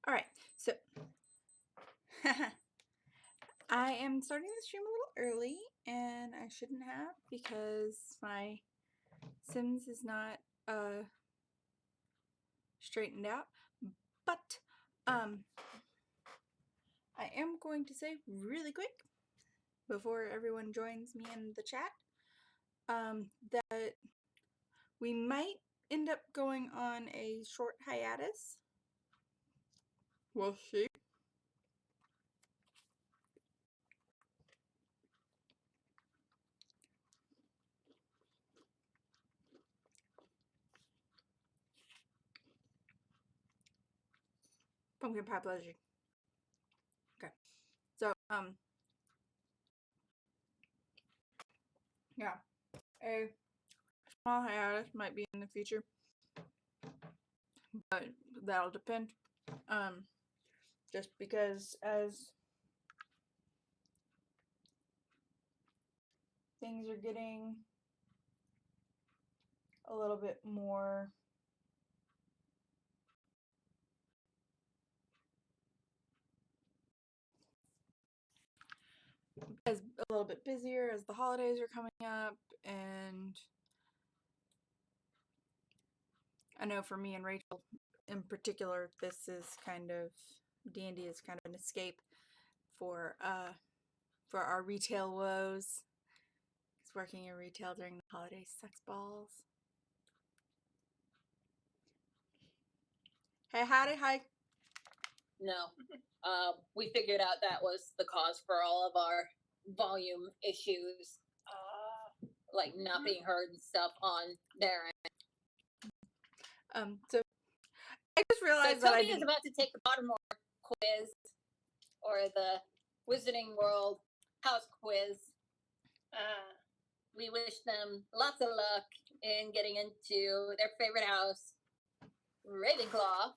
Alright, so I am starting the stream a little early, and I shouldn't have because my Sims is not straightened out. But I am going to say really quick before everyone joins me in the chat that we might end up going on a short hiatus. We'll see. Pumpkin pie pleasure. Okay. So, yeah. A small hiatus might be in the future, but that'll depend. Just because as things are getting a little bit more a little bit busier as the holidays are coming up, and I know for me and Rachel in particular, this is kind of D&D is kind of an escape for our retail woes. Because working in retail during the holidays sucks balls. Hey, howdy, hi. No. We figured out that was the cause for all of our volume issues, like not being heard and stuff on their end. So I just realized so that Tony is about to take the Pottermore quiz, or the Wizarding World house quiz. We wish them lots of luck in getting into their favorite house, Ravenclaw.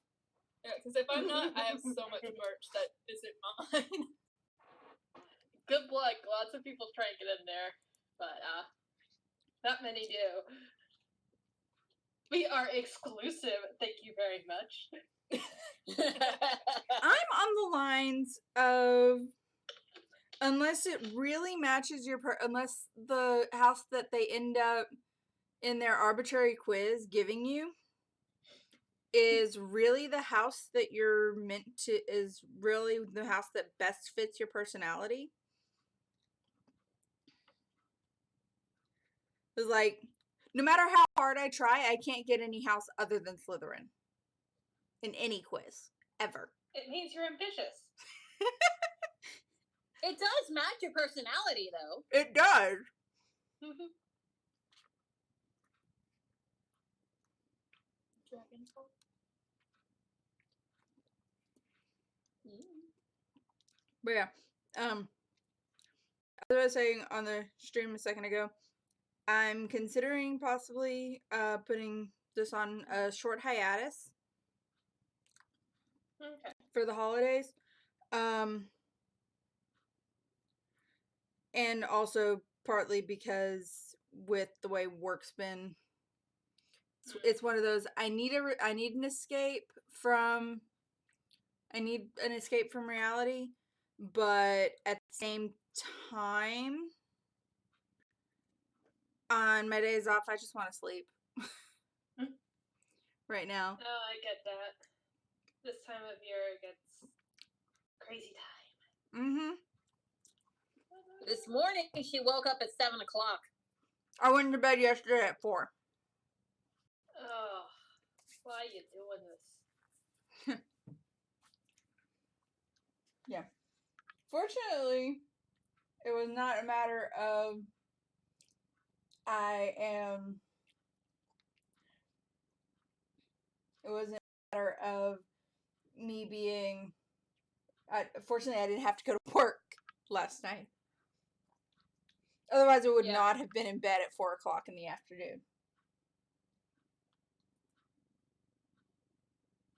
Yeah, because if I'm not, I have so much merch that isn't mine. Good luck. Lots of people try and get in there, but not many do. We are exclusive. Thank you very much. I'm on the lines of unless it really matches your unless the house that they end up in their arbitrary quiz giving you is really the house that you're meant to, is really the house that best fits your personality. It's like, no matter how hard I try, I can't get any house other than Slytherin in any quiz, ever. It means you're ambitious. It does match your personality, though. It does. Dragonfall. But yeah, as I was saying on the stream a second ago, I'm considering possibly putting this on a short hiatus. Okay. For the holidays. And also partly because with the way work's been, it's one of those, I need an escape from reality, but at the same time, on my days off, I just want to sleep. Right now. Oh, I get that. This time of year gets crazy time. Mm-hmm. This morning, she woke up at 7 o'clock. I went to bed yesterday at 4. Oh, why are you doing this? Yeah. Fortunately, it was not a matter of it wasn't a matter of me being, fortunately I didn't have to go to work last night. Otherwise I would not have been in bed at 4 o'clock in the afternoon.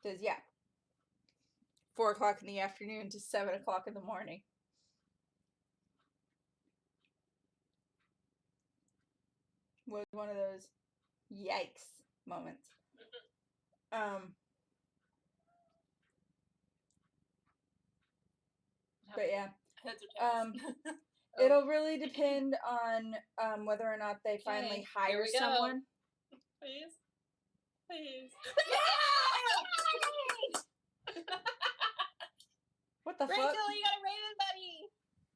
Because, 4 o'clock in the afternoon to 7 o'clock in the morning. Was one of those yikes moments. But yeah, Heads or tails? it'll really depend on whether or not they finally Okay, hire here we go. someone. Please. Please. What the Rachel, fuck? you got a Raven buddy!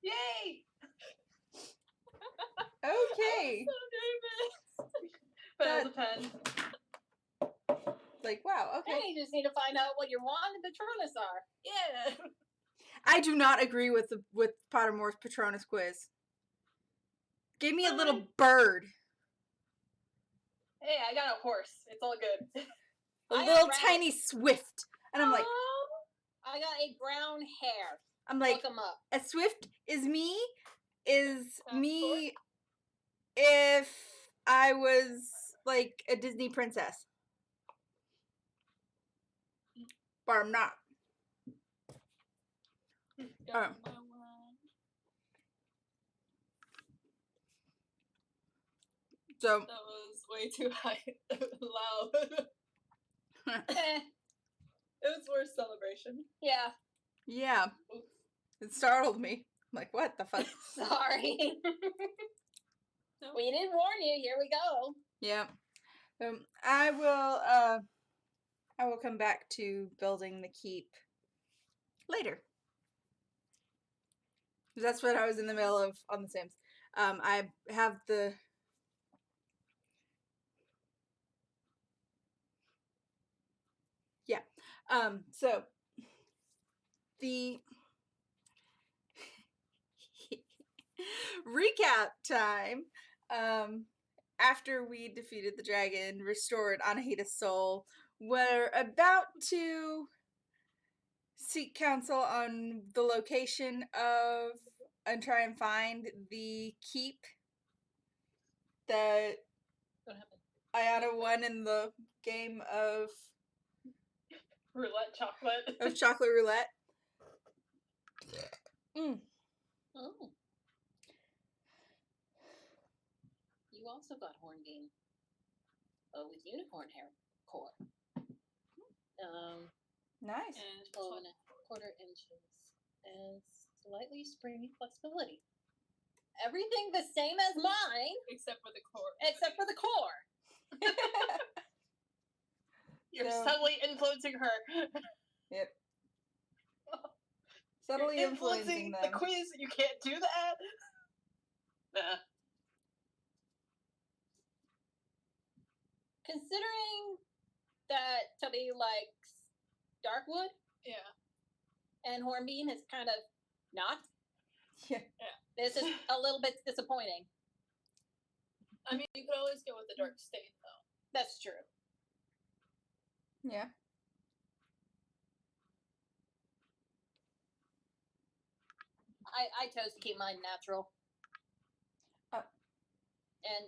Yay! Okay. I'm so nervous. Failed the pen. Like, wow, okay. Hey, you just need to find out what your wand and Patronus are. Yeah. I do not agree with Pottermore's Patronus quiz. Give me a little bird. Hey, I got a horse. It's all good. A I got little rabbit. tiny swift. And I'm like, Oh, I got a brown hare. I'm like, Look them up. a swift is me Passport? if I was like a Disney princess. But I'm not. Oh. So That was way too high. Loud. Eh, It was worth celebration. yeah, yeah, it startled me. I'm like, what the fuck? sorry. No. We didn't warn you. Here we go. Yeah. I will come back to building the keep later. That's what I was in the middle of on The Sims. I have the so the recap time. After we defeated the dragon, restored Anahita's soul, we're about to seek counsel on the location of and try and find the keep that What happened? Ayana won in the game of Roulette chocolate. chocolate roulette. Oh. You also got Hornbeam. Oh, with unicorn hair core. Nice. And 12 and a quarter inches. And slightly springy flexibility. Everything the same as mine, except for the core. except for the core. You're So- subtly influencing her. Yep. Subtly You're influencing the them. quiz. You can't do that. Nah. Considering that Tubby likes Darkwood Yeah. and Hornbeam is kind of not, Yeah. this is a little bit disappointing. I mean, you could always go with the dark stain, though. That's true. Yeah. I chose to keep mine natural. Oh. And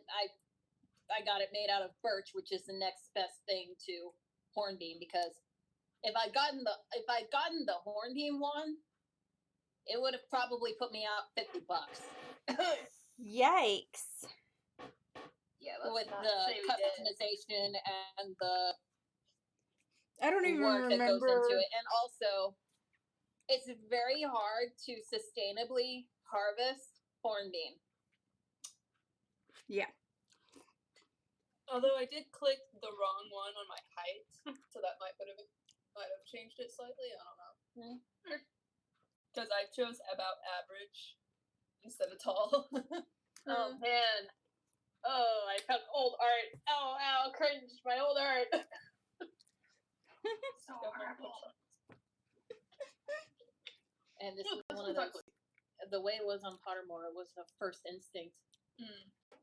I got it made out of birch, which is the next best thing to Hornbeam, because if I'd gotten the Hornbeam one, it would have probably put me out $50. Yikes. Yeah, with the customization and the I don't even work that goes remember. into it. And also, it's very hard to sustainably harvest Hornbeam. Yeah. Although I did click the wrong one on my height, so that might have changed it slightly. I don't know. Because I chose about average instead of tall. Oh man. Oh, I found old art. Ow, cringe. My old art. So horrible. And this Look, is this one of one's those. The way it was on Pottermore, it was the first instinct.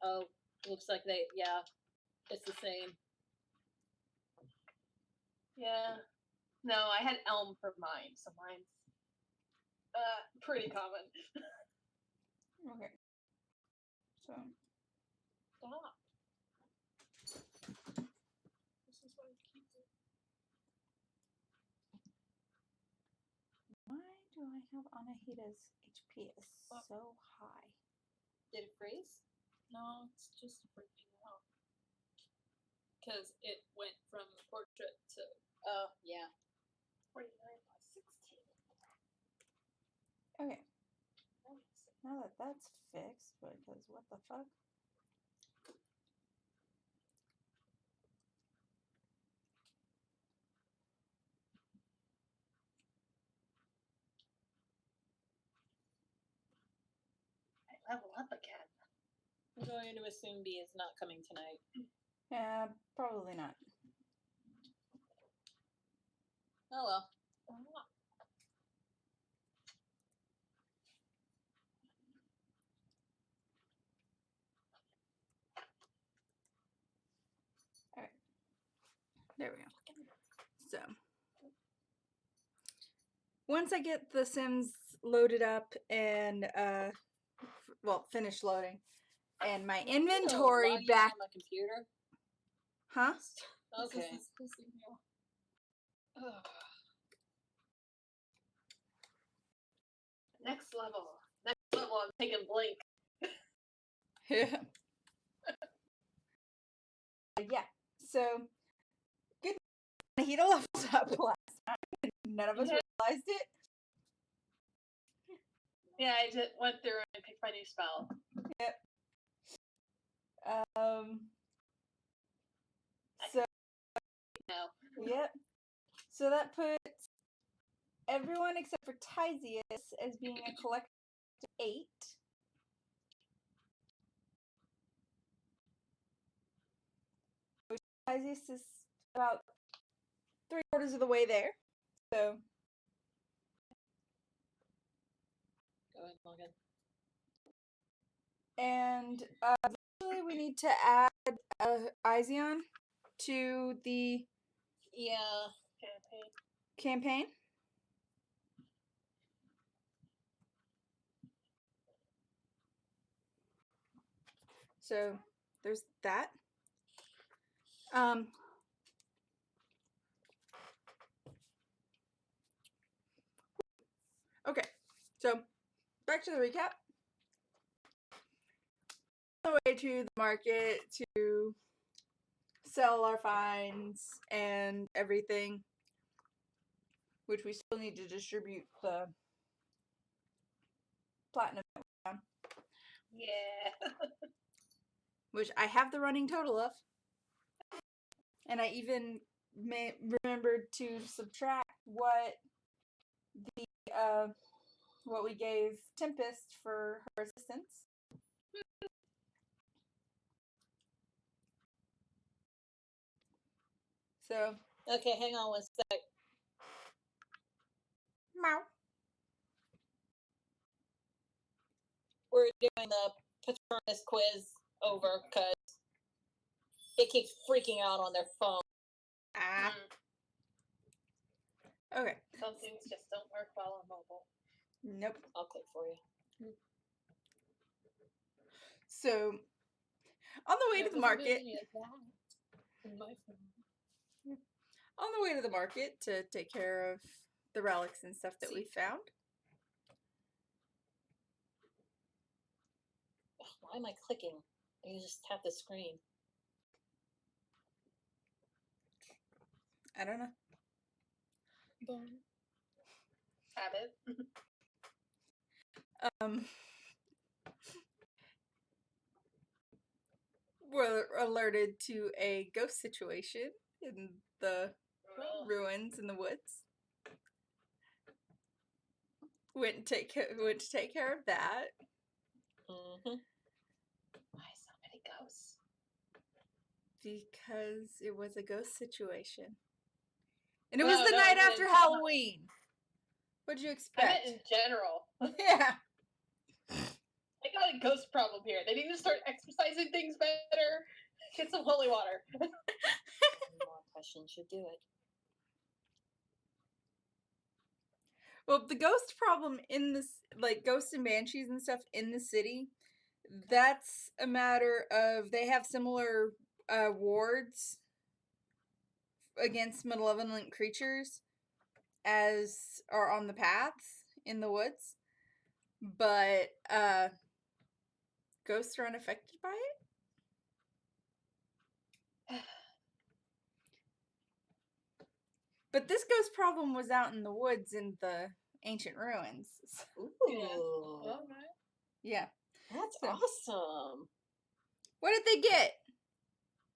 Oh, looks like it's the same. Yeah. No, I had elm for mine, so mine's pretty common. Okay. So. Stop. This is what it keeps it. Why do I have Anahita's HP is so high? Did it freeze? No, it's just freaking out. Because it went from portrait to Oh, yeah. 49 plus 16. Okay. Now that that's fixed, because what the fuck? Level up again. I'm going to assume B is not coming tonight. Yeah, probably not. Oh well. There we go. So, once I get the Sims loaded up and, well, finished loading, and my inventory Log in back. on my computer. Huh? Okay. This is pissing me off. Next level. Next level, I'm taking Blink. Yeah. Yeah. So, good. He levels up last time. None of us realized it. Yeah, I just went through and picked my new spell. Yep. So, No. yep. So that puts everyone except for Tysius as being a collective 8. Which Tysius is about 3/4 of the way there. So, Go ahead, log in. and eventually we need to add Izion to the Yeah. campaign. So there's that. Okay, so back to the recap. On the way to the market to sell our finds and everything, which we still need to distribute the platinum, Yeah. which I have the running total of. And I even remembered to subtract what we gave Tempest for her assistance. So, Okay, hang on one sec. meow. We're doing the Patronus quiz over because it keeps freaking out on their phone. Ah. Okay. Some things just don't work well on mobile. Nope. I'll click for you. So, on the way to the market. On the way to the market to take care of the relics and stuff that we found. Why am I clicking? I can just tap the screen. I don't know. Habit. We're alerted to a ghost situation in the ruins in the woods. Went to take care of that. Mm-hmm. Why so many ghosts? Because it was a ghost situation. And it was the night after Halloween. What'd you I expect? meant in general. Yeah. I got a ghost problem here. They need to start exercising things better. Get some holy water. More questions should do it. Well, the ghost problem in this, like ghosts and banshees and stuff in the city, that's a matter of they have similar wards against malevolent creatures as are on the paths in the woods, but ghosts are unaffected by it. But this ghost problem was out in the woods in the ancient ruins. Ooh, All right. Yeah. that's So- awesome. What did they get?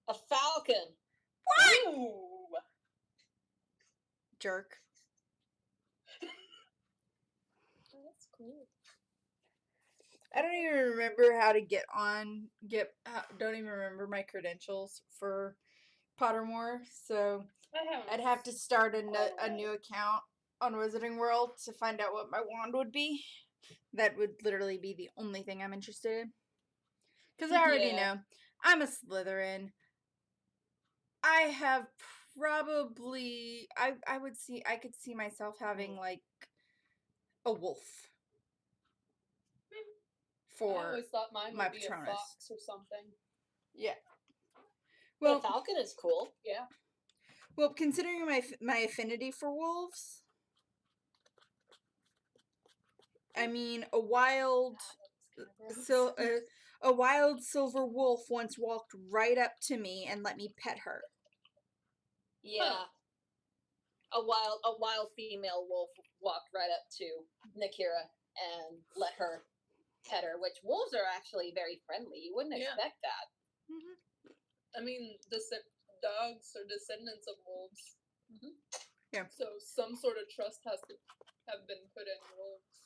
A falcon. What? Ooh. Jerk. That's cool. I don't even remember how to don't even remember my credentials for Pottermore, so I haven't. I'd have to start a Alright. new account on Wizarding World to find out what my wand would be. That would literally be the only thing I'm interested in. Because I already Yeah. know I'm a Slytherin. I have probably I could see myself having like a wolf I for always thought mine my would be Patronus. a fox or something. yeah. Well, Well, a falcon is cool. Yeah. well, considering my affinity for wolves, I mean a wild a wild silver wolf once walked right up to me and let me pet her. Yeah. A wild female wolf walked right up to Nakira and let her pet her, which wolves are actually very friendly. You wouldn't Yeah. expect that. I mean, dogs are descendants of wolves. Mhm. Yeah. So some sort of trust has to have been put in wolves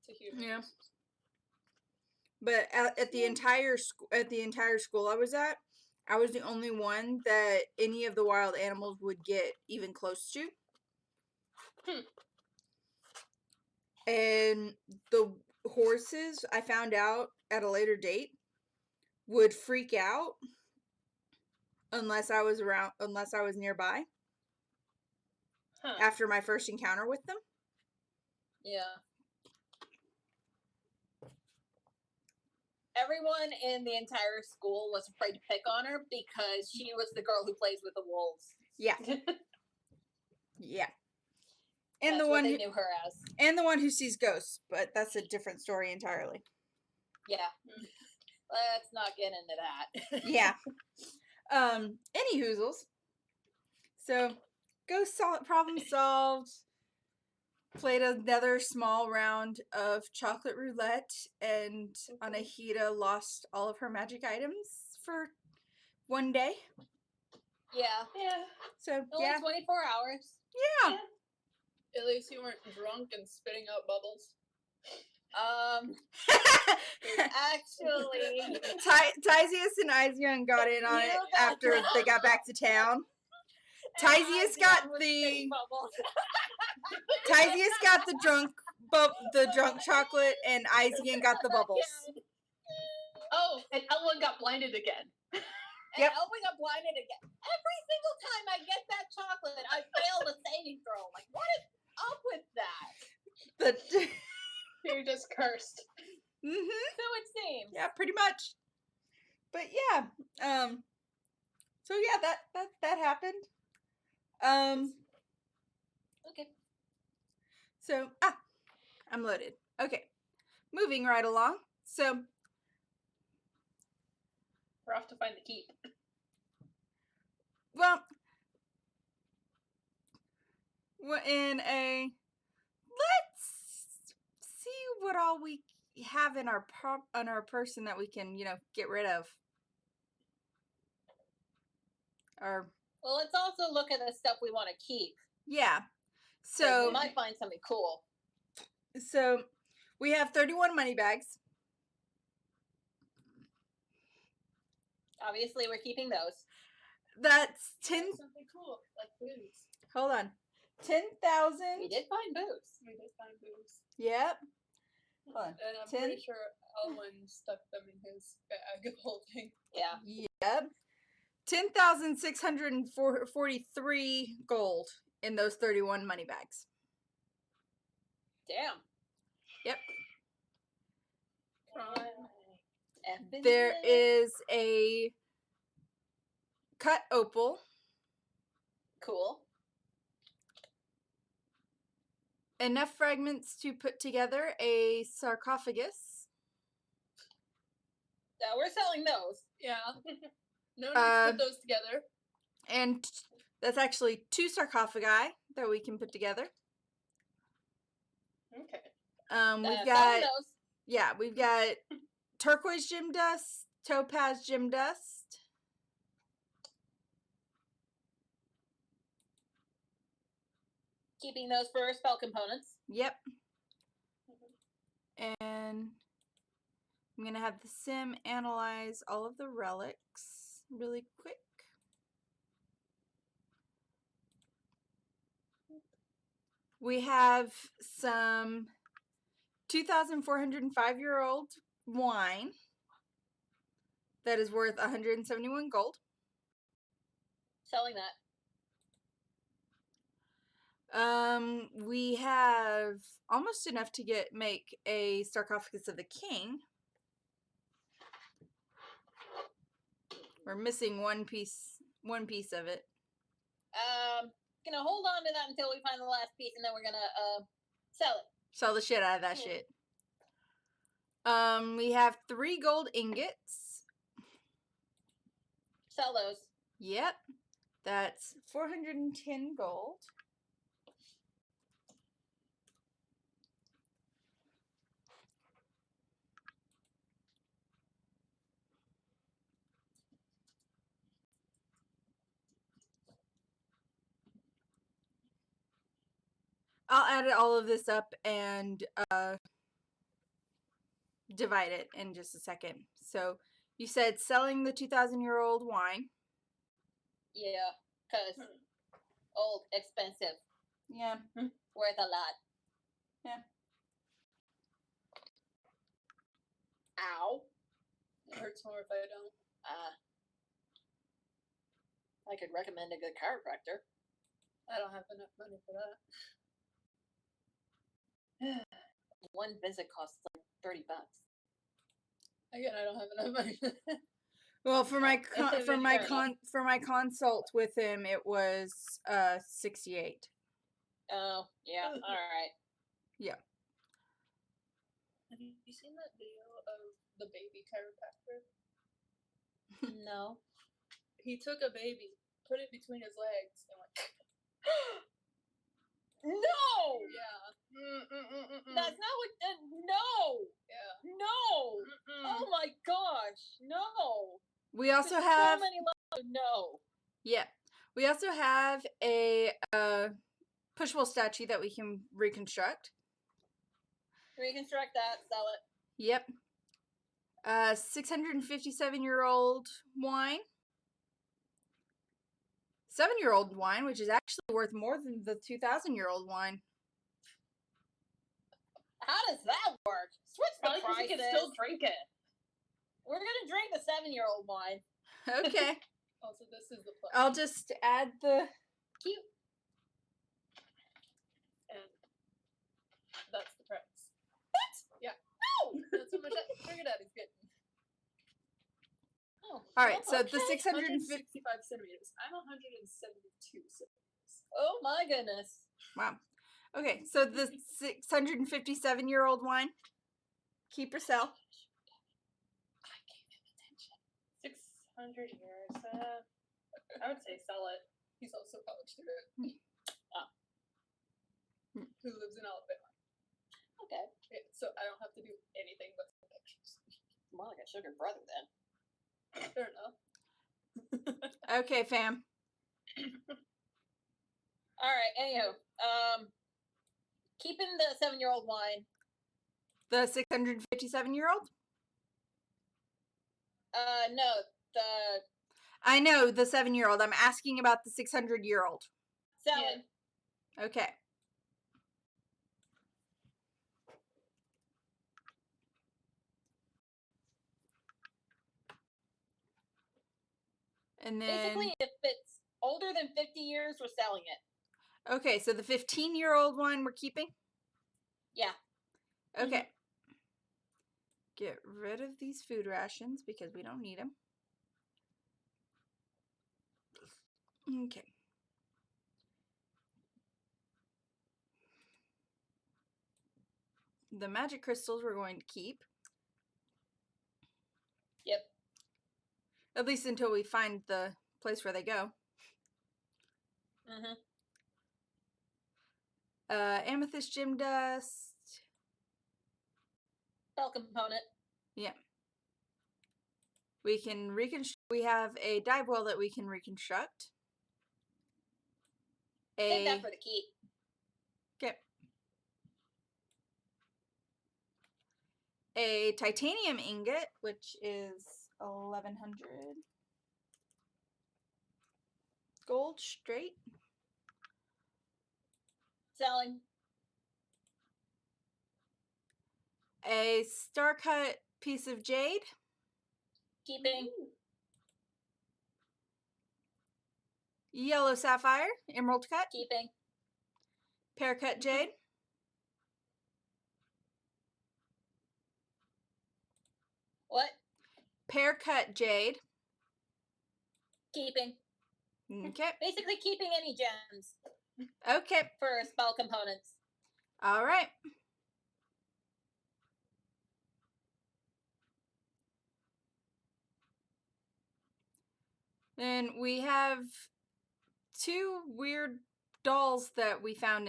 to humans. Yeah. But at the entire school I was at, I was the only one that any of the wild animals would get even close to. And the horses, I found out at a later date, would freak out unless I was nearby Huh. after my first encounter with them. Yeah. Everyone in the entire school was afraid to pick on her because she was the girl who plays with the wolves. Yeah. Yeah. And That's the what one they who, knew her as. and the one who sees ghosts, but that's a different story entirely. Yeah. Let's not get into that. Yeah. Any hoozles. So, problem solved. Played another small round of chocolate roulette, and Anahita lost all of her magic items for one day. Yeah. Yeah. So, Only yeah. 24 hours. Yeah. At least you weren't drunk and spitting out bubbles. Actually, Tysius and Izion got in on it after they got back to town. Tysius got the drunk chocolate, and Izion got the bubbles. Oh, and Ellen got blinded again. Yep. And Elwin got blinded again. Every single time I get that chocolate, I fail the saving throw. Like, what is up with that? You're just cursed. Mhm. So it seems. Yeah, pretty much. But yeah, so yeah, that happened. Okay. So I'm loaded. Okay, moving right along. So We're off to find the keep. well, we're in a let's see what all we have in our person that we can get rid of. Or Well, let's also look at the stuff we want to keep. yeah. 'Cause So we might find something cool. So we have 31 money bags. Obviously, we're keeping those. That's 10. Something cool, like booze. Hold on. 10,000. We did find booze. We did find booze. Yep. Hold on. And I'm 10. pretty sure Elwin stuck them in his bag of holding. Yeah. Yep. 10,643 gold in those 31 money bags. Damn. Yep. Effing There good. is a cut opal, Cool. enough fragments to put together a sarcophagus. We're selling those. Yeah. No need to put those together. And that's actually 2 sarcophagi that we can put together. Okay. We've Selling got those. we've got turquoise gem dust, topaz gem dust. Keeping those for spell components. Yep. And I'm gonna have the sim analyze all of the relics really quick. We have some 2,405-year-old wine that is worth 171 gold. Selling that. We have almost enough to make a sarcophagus of the king. We're missing one piece of it. Gonna hold on to that until we find the last piece, and then we're gonna sell it. Sell the shit out of that shit. We have 3 gold ingots. Sell those. Yep. That's 410 gold. I'll add all of this up and divide it in just a second. So you said selling the 2,000-year-old wine. Yeah, cause old, expensive, Yeah. worth a lot. Yeah. Ow. It hurts more if I don't. I could recommend a good chiropractor. I don't have enough money for that. One visit costs like $30. Again, I don't have enough money for that. Well, for my Fair for my consult with him, it was 68. Oh, yeah, alright. Yeah. Have you seen that video of the baby chiropractor? No. He took a baby, put it between his legs, and went. No! Yeah. That's not what. No! Yeah. No! Oh my gosh! No! We also There's have so many levels of no. yeah. We also have a pushable statue that we can reconstruct. Reconstruct that, sell it. Yep. 657-year-old wine. 7-year-old wine, which is actually worth more than the 2,000-year-old wine. How does that work? Switch the Probably because prices. you can still drink it. We're gonna drink the 7-year-old wine. Okay. Also, this is the plus. I'll just add the Cute. And that's the price. What? Yeah. No! That's how much Sugar Daddy's getting. Oh, all right. So okay. the 650. 165 centimeters. I'm 172 centimeters. Oh my goodness. Wow. Okay. So the 657-year-old wine. Keep or sell. I gave him attention. 600 years. I would say sell it. He's also a college student. Who lives in Alabama. Okay. Yeah, so I don't have to do anything but take pictures. More like a sugar brother then. Fair enough. Okay, fam. Alright, anywho. Keeping the 7-year-old wine. The 657-year-old? No, the I know the 7-year-old. I'm asking about the 600-year-old. selling. Okay. And then Basically, if it's older than 50 years, we're selling it. okay, so the 15-year-old one we're keeping? Yeah. Okay. Get rid of these food rations because we don't need them. Okay. The magic crystals we're going to keep. Yep. At least until we find the place where they go. Mm-hmm. Amethyst gem dust. spell component. Yeah. We can reconstruct. We have a dive well that we can reconstruct. Save that for the keep. Okay. A titanium ingot, which is 1,100 gold straight. Selling. A star cut piece of jade. Keeping. Yellow sapphire, emerald cut. Keeping. Pear cut jade. What? Pear cut jade. Keeping. Okay. Basically keeping any gems Okay. for spell components. All right. Then we have two weird dolls that we found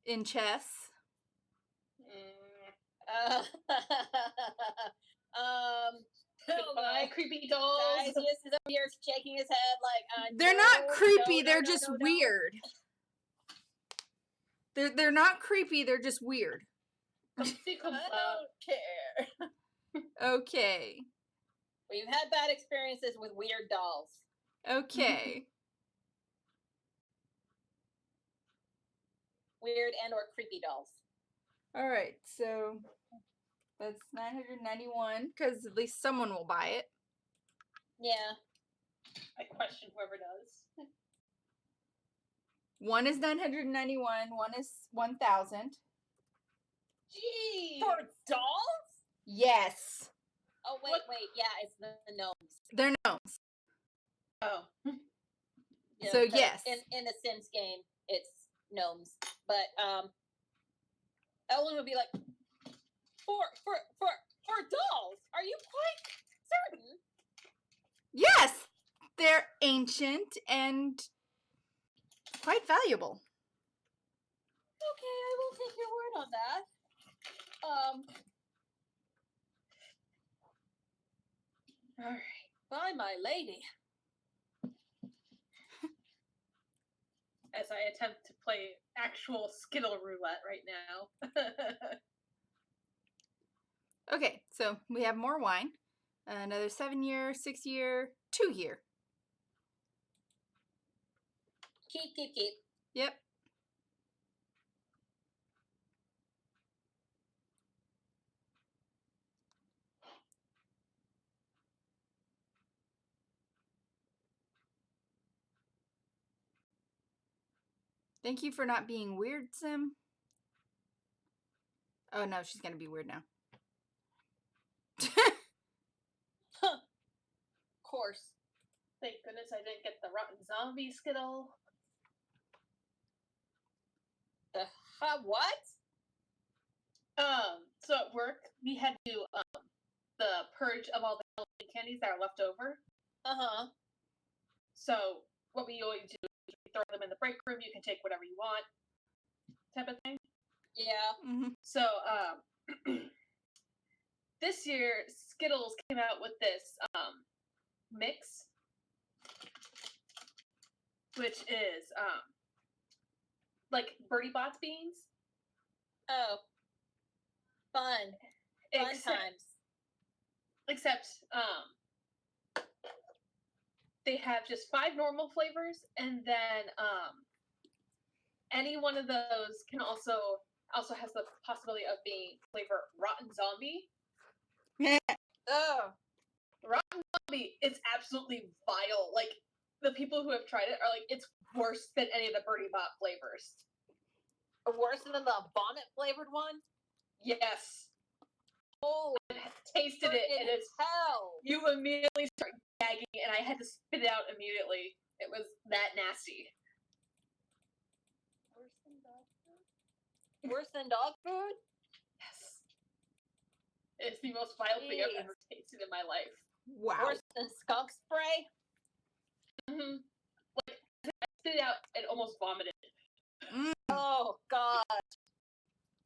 in chests. Goodbye, creepy dolls. Guys, he is over here shaking his head like, They're no, not creepy, no, they're no, just no, no. weird. They're not creepy, they're just weird. Come see, come I out. don't care. Okay. We've had bad experiences with weird dolls. Okay. Weird and or creepy dolls. All right. So that's 991 cuz at least someone will buy it. Yeah. I question whoever does. One is 991, one is 1,000. Gee. For dolls? Yes. Oh, wait, What? wait. Yeah, it's the gnomes. They're gnomes. Oh. You know, So 'cause yes. In the Sims game, it's gnomes. But Ellen would be like, for dolls, are you quite certain? Yes. They're ancient and quite valuable. Okay, I will take your word on that. Alright. By my lady. As I attempt to play actual Skittle roulette right now. Okay, so we have more wine. Another 7-year, 6-year, 2-year. Keep. Yep. Thank you for not being weird, Sim. Oh no, she's gonna be weird now. Of course. Thank goodness I didn't get the rotten zombie Skittle. What? So at work we had to do the purge of all the Halloween candies that are left over. Uh-huh. So what we always do is we throw them in the break room. You can take whatever you want, type of thing. Yeah. Mm-hmm. So this year Skittles came out with this mix, which is like Birdie Bots beans. Oh. Fun times. Except they have just 5 normal flavors, and then any one of those can also has the possibility of being flavor rotten zombie. Oh. Rotten zombie is absolutely vile. Like the people who have tried it are like, it's worse than any of the Birdie Bot flavors. Worse than the vomit flavored one? Yes. Oh, I tasted it and it's hell. you immediately start gagging and I had to spit it out immediately. It was that nasty. Worse than dog food? Worse than dog food? Yes. It's the most vile thing I've Jeez. ever tasted in my life. Wow. Worse than skunk spray? Mm-hmm. Like, I spit it out and almost vomited. Mm. Oh, God.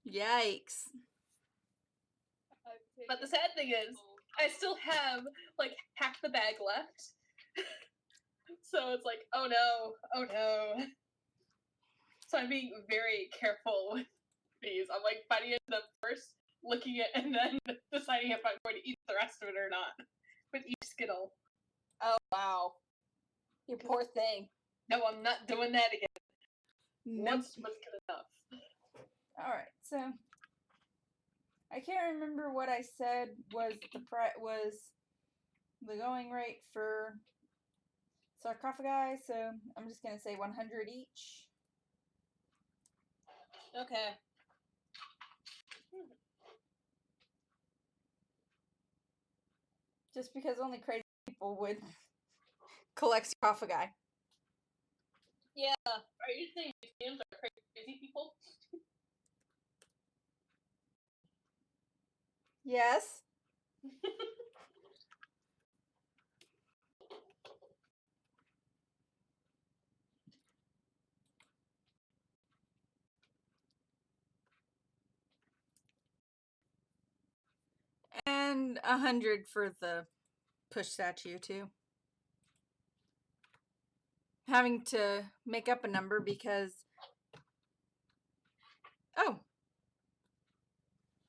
Yikes. But the sad thing is, I still have like half the bag left. So it's like, oh no. So I'm being very careful with these. I'm like biting into them first, looking at, and then deciding if I'm going to eat the rest of it or not. With each Skittle. Oh wow, you poor thing. No, I'm not doing that again. Nope. Once was good enough. Alright, so I can't remember what I said was the going rate for sarcophagi, so I'm just gonna say 100 each. Okay. Just because only crazy people would collect sarcophagi. Yeah. Are you saying museums are crazy people? Yes. And 100 for the push statue too. Having to make up a number because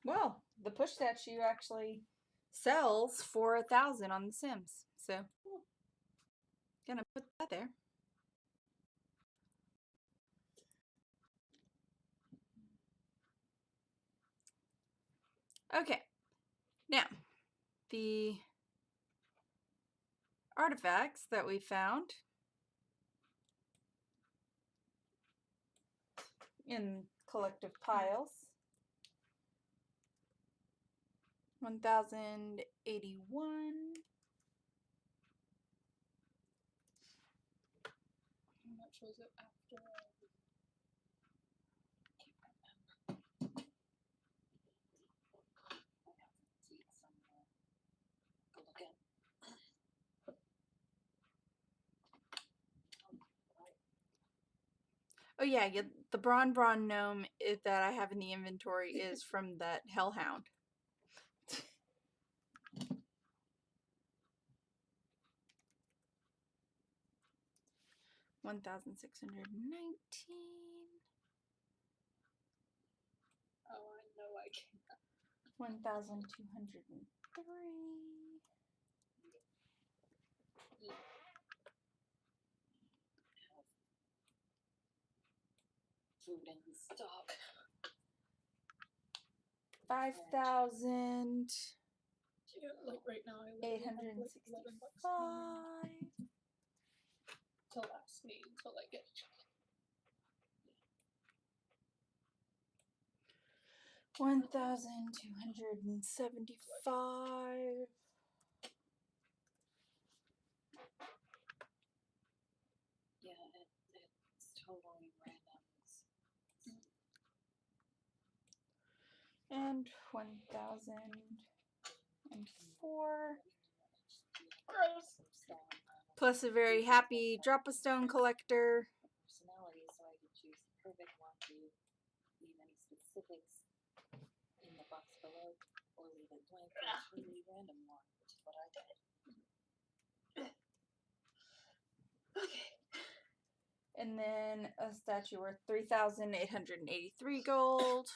well, the push statue actually sells for 1,000 on The Sims. So gonna put that there. Okay. Now, the artifacts that we found in collective piles. 1,081. How much was it after? Oh yeah, the Brawn gnome that I have in the inventory is from that Hellhound. $1,619. Oh, I know I can't. 1,203. Food in stock. 5,000. Yeah, like right now, I literally have like 11 bucks 865. to last me until I get. 1,275. Yeah, it's totally random. And 1,004. Gross. Plus a very happy drop-a-stone collector. Personality, so I could choose the perfect one to leave any specifics in the box below, or leave it blank for a truly random one, which is what I did. Okay. And then a statue worth 3,883 gold.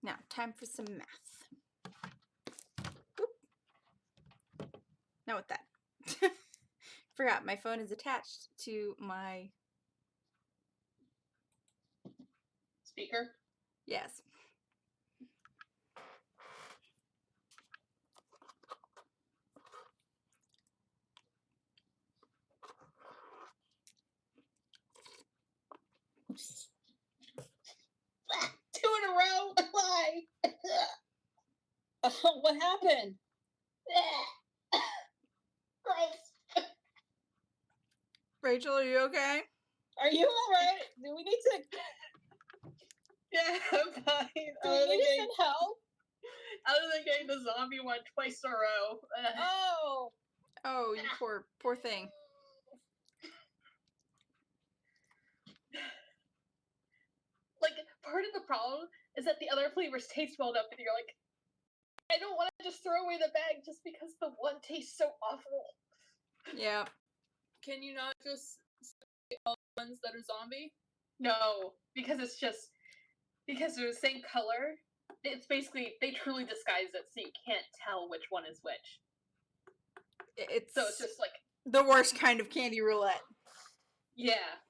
Now, time for some math. Boop. Now with that. Forgot, my phone is attached to my... Speaker. Yes. Two in a row. Why? What happened? Gross. Rachel, are you okay? Are you alright? Do we need to? Yeah, I'm fine. Do we need some help? Other than getting the zombie one twice in a row. Oh. Oh, you poor thing. Like, part of the problem is that the other flavors taste well enough that you're like, I don't want to just throw away the bag just because the one tastes so awful. Yeah. Can you not just say all the ones that are zombie? No, because it's just because they're the same color. It's basically they truly disguise it so you can't tell which one is which. It's So it's just like the worst kind of candy roulette. yeah.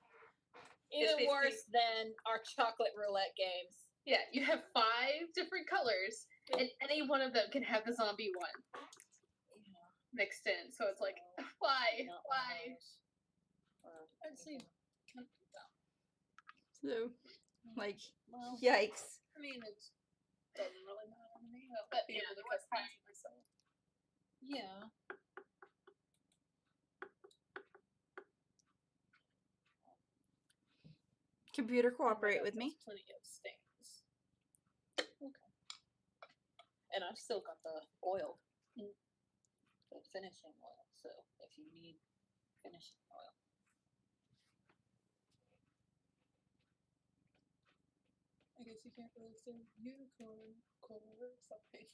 Even basically- worse than our chocolate roulette games. Yeah, you have 5 different colors, and any one of them can have the zombie one mixed in. So it's like, why? Not Why? Let's see. So, like, Well, yikes. I mean, it doesn't really matter to me. I'll be able to customize it myself. yeah. Computer, Oh my cooperate God, with me. there's plenty of stains. And I've still got the oil. The finishing oil. So if you need finishing oil. I guess you can't really say unicorn core or something.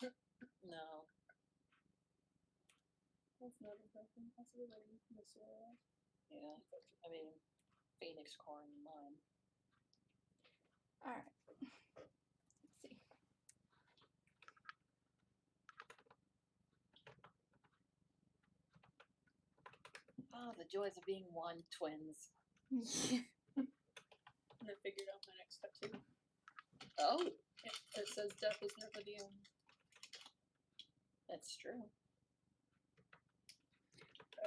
No. That's not exactly possibility. Missile. Yeah. I mean, Phoenix corn in mine. Alright. Let's see. Oh, the joys of being one twins. Yeah. And I figured out my next step too. Oh, It says death is never the end. that's true.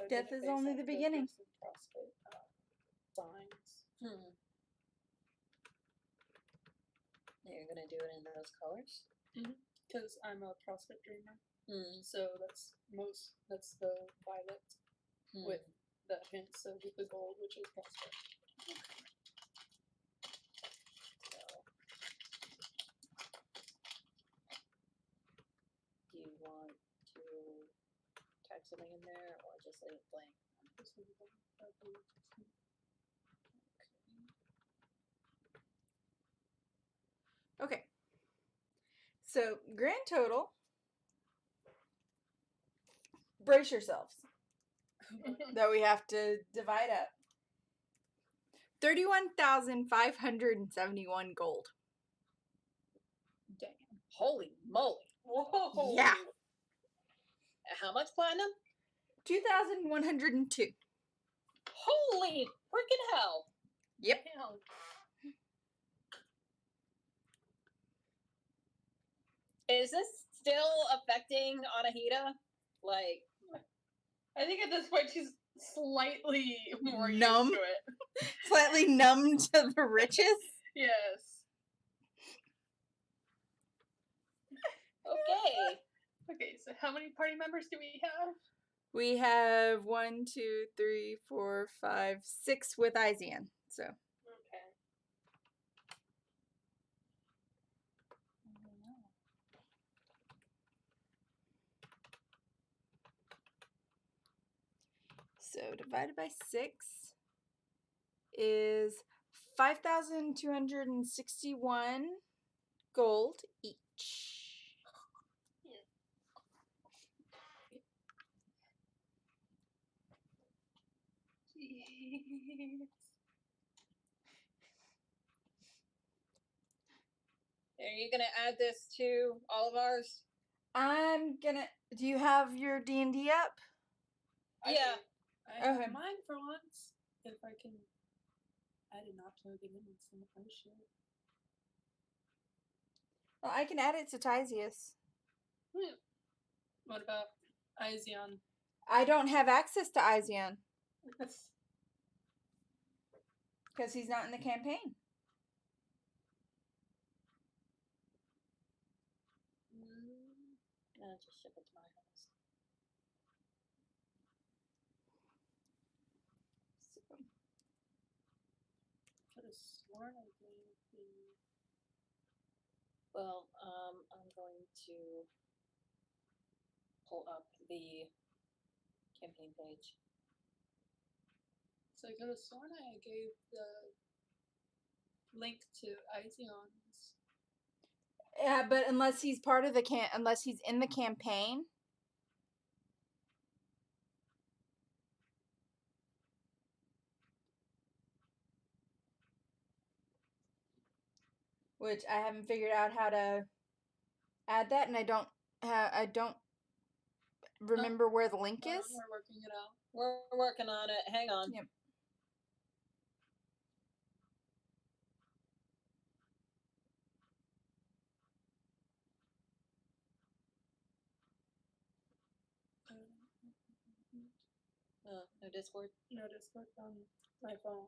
Death is only the beginning. Signs. You're gonna do it in those colors? Because I'm a CrossFit dreamer. Hmm. So that's the violet with the hints of the gold, which is CrossFit. Do you want to type something in there or just leave it blank? Okay. So, grand total. Brace yourselves. That we have to divide up. 31,571 gold. Damn. Holy moly! Whoa. Yeah. How much platinum? 2,102. Holy freaking hell! Yep. Damn. Is this still affecting Anahita? Like, I think at this point she's slightly more Numb. used to it. Slightly numb to the riches. Yes. okay. Okay, so how many party members do we have? We have 1, 2, 3, 4, 5, 6 with Izian. So, Okay. divided by 6 is 5,261 gold each. Jeez. Are you gonna add this to all of ours? I'm gonna. Do you have your D&D up? Yeah. I have Okay. mine for once. If I can. I did not plug it in with some other shit. Well, I can add it to Tysius. What about Izion? I don't have access to Izian because he's not in the campaign. Just ship it to my house. So, Could have sworn I gave the. Well, I'm going to pull up the campaign page. So I could have sworn I gave the link to Izion's. Yeah, but unless he's part of the unless he's in the campaign. Which I haven't figured out how to add that, and I don't remember where the link is. We're working it out. We're working on it. Hang on. Yep. No Discord. No Discord on my phone.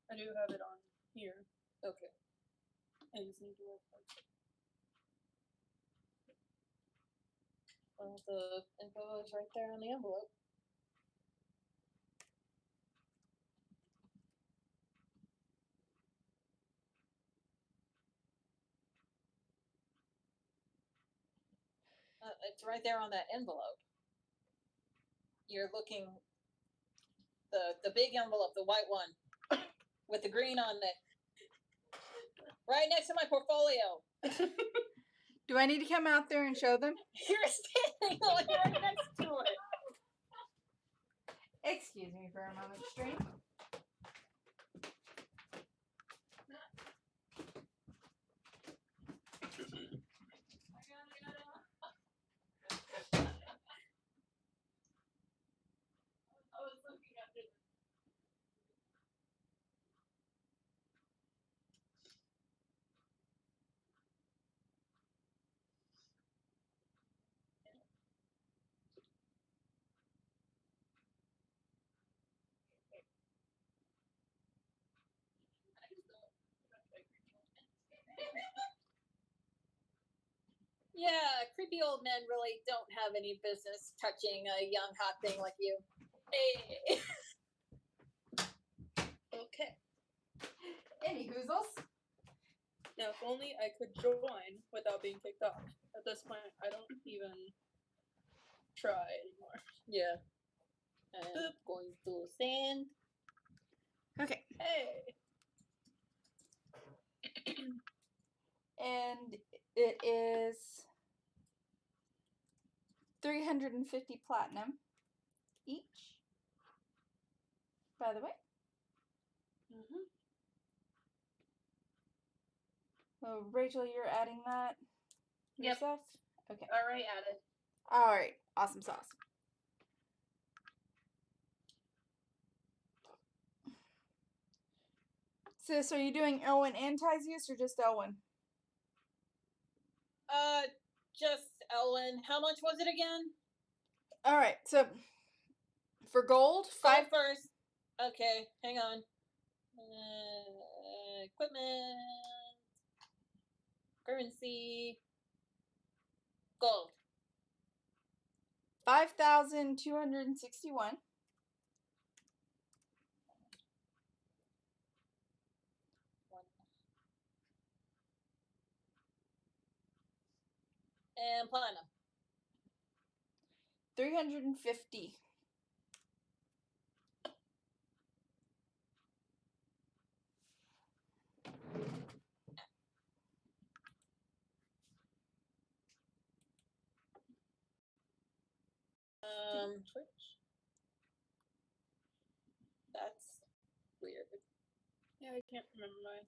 I do have it on here. Okay. I just need to work on it. Well, the info is right there on the envelope. It's right there on that envelope. You're looking the big envelope, the white one, with the green on it. Right next to my portfolio. Do I need to come out there and show them? You're standing right next to it. Excuse me for a moment, stream. I was looking at it. Yeah, creepy old men really don't have any business touching a young hot thing like you. Hey. Okay. Any goozles? Now, if only I could join without being kicked off. At this point, I don't even try anymore. Yeah. I'm going to send. Okay. Hey. And it is 350 platinum each. By the way. Mm-hmm. Oh, Rachel, you're adding that Yep. yourself? Okay. Alright, added. All right. Awesome sauce. Sis, are you doing Elwyn and Tysius or just Elwyn? Just Ellen. How much was it again? All right. So for gold, Gold first. Okay, hang on. Equipment. Currency. Gold. 5,261. And platinum. 350. Twitch. That's weird. Yeah, I can't remember mine.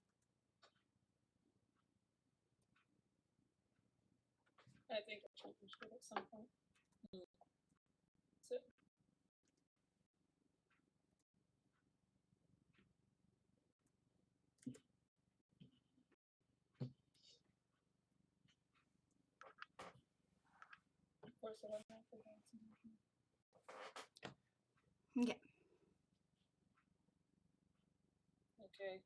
I think I changed it at some point. So, of course, I don't have to dance. Okay. Okay.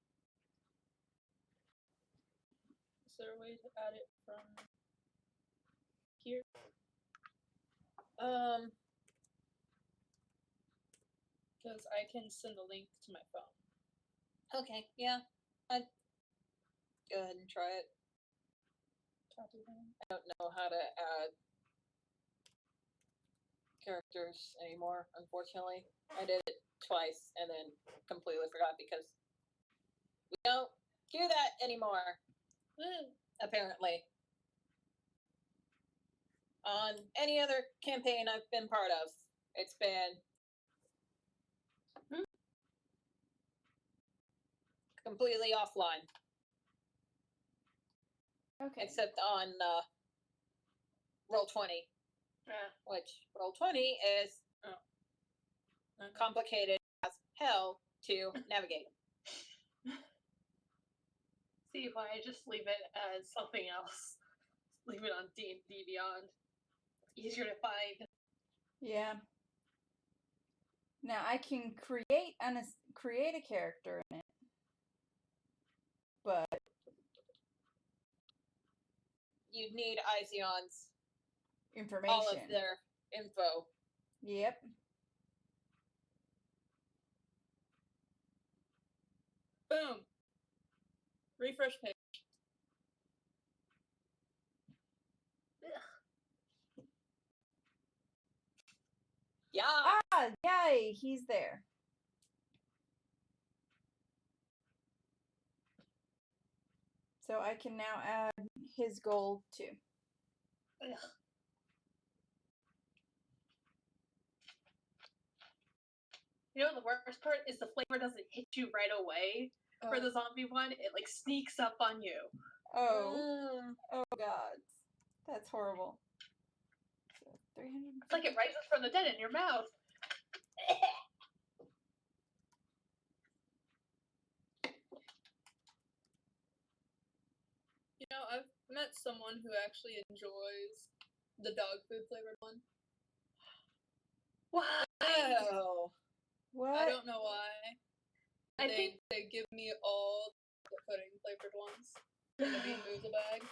Is there a way to add it from here? Because I can send the link to my phone. Okay, yeah. I'd go ahead and try it. Copy them. I don't know how to add characters anymore, unfortunately. I did it twice and then completely forgot because we don't do that anymore. Apparently. on any other campaign I've been part of. It's been completely offline, Okay. except on Roll20, Yeah. which Roll20 is Okay. complicated as hell to navigate. See, why I just leave it as something else. Leave it on D&D Beyond. It's easier to find. Yeah. Now I can create a character in it, but You'd need Izion's information. all of their info. Yep. Boom. Refresh page. Yeah. Ah, yay! He's there. So I can now add his goal too. Ugh. You know, the worst part is the flavor doesn't hit you right away. For the zombie one, it like sneaks up on you. Oh. Oh God. That's horrible. So 300. It's like it rises from the dead in your mouth. You know, I've met someone who actually enjoys the dog food flavored one. Wow. What? I don't know why. I think they give me all the pudding flavored ones in the Bean Boozle bag,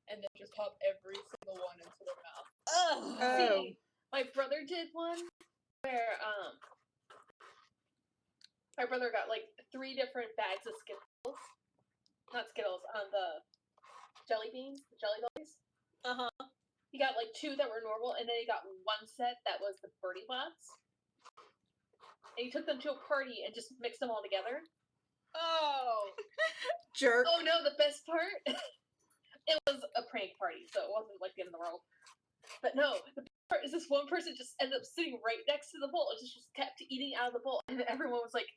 and then just pop every single one into their mouth. Ugh. Oh. See, my brother did one where my brother got like 3 different bags of Skittles. Not Skittles, the jelly beans, the jelly bellies. He got like 2 that were normal, and then he got 1 set that was the Birdie Bots. And he took them to a party and just mixed them all together. Oh. Jerk. Oh no, the best part? It was a prank party, so it wasn't like the end of the world. But no, the best part is this one person just ended up sitting right next to the bowl and just kept eating out of the bowl. And everyone was like,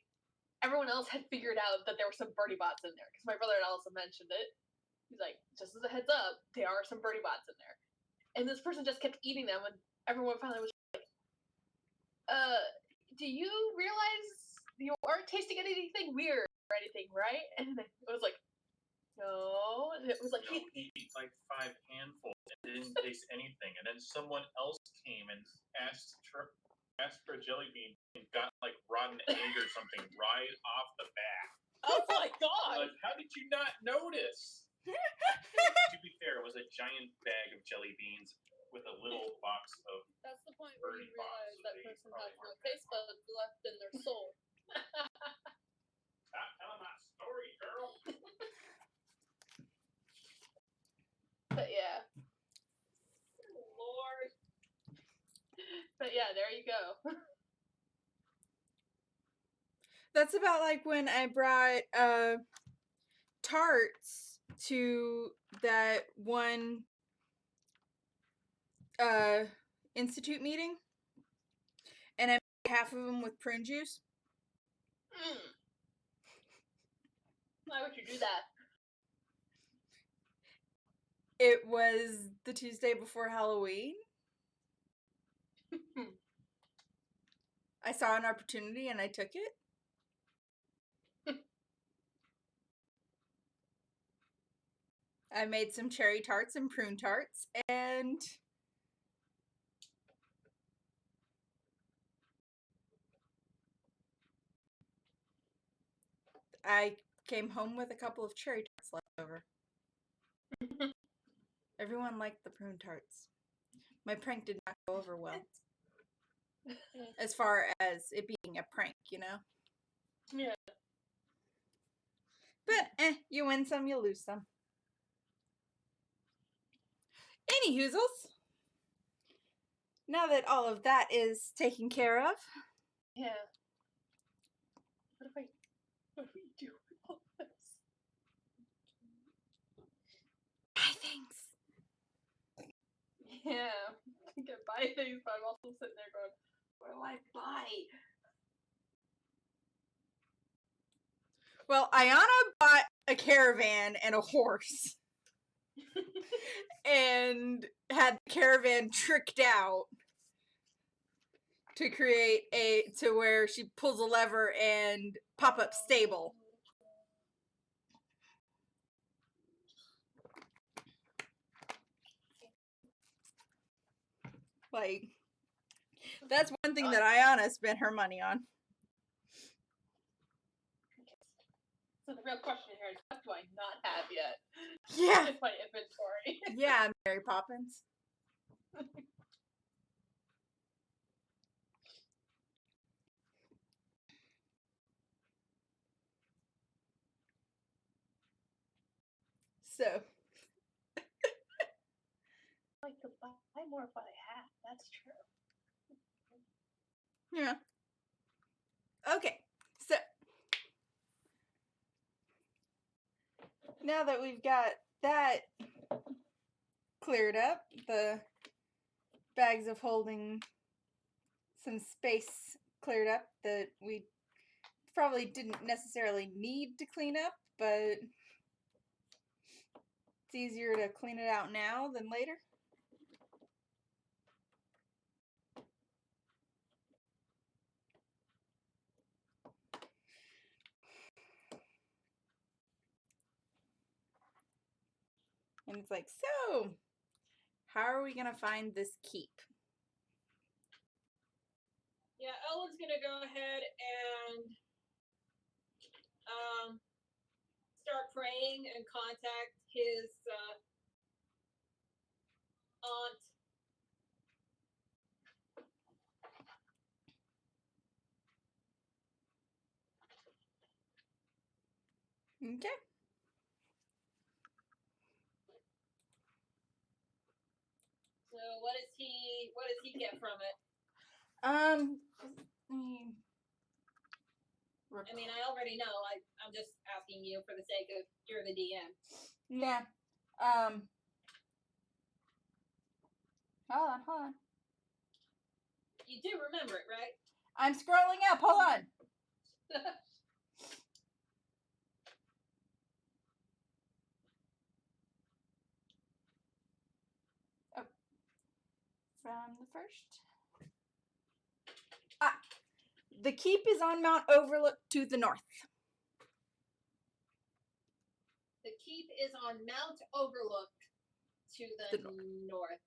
everyone else had figured out that there were some Birdie Bots in there. Because my brother had also mentioned it. He's like, just as a heads up, there are some Birdie Bots in there. And this person just kept eating them, and everyone finally was like, do you realize you aren't tasting anything weird or anything, right? And it was like, no. And it was like, No, he ate like 5 handfuls and didn't taste anything. And then someone else came and asked for a jelly bean and got like rotten egg or something right off the bat. Oh my God. Like, how did you not notice? To be fair, it was a giant bag of jelly beans with a little box of. that's the point where you Birdie Bots, realize so that they person probably has no weren't taste buds left in their soul. Stop telling my story, girl. But yeah. Lord. But yeah, there you go. That's about like when I brought tarts to that one institute meeting, and I made half of them with prune juice. Why would you do that? It was the Tuesday before Halloween. I saw an opportunity and I took it. I made some cherry tarts and prune tarts, and I came home with a couple of cherry tarts left over. Everyone liked the prune tarts. My prank did not go over well. As far as it being a prank, you know? Yeah. But, you win some, you lose some. Anyhoozles. Now that all of that is taken care of. Yeah. What do we do with all this? Hi, thanks. Yeah, I can buy things, but I'm also sitting there going, what do I buy? Well, Ayana bought a caravan and a horse. And had the caravan tricked out to create to where she pulls a lever and pop-up stable. Like, that's one thing that Ayana spent her money on. So the real question here is, what do I not have yet? Yeah. In my inventory. Yeah, Mary Poppins. So, I could buy more of what I have. That's true. yeah. Okay, so now that we've got that cleared up, the bags of holding some space cleared up that we probably didn't necessarily need to clean up, but it's easier to clean it out now than later. And it's like, so, how are we going to find this keep? Yeah, Ellen's gonna go ahead and start praying and contact his aunt. Okay. So what does he get from it? I mean, I already know. I'm just asking you for the sake of you're the DM. Yeah. Hold on. You do remember it, right? I'm scrolling up. Hold on. Oh. From the first. Ah. The keep is on Mount Overlook to the north. The keep is on Mount Overlook to the north.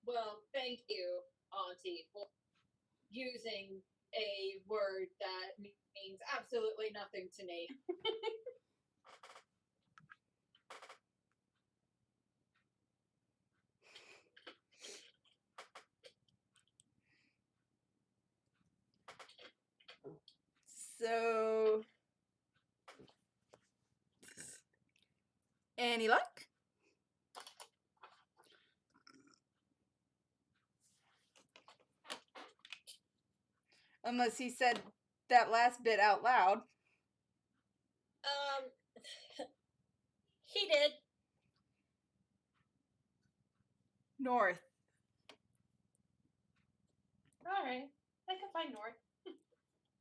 Well, thank you, Auntie, for using a word that means absolutely nothing to me. So, any luck? Unless he said that last bit out loud. He did. North. Alright. I can find north.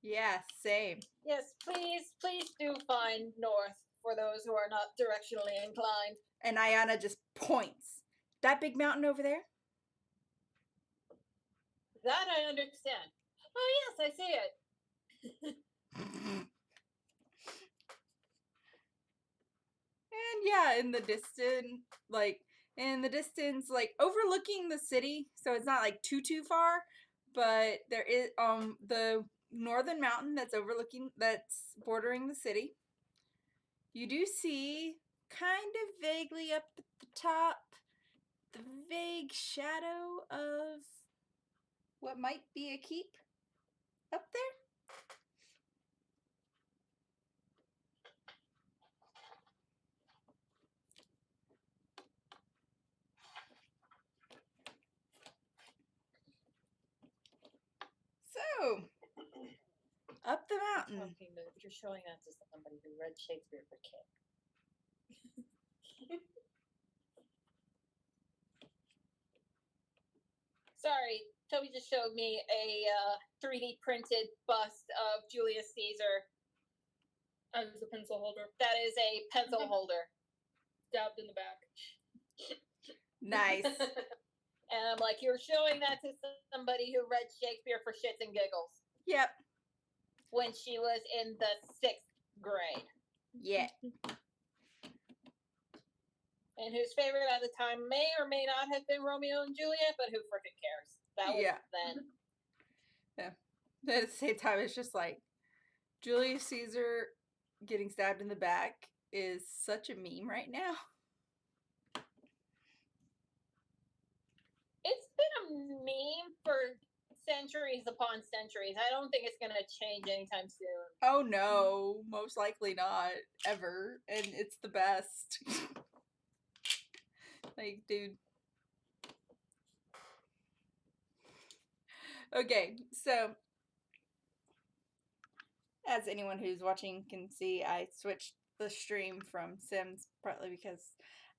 Yeah, same. Yes, please do find north for those who are not directionally inclined. And Ayana just points. That big mountain over there? That I understand. Oh yes, I see it. And yeah, in the distance, like overlooking the city, so it's not like too far, but there is the northern mountain that's bordering the city. You do see kind of vaguely up at the top the vague shadow of what might be a keep up there. So, up the mountain. Okay, no, you're showing that to somebody who read Shakespeare for kids. Sorry, Toby just showed me a 3D printed bust of Julius Caesar. As a pencil holder. That is a pencil holder. Stabbed in the back. Nice. And I'm like, you're showing that to somebody who read Shakespeare for shits and giggles Yep. when she was in the 6th grade. Yeah. And whose favorite at the time may or may not have been Romeo and Juliet, but who freaking cares? That was Yeah. then. But at the same time, it's just like Julius Caesar getting stabbed in the back is such a meme right now. It's been a meme for centuries upon centuries. I don't think it's going to change anytime soon. Oh no, most likely not ever, and it's the best. Like, dude. Okay, so as anyone who's watching can see, I switched the stream from Sims partly because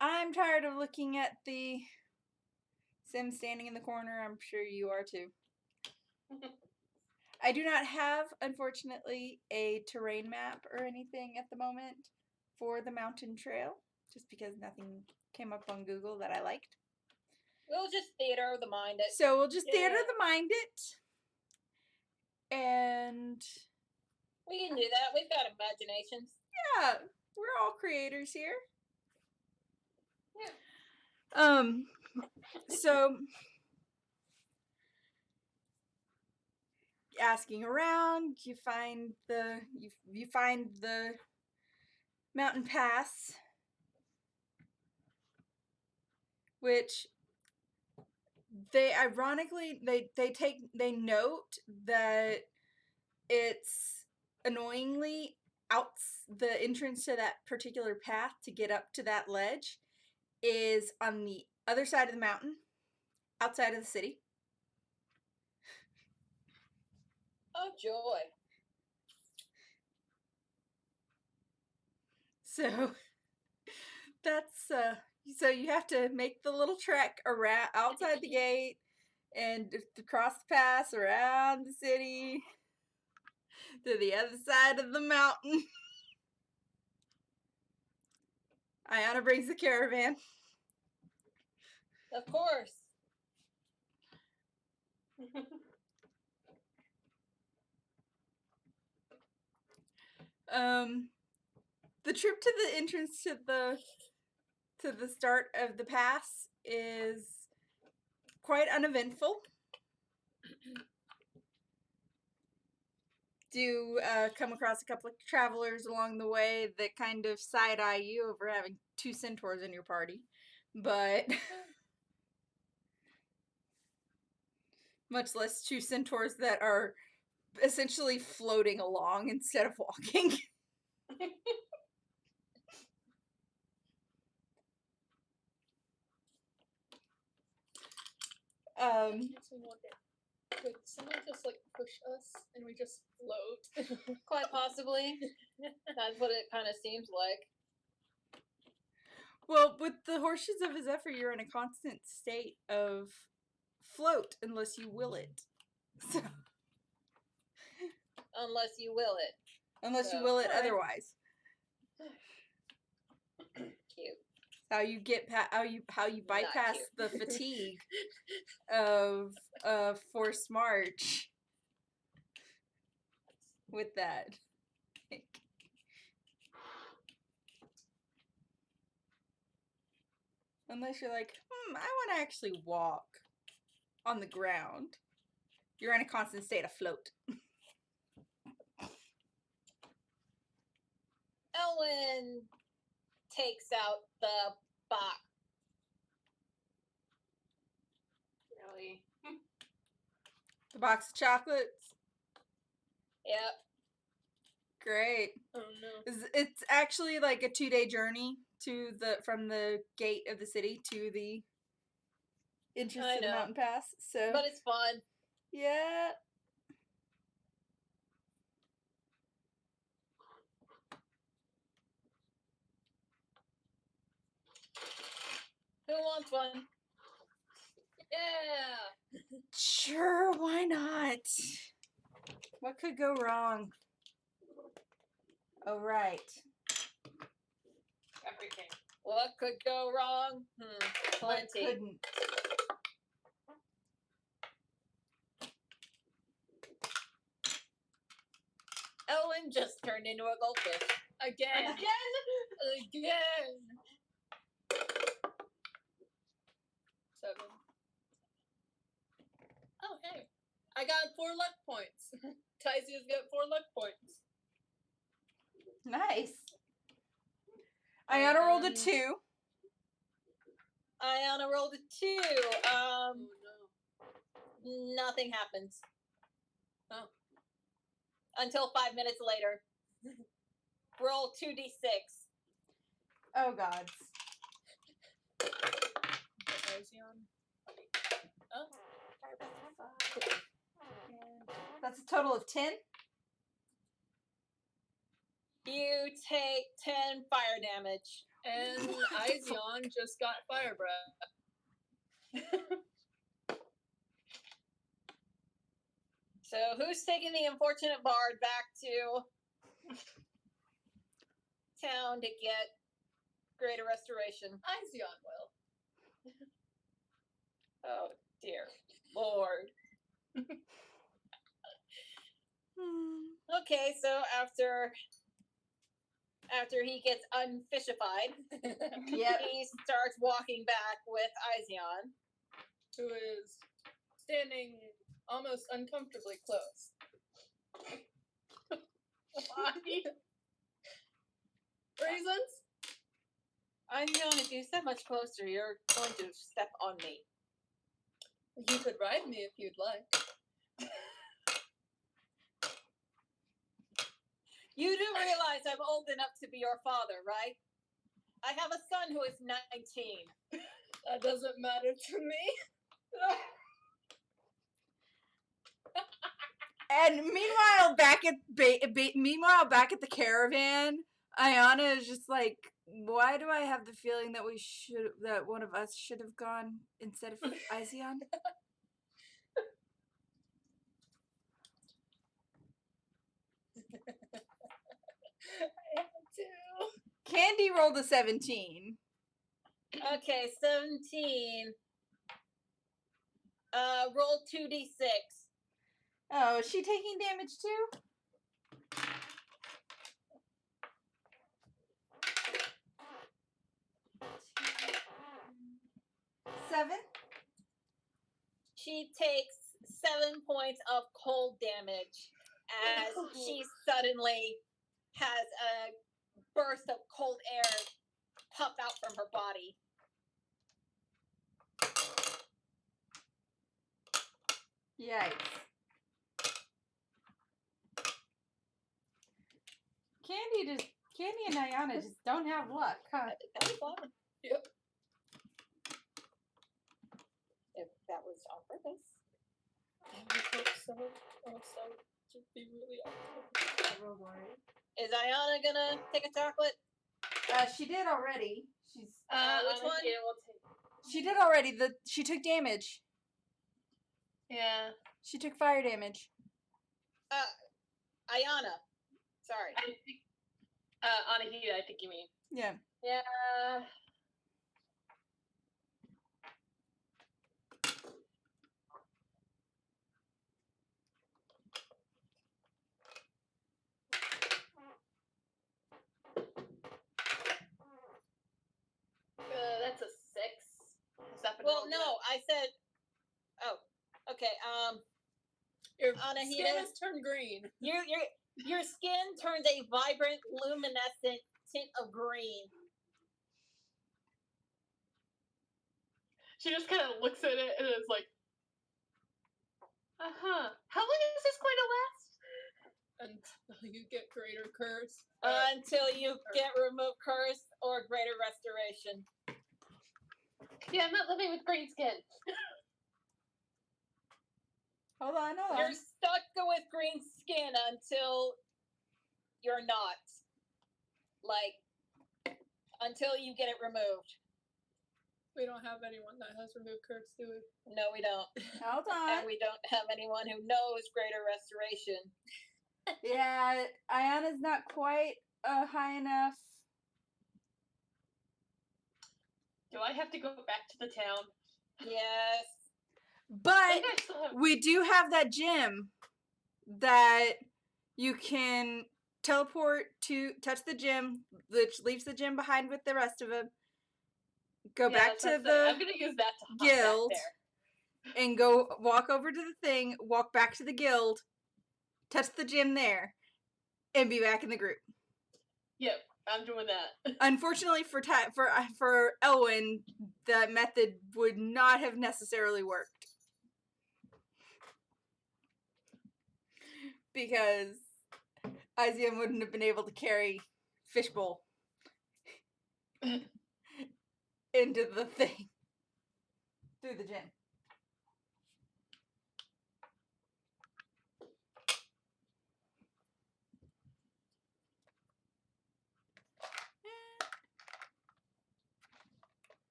I'm tired of looking at the Sims standing in the corner. I'm sure you are too. I do not have, unfortunately, a terrain map or anything at the moment for the mountain trail, just because nothing came up on Google that I liked. We'll just theater of the mind it. So we'll just theater the mind it. And We can do that. We've got imaginations. yeah, we're all creators here. Yeah. So asking around, you find the mountain pass, which they ironically they note that it's annoyingly out the entrance to that particular path to get up to that ledge is on the other side of the mountain, outside of the city. Oh, joy. So that's so you have to make the little trek around outside the gate and to cross the pass around the city to the other side of the mountain. Ayana brings the caravan. Of course. The trip to the entrance to the start of the pass is quite uneventful. Do come across a couple of travelers along the way that kind of side-eye you over having 2 centaurs in your party, but much less 2 centaurs that are essentially floating along instead of walking. Makes me wonder, could someone just like push us and we just float? Quite possibly. That's what it kind of seems like. Well, with the horseshoes of Zephyr, you're in a constant state of float unless you will it. So, Unless you will it. unless you So, will it alright. otherwise. Cute. How you get how you bypass cute. the fatigue of a forced march with that. Unless you're like, I want to actually walk on the ground. You're in a constant state of float. Ellen takes out the box. Really? The box of chocolates. Yep. Great. Oh no. It's actually like a 2-day journey to from the gate of the city to the entrance I to the know. mountain pass. So, But it's fun. yeah. Who wants one? Yeah. Sure, why not? What could go wrong? Oh, right. Everything. What could go wrong? What Plenty. couldn't? Ellen just turned into a goldfish. Again. Again. 7. Oh, hey. I got 4 luck points. Tysia's got 4 luck points. Nice. Iana rolled a 2. Ayana rolled a 2. Oh, no. Nothing happens. Oh. Until 5 minutes later. Roll 2d6. Oh, gods. Oh. That's a total of 10? You take 10 fire damage. And Izion just got fire breath. So who's taking the unfortunate bard back to town to get greater restoration? Izion will. Oh dear Lord. Okay, so after he gets unfishified, Yep. he starts walking back with Izion. Who is standing almost uncomfortably close. Why? Reasons? Izion, if you step much closer, you're going to step on me. You could ride me if you'd like. You do realize I'm old enough to be your father, right? I have a son who is 19. That doesn't matter to me. And meanwhile, back at the caravan, Ayana is just like, why do I have the feeling that one of us should have gone instead of Izion? I had to. Candy rolled a 17. Okay, 17. Roll 2d6. Oh, is she taking damage too? Seven? She takes 7 points of cold damage as she suddenly has a burst of cold air puff out from her body. Yikes. Candy and Ayana just don't have luck, huh? I think that was fun. Yep. If that was on purpose. I hope so. Also, to be really awesome. Is Ayana gonna take a chocolate? She did already. Which Anahita one? will take. She did already. She took damage. Yeah. She took fire damage. Ayana. Sorry. I think. Anahita, I think you mean. Yeah. Yeah. That's a 6. Well, no, I said. Oh, okay. Your Anahita? skin has turned green. Your skin turns a vibrant, luminescent tint of green. She just kind of looks at it and is like, how long is this going to last? Until you get greater curse. Until you get remove curse or greater restoration. Yeah, I'm not living with green skin. Hold on. You're stuck with green skin until you're not. Like, until you get it removed. We don't have anyone that has removed curse, do we? No, we don't. Hold And on. we don't have anyone who knows greater restoration. Yeah, Ayana's not quite high enough. Do I have to go back to the town? Yes. But I still have... we do have that gym that you can teleport to, touch the gym, which leaves the gym behind with the rest of them. Go back to I'm the gonna use that to hop guild back there. and go walk over to the thing, walk back to the guild, touch the gym there, and be back in the group. Yep, I'm doing that. Unfortunately for Elwyn, that method would not have necessarily worked. Because Izium wouldn't have been able to carry Fishbowl into the thing through the gym.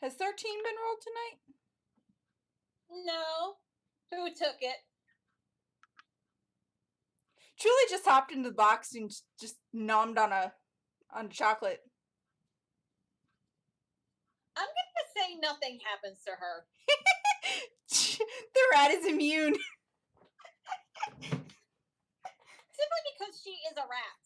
Has 13 been rolled tonight? No. Who took it? Truly just hopped into the box and just nommed on chocolate. I'm gonna say nothing happens to her. The rat is immune. Simply because she is a rat.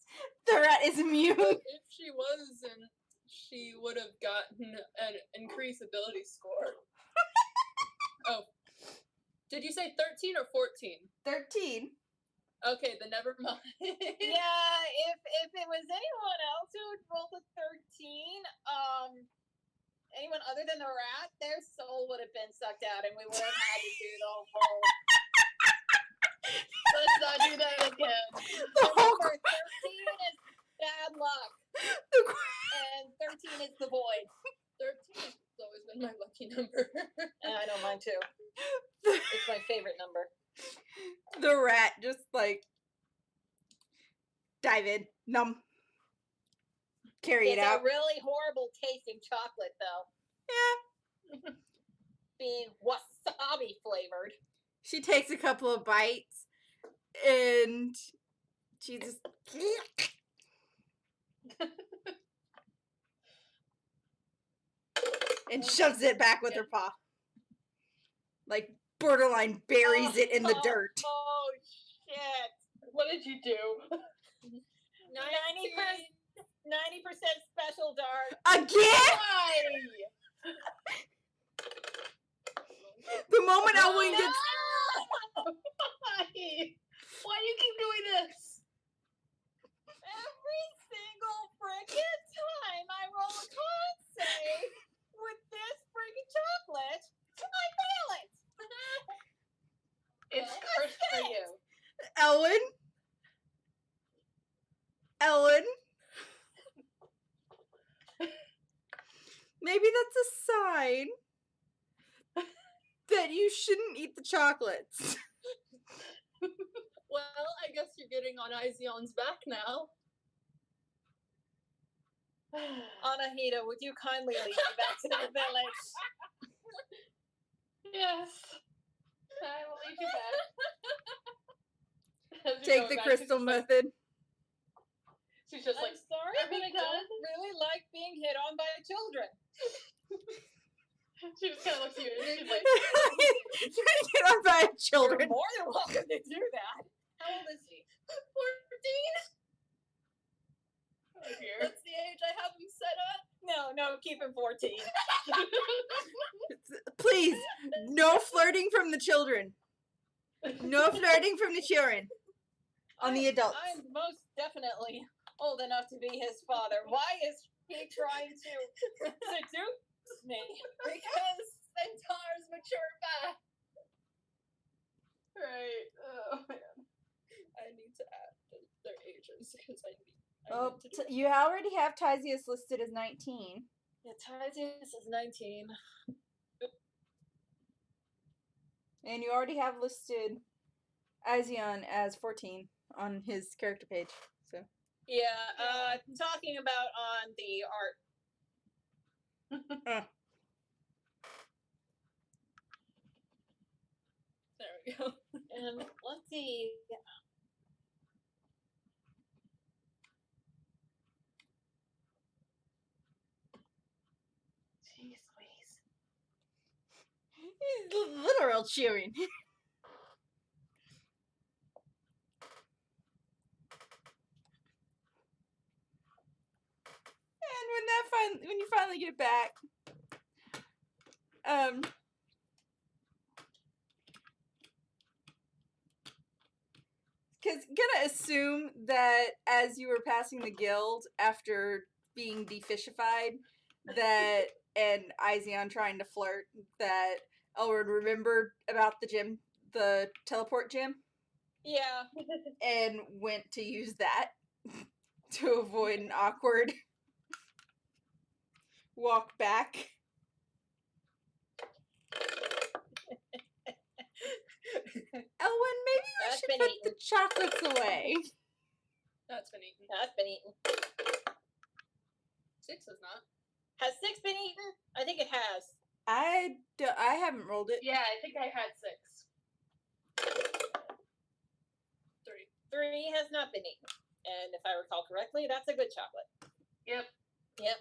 The rat is immune. If she wasn't, she would have gotten an increased ability score. Oh. Did you say 13 or 14? 13. Okay, then never mind. Yeah, if it was anyone else who would roll the 13, anyone other than the rat, their soul would have been sucked out and we would have had to do the whole... Let's not do that again. Remember, 13 is bad luck. And 13 is the void. 13 has always been my lucky number. And I know mine too. It's my favorite number. The rat just like dive in, numb, carry it out. It's a really horrible tasting chocolate though. Yeah. Being wasabi flavored. She takes a couple of bites and she just and shoves it back with her paw. Like borderline buries it in the dirt. Oh shit. What did you do? 90% special dart. Again? Why? The moment Elwyn gets Why? Why do you keep doing this? Every single freaking time I roll a con save with this freaking chocolate, I fail it. It's cursed for you. Elwyn. Maybe that's a sign that you shouldn't eat the chocolates. Well, I guess you're getting on Izion's back now. Anahita, would you kindly lead me back to the village? Yes. I will lead you back. As you Take go the back, crystal method. She's just I'm like, sorry, "Are but we I done?" don't really like being hit on by children. she just kind of looks at you and she's like, Get on by You're children. more than welcome to do that. How old is he? 14? Oh dear. That's the age I have him set up. No, keep him 14. Please, no flirting from the children. No flirting from the children. On the adults. I'm most definitely old enough to be his father. Why is he trying to seduce me? Because centaurs mature fast. Right. Oh man. I need to add their ages because I need Oh, to do it. you already have Tyzius listed as 19. Yeah, Tyzius is 19. And you already have listed Izion as 14 on his character page. So Yeah, talking about on the art. There we go. And let's see. Jeez Louise. he's literal cheering. And when you finally get it back, because gonna assume that as you were passing the guild after being defishified, that and Izion trying to flirt, that Elwood remembered about the gym, the teleport gym, Yeah. and went to use that to avoid an awkward walk back. Elwyn, maybe we That's should been put eaten. the chocolates away. That's been eaten. That's been eaten. 6 is not. Has 6 been eaten? I think it has. I haven't rolled it. Yeah, I think I had 6. 3. 3 has not been eaten. And if I recall correctly, that's a good chocolate. Yep. Yep.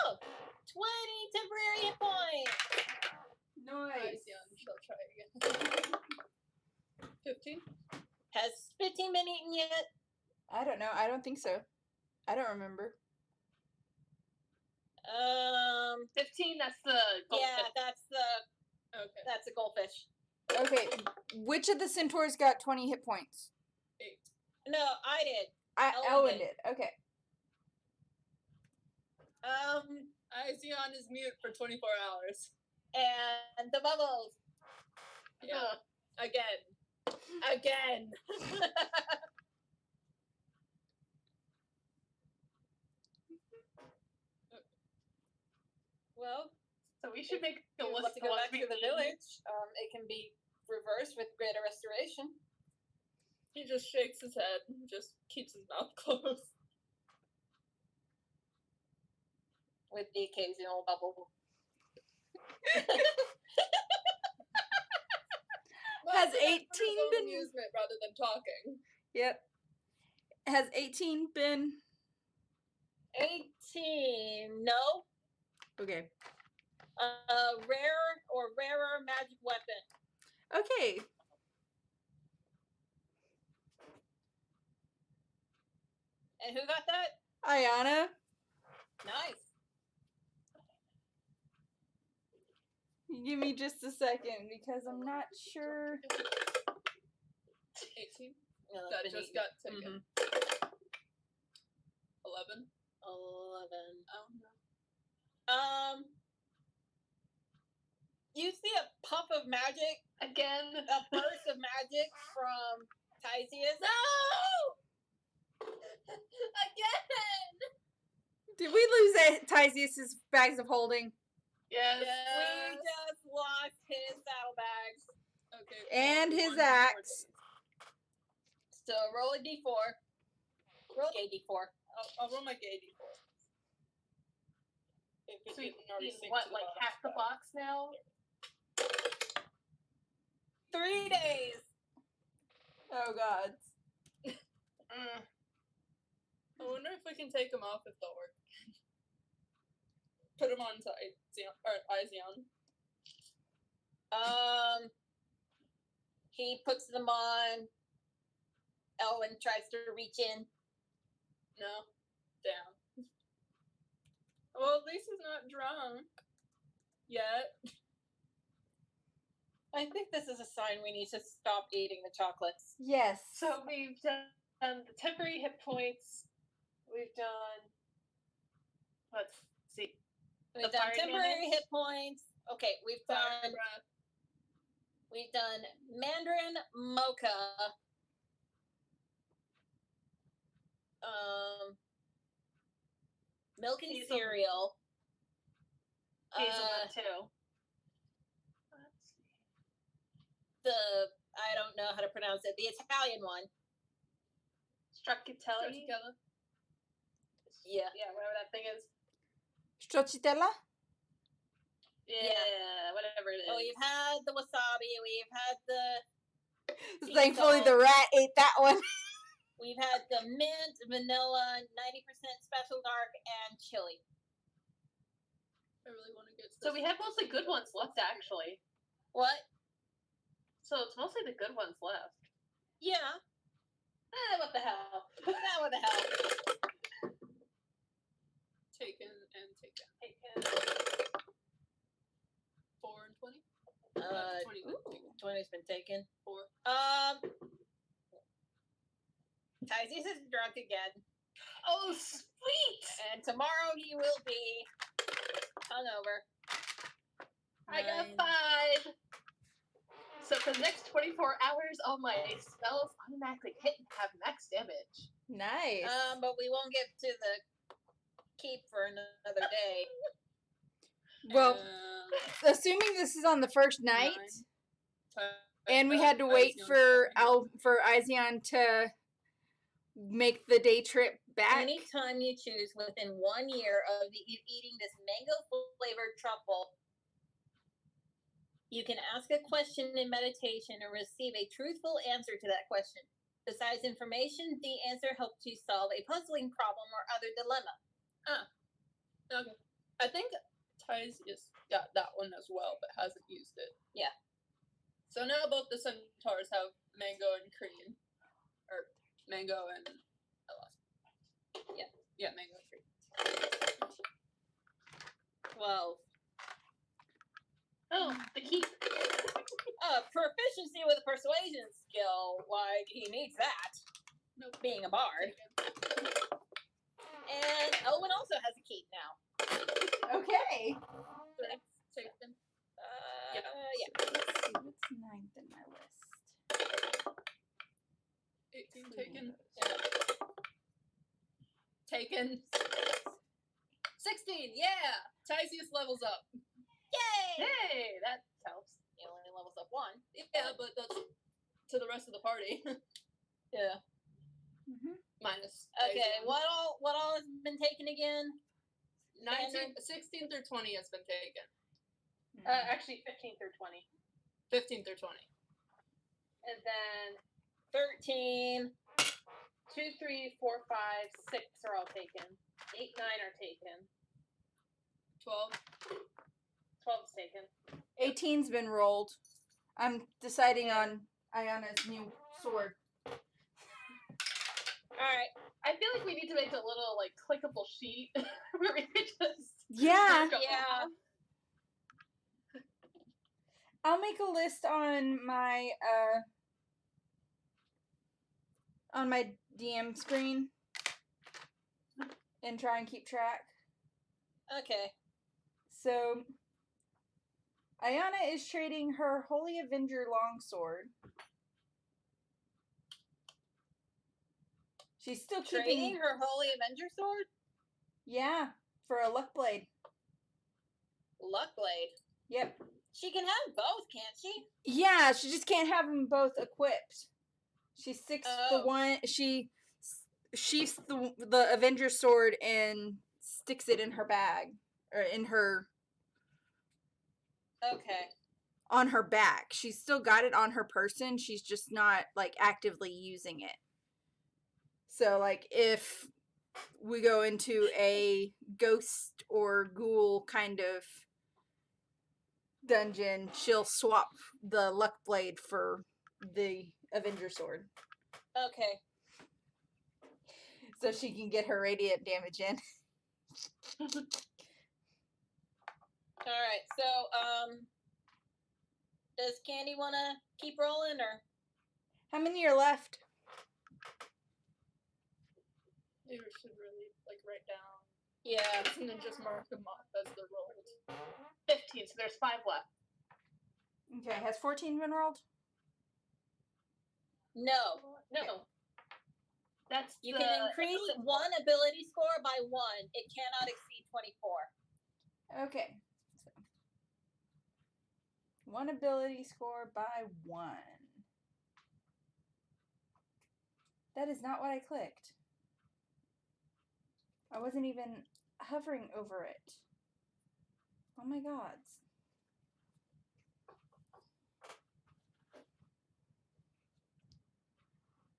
Oh, 20 temporary hit points. Nice. Yeah, she'll try again. 15? Has 15 been eaten yet? I don't know. I don't think so. I don't remember. 15, that's the goldfish. Yeah, that's a goldfish. Okay, which of the centaurs got 20 hit points? 8. No, I did. Elwyn did. Okay. Izion is mute for 24 hours. And the bubbles. Yeah. Again. Well, So we should make if a you list want to of go what back we to the need. village. It can be reversed with greater restoration. He just shakes his head and just keeps his mouth closed. With the occasional bubble. Has Well, 18 for his own been- amusement rather than talking? Yep. Has 18 been... 18, no. Okay. Rare or rarer magic weapon. Okay. And who got that? Ayana, Nice. give me just a second because I'm not sure. 18? No, That that's been just eaten. got taken. 11? 11. Oh no. You see a puff of magic, Again? a burst of magic from Tysius. No! Again! Did we lose Tysius's bags of holding? Yes. We just lost his saddlebags. Okay. And his 1 to 4 axe. days. So roll a d4. Roll a d4. I'll roll my gay d4. If it So you didn't already sink what, to like bottom half the of box now? 3 days. Oh god. I wonder if we can take them off if they'll work. Put them on to Izion. He puts them on. Elwyn tries to reach in. No. Down. Well, at least he's not drunk. Yet. I think this is a sign we need to stop eating the chocolates. Yes. So we've done the temporary hit points. We've done. Let's see. We've The done fire temporary damage? hit points. Okay, we've Fire done breath. Mandarin mocha. Milk and Hazelnut. cereal. Hazelnut too. Let's see. I don't know how to pronounce it, the Italian one. Stracciatelli? Yeah. Yeah, whatever that thing is. Stracciatella? Yeah, whatever it is. Oh, we've had the wasabi, we've had the Thankfully, salt. the rat ate that one. We've had the mint, vanilla, 90% special dark, and chili. I really want to get. So we have mostly good ones left, actually. What? So it's mostly the good ones left. Yeah. What the hell? What the hell? Taken and taken. 4 and 20. 20's been taken. 4. Tysius is drunk again. Oh, sweet! And tomorrow he will be hungover. I got 5. So for the next 24 hours, all my spells automatically hit and have max damage. Nice. But we won't get to the keep for another day. Well, assuming this is on the first night, and we had to wait for Izion to make the day trip back. Anytime you choose within 1 year of eating this mango-flavored truffle, you can ask a question in meditation and receive a truthful answer to that question. Besides information, the answer helps you solve a puzzling problem or other dilemma. Okay. I think Tysius got that one as well, but hasn't used it. Yeah. So now both the centaurs have mango and cream. Or mango and... I lost. Yeah. Yeah, mango and cream. 12. Oh, the key. Proficiency with a persuasion skill. Like, he needs that. Nope. Being a bard. And Owen also has a keep now. Okay. Take them. Yeah. Let's see, what's ninth in my list? 18 taken. Taken. 16, yeah! Tysius levels up. Yay! Hey, that helps. He only levels up 1. Yeah, but that's to the rest of the party. Yeah. Mm-hmm. Minus. Okay, Tysius. what all has been taken again? 16 through 20 has been taken. Actually, 15 through 20. 15 through 20. And then 13. 2, 3, 4, 5, 6 are all taken. 8, 9 are taken. 12. 12's taken. 18's been rolled. I'm deciding on Ayana's new sword. Alright. I feel like we need to make a little, like, clickable sheet where we could just... Yeah. Yeah. I'll make a list on my DM screen and try and keep track. Okay. So Ayana is trading her Holy Avenger longsword. She's still keeping Trading her Holy Avenger sword? Yeah, for a luck blade. Luck blade. Yep. She can have both, can't she? Yeah, she just can't have them both equipped. She sticks the one. She sheaths the Avenger sword and sticks it in her bag or in her. Okay. On her back. She's still got it on her person. She's just not like actively using it. So like if we go into a ghost or ghoul kind of dungeon, she'll swap the luck blade for the Avenger sword. Okay. So she can get her radiant damage in. Alright, so, does Candy want to keep rolling, or? How many are left? You should really, like, write down. Yeah. And then just mark them off as they're rolled. 15, so there's 5 left. Okay, has 14 been rolled? No. No. That's You can increase one ability score by 1. It cannot exceed 24. Okay. So 1 ability score by 1. That is not what I clicked. I wasn't even hovering over it. Oh my gods.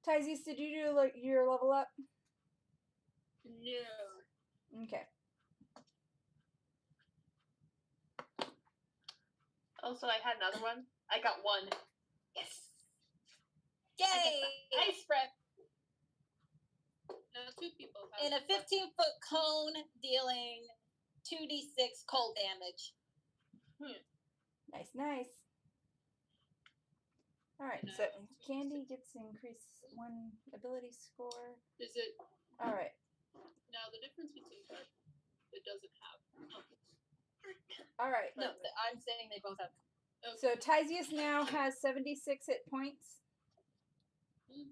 Tyzees, did you do your level up? No. Okay. Also, I had another one. I got 1. Yes. I got Yay! the ice breath. Now 2 people have In a 15-foot cone, dealing 2d6 cold damage. Nice, nice. Alright, so Candy gets to increase 1 ability score. Is it Alright. now the difference between what it doesn't have? Alright. No, I'm saying they both have. So Tyzeus now has 76 hit points. Dang.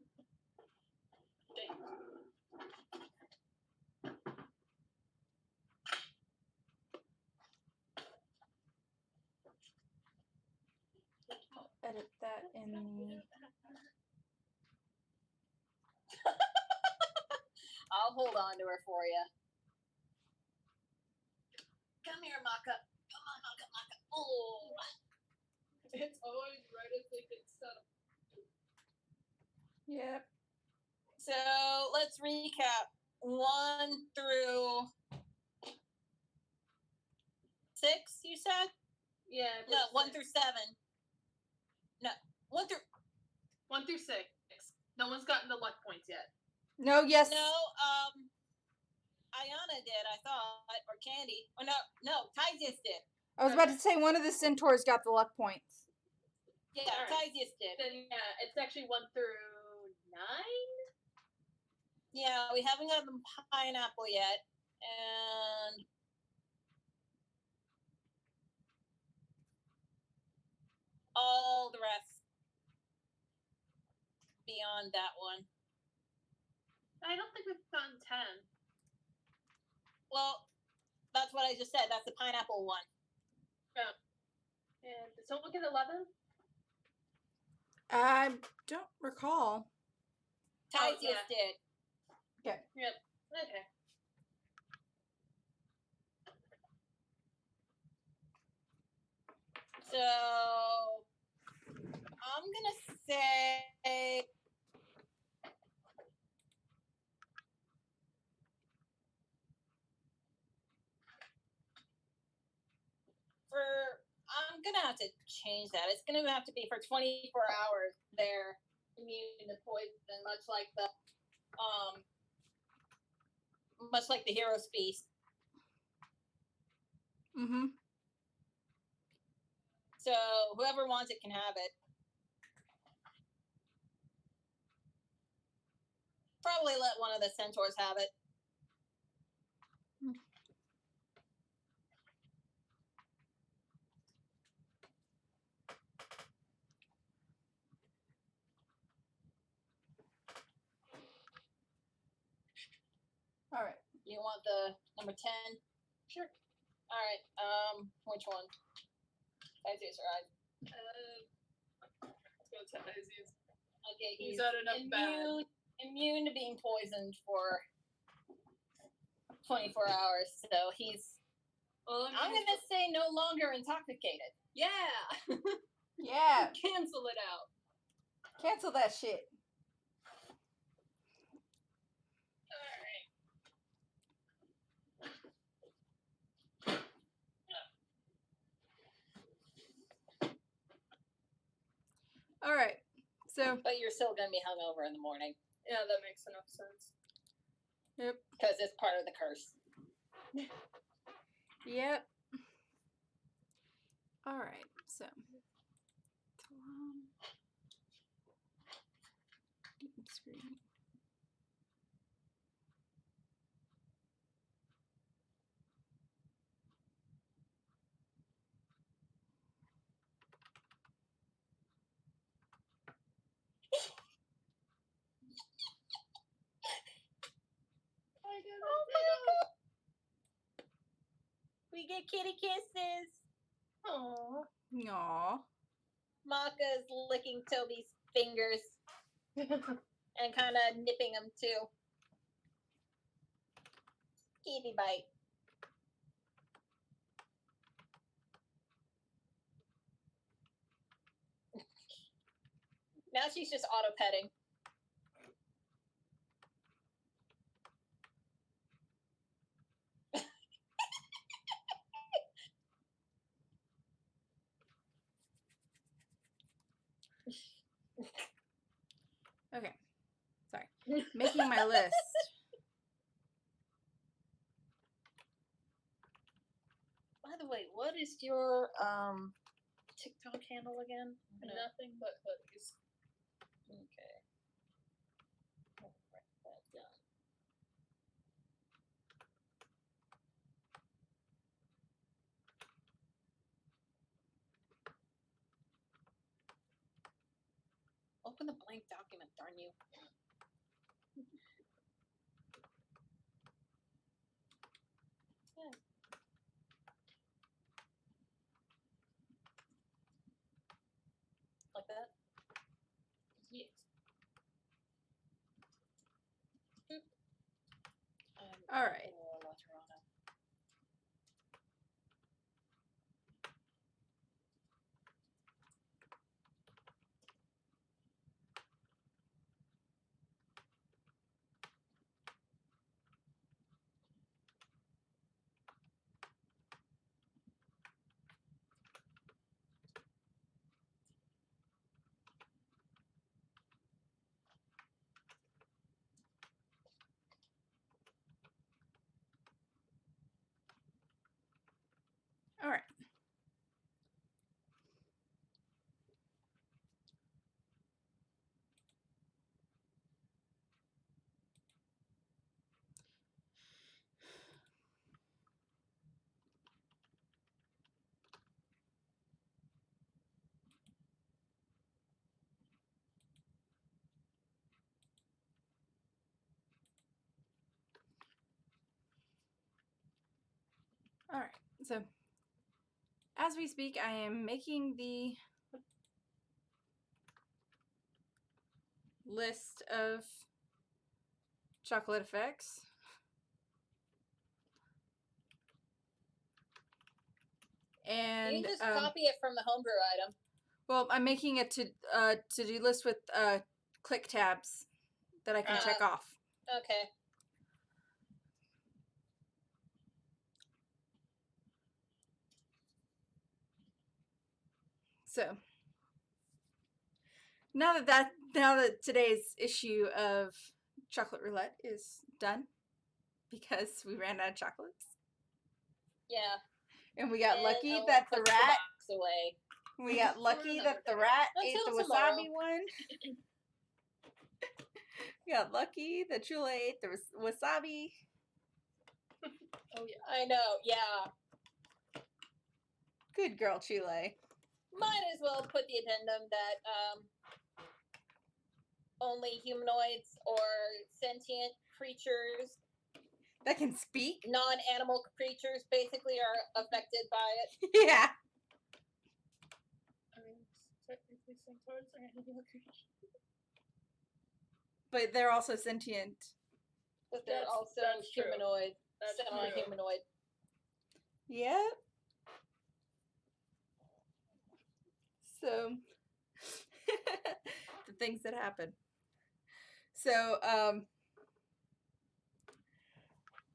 I'll edit that in the... I'll hold on to her for you. Come here, Maka. Come on, Maka, Maka. Oh. It's always right as they get set up. Yep. So let's recap. 1 through 6, you said? Yeah. No, 1 through 7. No, 1 through. 1 through 6. No one's gotten the luck points yet. No, yes. No, Ayana did, I thought, or Candy. Oh no, Tyzeus did. I was about to say one of the centaurs got the luck points. Yeah, All right. Tyzeus did. Then yeah, it's actually 1 through 9. Yeah, we haven't got the pineapple yet, and all the rest beyond that one. I don't think we've gotten 10. Well, that's what I just said. That's the pineapple one. Oh. And did someone get 11? I don't recall. Tyzeus yeah. did. Okay. Yep. Okay. So I'm gonna say I'm gonna have to change that. It's gonna have to be for 24 hours. They're immune to poison, much like the hero's feast. Mm-hmm. So whoever wants it can have it. Probably let one of the centaurs have it. All right. You want the number 10? Sure. All right. Which one? Tyzeus or I? Let's go to Tyzeus. Okay, He's had enough bad. immune to being poisoned for 24 hours. So he's. Well, I'm gonna say no longer intoxicated. Yeah. Yeah. Cancel it out. Cancel that shit. All right. So. But you're still gonna be hungover in the morning. Yeah, that makes enough sense. Yep. Because it's part of the curse. Yep. All right. So. Talamh. Screen. Oh my god! We get kitty kisses. Aww. Aww. Maka's licking Toby's fingers and kind of nipping them too. Kitty bite. Now she's just auto petting. Okay. Sorry. Making my list. By the way, what is your TikTok handle again? Nothing but hoodies. Okay. I'll write that down. Open the blank document, darn you. Yeah. Like that? Yes. All right. La Toronto. All right. All right. So, as we speak, I am making the list of chocolate effects. And You can just copy it from the homebrew item. well, I'm making a to-do list with click tabs that I can check off. Okay. So now that today's issue of chocolate roulette is done, because we ran out of chocolates, Yeah. and we got And lucky I'll that the put rat. box away. We got lucky that the rat ate the Until wasabi tomorrow. one. We got lucky that Chula ate the wasabi. Oh yeah. I know, yeah. Good girl, Chule. Might as well put the addendum that only humanoids or sentient creatures, That can speak. non-animal creatures, basically are affected by it. Yeah. I mean, technically centaurs are animal creatures. But they're also sentient. But they're That's- also that's true. humanoid, That's true. semi-humanoid. Yep. So, the things that happen. So,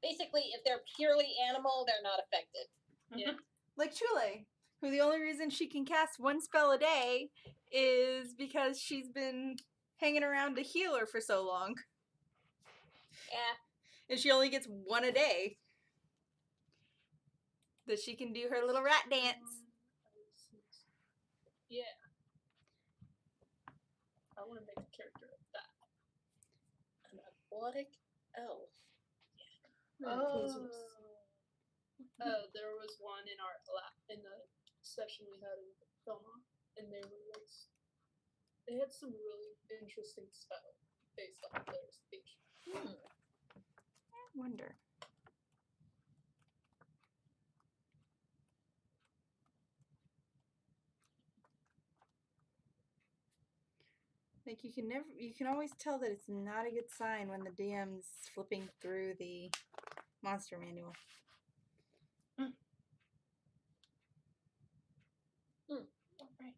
Basically, if they're purely animal, they're not affected. Yeah. like Chule, who the only reason she can cast one spell a day is because she's been hanging around a healer for so long. Yeah. And she only gets one a day. That she can do her little rat dance. Yeah. I want to make a character of that. An aquatic elf. Oh. There was one in our in the session we had in Talamh, and they had some really interesting spells based on their speech. I wonder. Like you can always tell that it's not a good sign when the DM's flipping through the monster manual. Alright.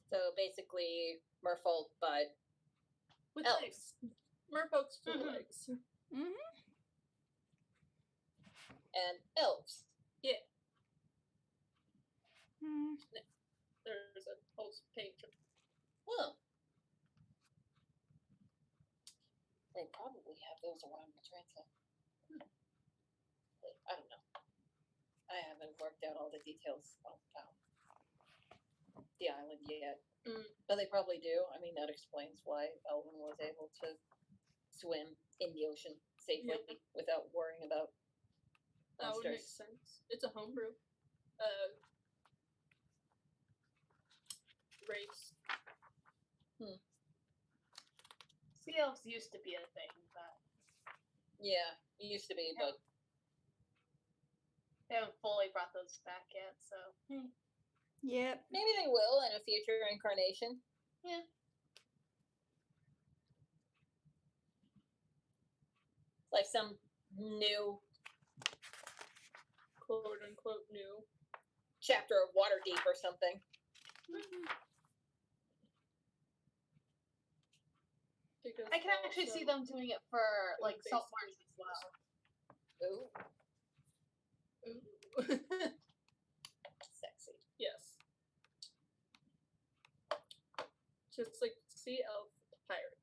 So basically, merfolk, but With Elves. legs. Merfolk's full legs. Mm-hmm. and elves. Mm. There's a whole page of Well, they probably have those around the transit. I don't know. I haven't worked out all the details about the island yet. But they probably do. I mean, that explains why Elvin was able to swim in the ocean safely without worrying about that would make monsters. sense. It's a homebrew. Race. Sea elves used to be a thing, but Yeah, it used to be, but they haven't fully brought those back yet, so. Yep. maybe they will in a future incarnation. Yeah. Like some new Quote unquote new. chapter of Waterdeep or something. Because I can actually see them doing it for, like, salt waters as well. Ooh, Ooh. sexy. Yes. Just like sea elf pirate.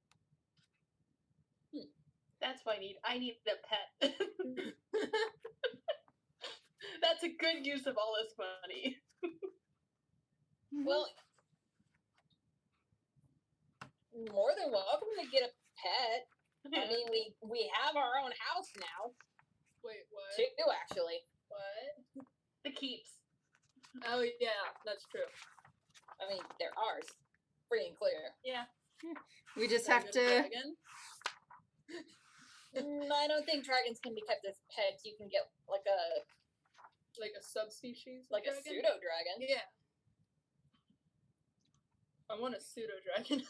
That's what I need the pet. That's a good use of all this money. Well, more than welcome to get a pet. I mean, we have our own house now. Wait, what? Two, actually. What? The keeps. Oh yeah, that's true. I mean, they're ours. Free and clear. Yeah. we just Can I have get a to. dragon? I don't think dragons can be kept as pets. You can get like a subspecies? like a dragon? pseudo dragon. Yeah. I want a pseudo dragon.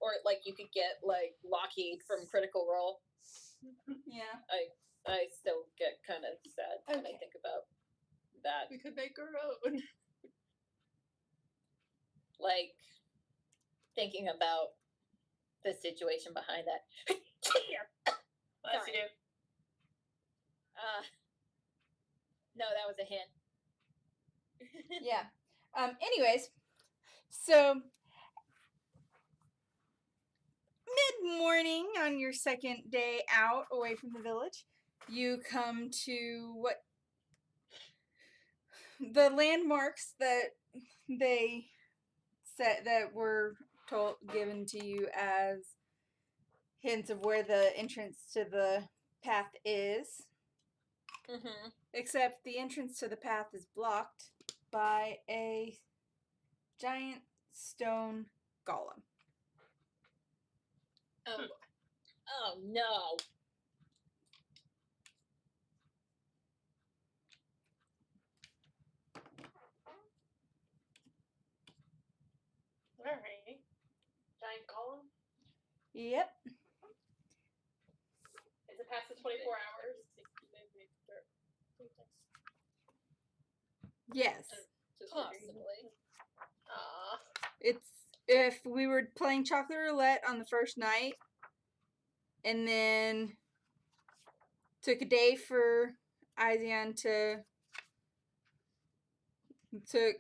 Or like you could get like Lockheed from Critical Role. Yeah. I still get kind of sad when I Okay. think about that. We could make our own. Like thinking about the situation behind that. Bless Sorry. you. No, that was a hint. Yeah. Anyways, so mid-morning on your second day out away from the village, you come to what the landmarks that they set that were given to you as hints of where the entrance to the path is. Mm-hmm. Except the entrance to the path is blocked by a giant stone golem. Oh, Oh no. Alright. Giant golem. Yep. Is it past the 24 hours? Yes. Possibly. Aw. It's if we were playing chocolate roulette on the first night and then took a day for Izion took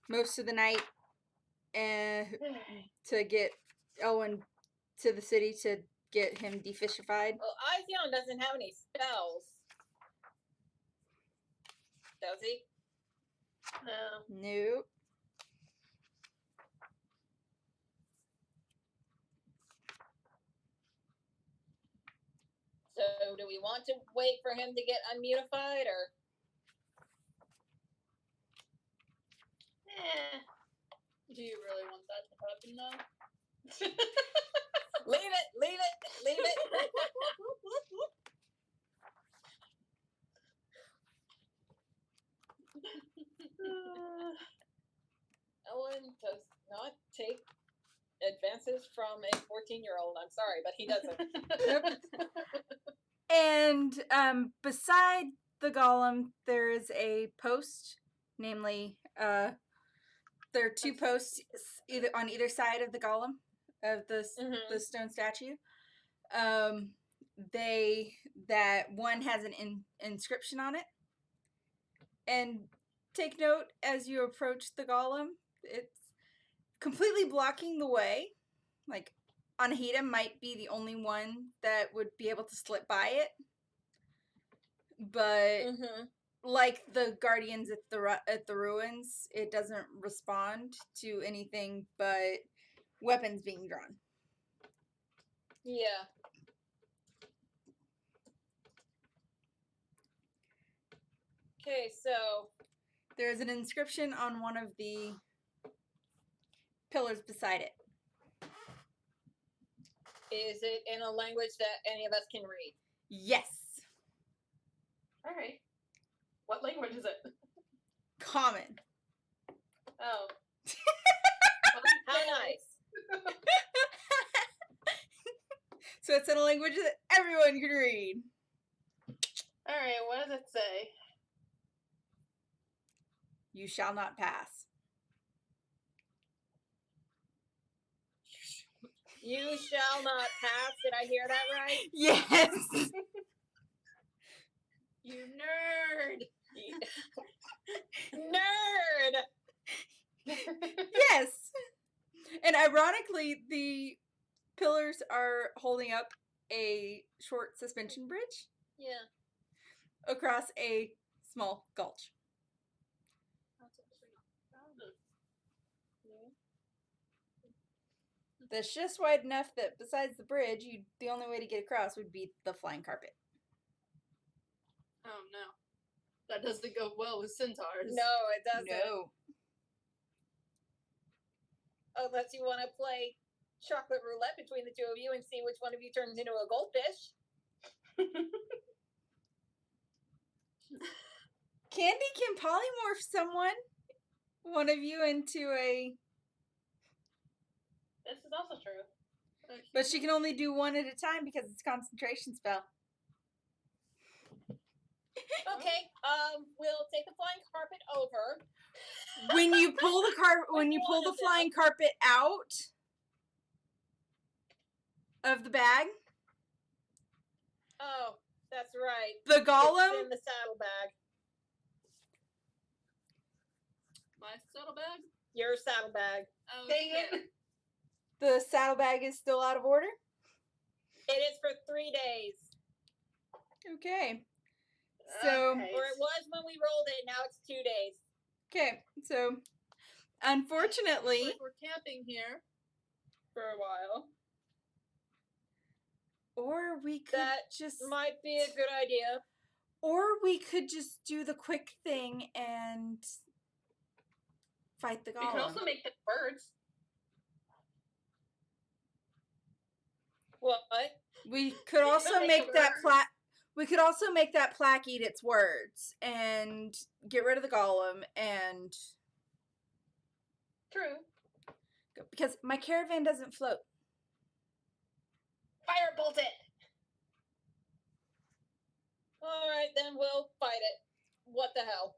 most of the night and to get Owen to the city to get him defishified. Well, Izion doesn't have any spells. Does he? No. Nope. So do we want to wait for him to get unmutified or? Do you really want that to happen though? Leave it. 14-year-old. I'm sorry, but he doesn't. And beside the golem, there is a post, namely, there are two posts either on either side of the golem of the stone statue. That one has an inscription on it, and take note as you approach the golem, it's completely blocking the way. Like, Anahita might be the only one that would be able to slip by it, but like the guardians at the ruins, it doesn't respond to anything but weapons being drawn. Yeah. Okay, so There's an inscription on one of the pillars beside it. is it in a language that any of us can read? Yes. All right. What language is it? Common. Oh. How nice. So it's in a language that everyone can read. All right. What does it say? You shall not pass. You shall not pass. Did I hear that right? Yes. You nerd. Nerd. Yes. And ironically, the pillars are holding up a short suspension bridge Yeah. across a small gulch. That's just wide enough that besides the bridge, the only way to get across would be the flying carpet. Oh no. That doesn't go well with centaurs. No, it doesn't. No. Unless you want to play chocolate roulette between the two of you and see which one of you turns into a goldfish. Candy can polymorph one of you, into a... This is also true. But she can only do one at a time because it's a concentration spell. Okay, we'll take the flying carpet over. When you pull the flying carpet out of the bag, Oh, that's right. the It's golem, in the saddlebag. My saddlebag? Your saddlebag. Oh, Dang it. shit. the saddlebag is still out of order. It is for 3 days. Okay. So, Okay. Or it was when we rolled it, now it's 2 days. okay. So, unfortunately, Like we're camping here for a while. or we could That just Might be a good idea. do the quick thing and fight the We could golem. also make the birds. What? We could also make make the that words. plaque. We could also make that plaque eat its words and get rid of the golem and True. go, because my caravan doesn't float. Firebolt it. All right, then we'll fight it. What the hell?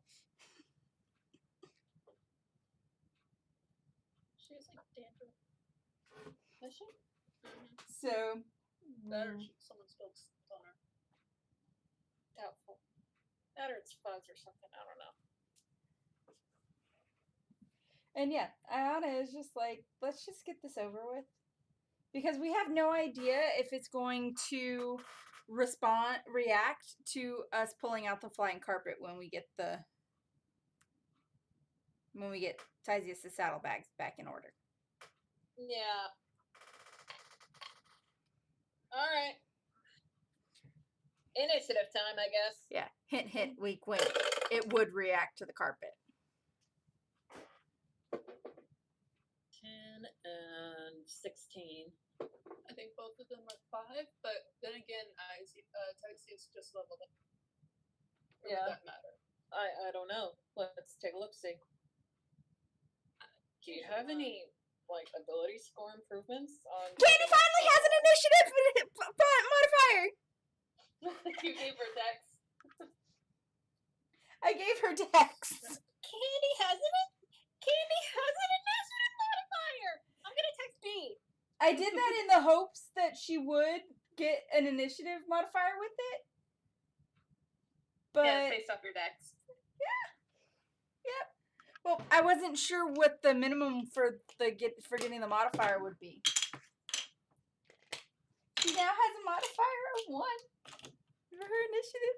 She's like dancing. Is she? So, That or someone spilled on her. Doubtful. That or it's fuzz or something. I don't know. and yeah, Ayana is just like, let's just get this over with. Because we have no idea if it's going to react to us pulling out the flying carpet when we get Tysius' saddlebags back in order. Yeah. All right. Initiative time, I guess. Yeah, hint, hint, wink, wink. It would react to the carpet. 10 and 16. I think both of them are 5, but then again, Tysius just leveled up. Or Yeah. would that matter? I don't know. Let's take a look, see. Do you have any like ability score improvements on. Candy finally has an initiative modifier. You gave her Dex. I gave her Dex. Candy has an initiative modifier. I'm gonna text B. I did that in the hopes that she would get an initiative modifier with it. But Yeah, based off your Dex. yep. Well, I wasn't sure what the minimum for getting the modifier would be. She now has a modifier of 1 for her initiative.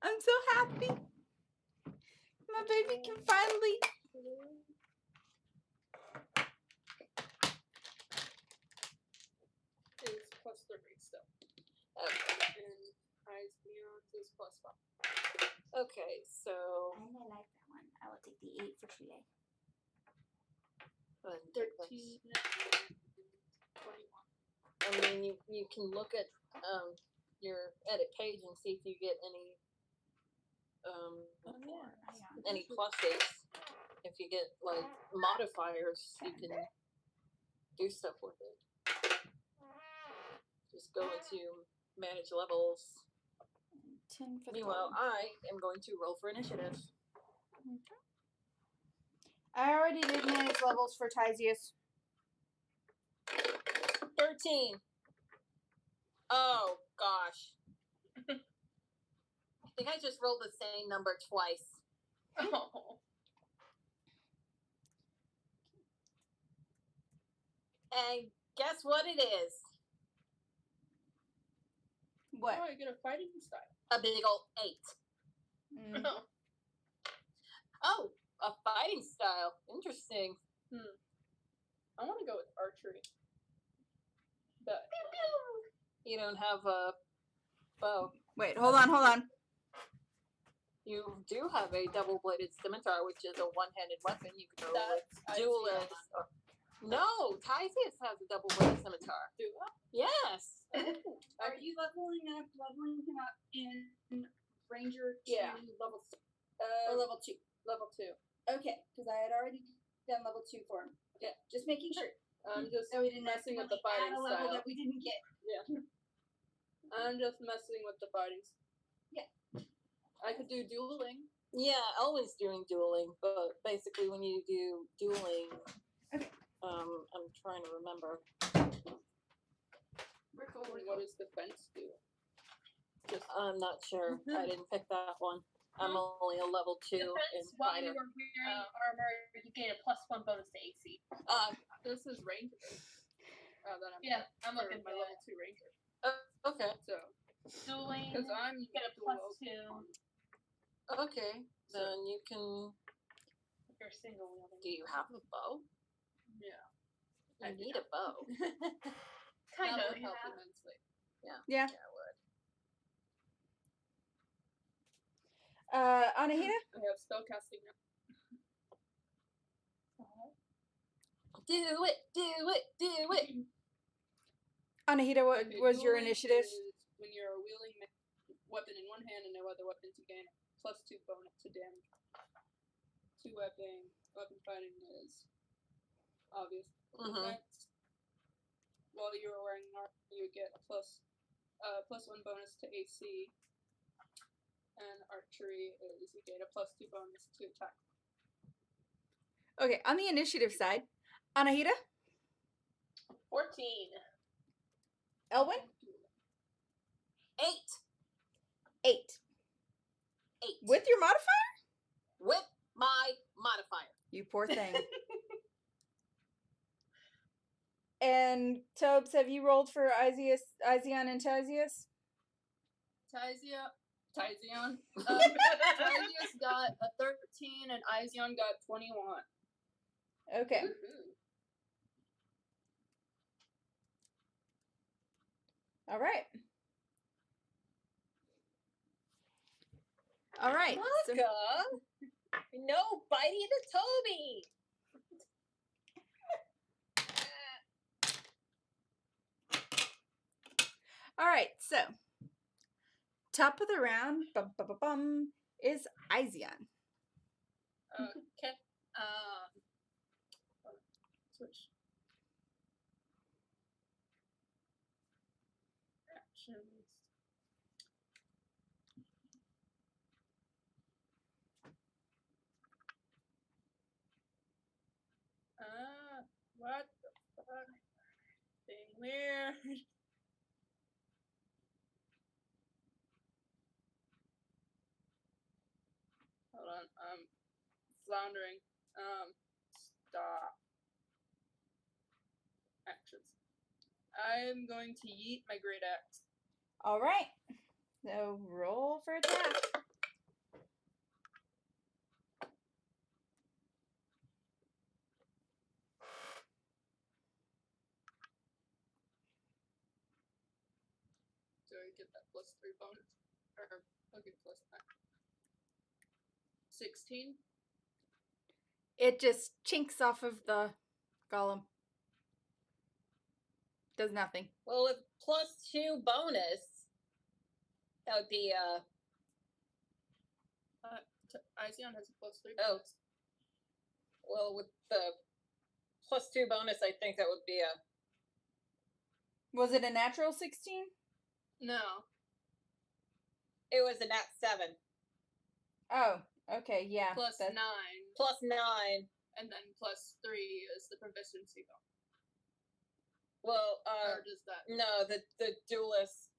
I'm so happy. My baby can finally. Is plus 3 still. Okay. And Eyes Beyond is plus 5. Okay, so I like that one. I will take the 8 for today. 13, 21. I mean, you can look at your edit page and see if you get any any pluses. If you get like modifiers, you can do stuff with it. Just go into manage levels. 10 for the Meanwhile, gold. I am going to roll for initiative. I already did manage levels for Tysius. 13. Oh gosh. I think I just rolled the same number twice. Oh. And guess what it is? What? Oh, you get a fighting style. A big old 8. Mm. Oh, a fighting style. Interesting. I want to go with archery. But You don't have a bow. Wait, hold on. You do have a double-bladed scimitar, which is a one-handed weapon. You could go with that's duelist. No, Tysius has a double-bladed scimitar. Do I? Yes. Are you leveling him up in Ranger to Yeah. level 6 or level 2? Level 2. Okay, because I had already done level 2 for him. Yeah. Just making sure. I'm just So we didn't messing with the accidentally fighting add a level style. that we didn't get. I'm just messing with the fighting. Yeah. I could do dueling. Yeah, Elwin's doing dueling, but basically when you do dueling, Okay. I'm trying to remember. We're cool. What does defense do? Just I'm not sure. I didn't pick that one. I'm only a level 2 in While you fighter. were wearing armor, you gain a +1 bonus to AC. this is ranger. That I'm for looking my for level 2 ranger. Okay. So dueling. because I'm You get a +2. Okay. Then you can. If you're single wielding. Do you have a bow? yeah. I need a bow. Kind That of. would help immensely. Yeah. Yeah, it would. Anahita? I have spellcasting now. Do it. Anahita, what Okay, was your dueling initiative? is when you're wielding a weapon in one hand and no other weapons, you gain a +2 bonus to damage. 2 weapon fighting is obvious. Defense. While you were wearing armor, you get a +1 bonus to AC. And archery is you get a +2 bonus to attack. Okay, on the initiative side, Anahita, 14. Elwin, 8. 8. With your modifier? With my modifier. You poor thing. And Tobes, have you rolled for Izion and Tysius? Tyzion. Tyzius got a 13 and Izion got 21. Okay. All right. All right. So, No biting the Toby. all right. So, top of the round, is Izion. Okay. Switch. What the fuck? Being weird. Hold on, floundering. Stop. Actions. I'm going to yeet my great axe. All right. So roll for attack. Do I get that +3 bonus? Or, okay, +9. 16? It just chinks off of the golem. Does nothing. Well, with +2 bonus, that would be Ision has a +3 Oh. bonus. well, with the +2 bonus, I think that would be a Was it a natural 16? No. it was a nat 7 Oh, okay, yeah. +9. +9. And then +3 is the proficiency bonus. Well, Or does that? no, the duelist.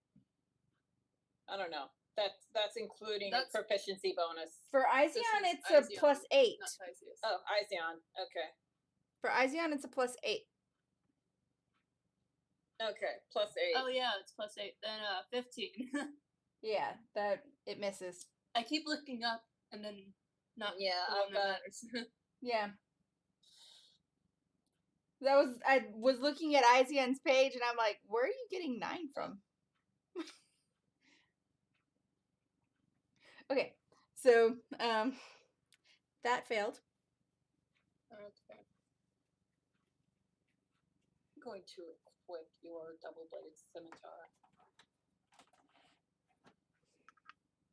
I don't know. That's including That's- a proficiency bonus. For Ision, is it's Ision, a +8. Not Tysius. Oh, Ision. Okay. For Ision, it's a +8. Okay. +8. Oh yeah, it's +8. Then 15. Yeah, that it misses. I keep looking up and then not Yeah, the one I've that got- matters. Yeah. I was looking at Ision's page and I'm like, where are you getting 9 from? Okay. So, that failed. Okay. I'm going to equip your double-bladed scimitar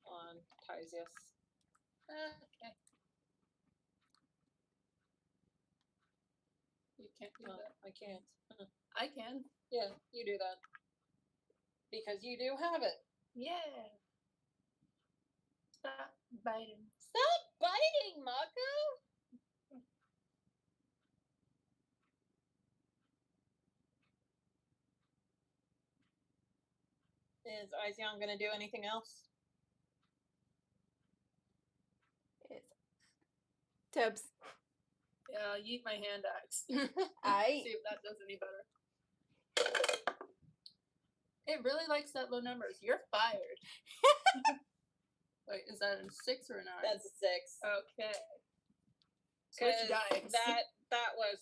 on Tysius. Okay. You can't do Oh, that. I can't. Huh. I can. Yeah, you do that. Because you do have it. Yeah. Stop biting. Stop biting, Mako! Is Ision gonna do anything else? It's Tubbs. Yeah, I'll yeet my hand axe. I- See if that does any better. It really likes that low numbers. You're fired. Wait, is that a 6 or a 9? That's a 6. Okay. Switch 'Cause dice. That was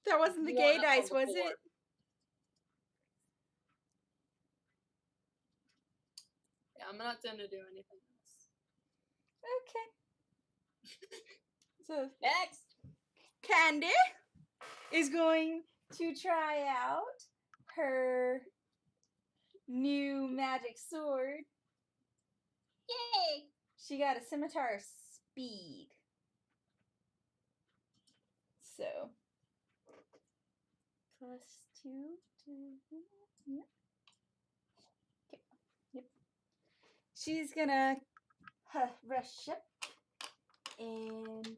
That wasn't the one gay up dice, from was before. it? Yeah, I'm not gonna do anything else. Okay. So, Next. Candy is going to try out her new magic sword. Yay! She got a scimitar speed. So, +2 to. Yep. Okay. Yep. She's gonna rush up and.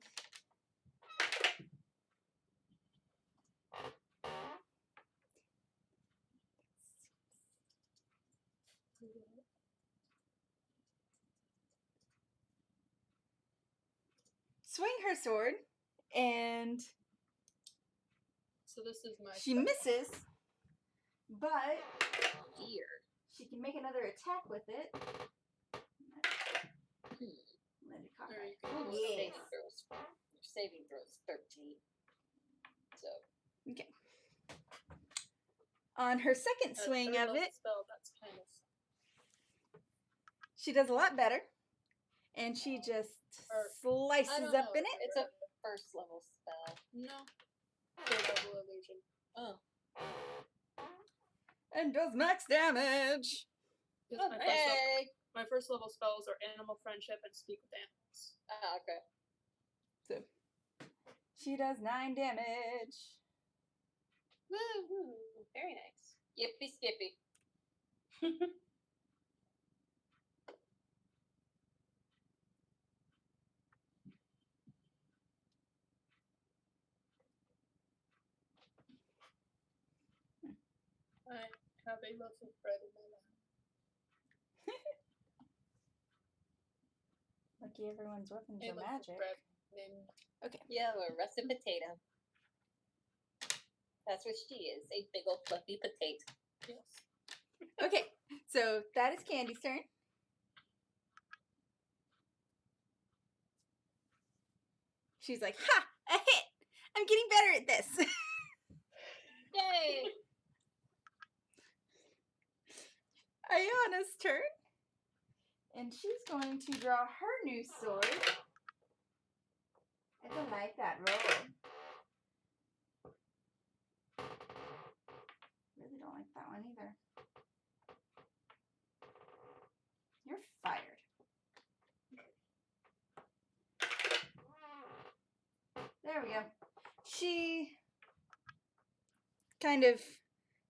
Swing her sword, and So this is my she second. misses, but Dear. she can make another attack with it. Let it cock There you back. go. Yes. Saving throws 13. So Okay. On her second At swing third of level it, spell, that's kind of she does a lot better, and she just Or- slices don't up know. in it. It's a first level spell. no. Third level illusion. Oh. And does max damage. Because my, first level, Hey. my first level spells are animal friendship and speak with animals. Ah, okay. So she does 9 damage. Woo. Very nice. Yippee skippy. I have a loaf of bread in my mouth. Lucky everyone's weapons A are loaf of magic. bread in Yeah, a russet potato. That's what she is, a big old fluffy potato. yes. Okay, so that is Candy's turn. She's like, ha! A hit! I'm getting better at this. Yay! Ayana's turn. And she's going to draw her new sword. I don't like that roll. Really don't like that one either. You're fired. There we go. She kind of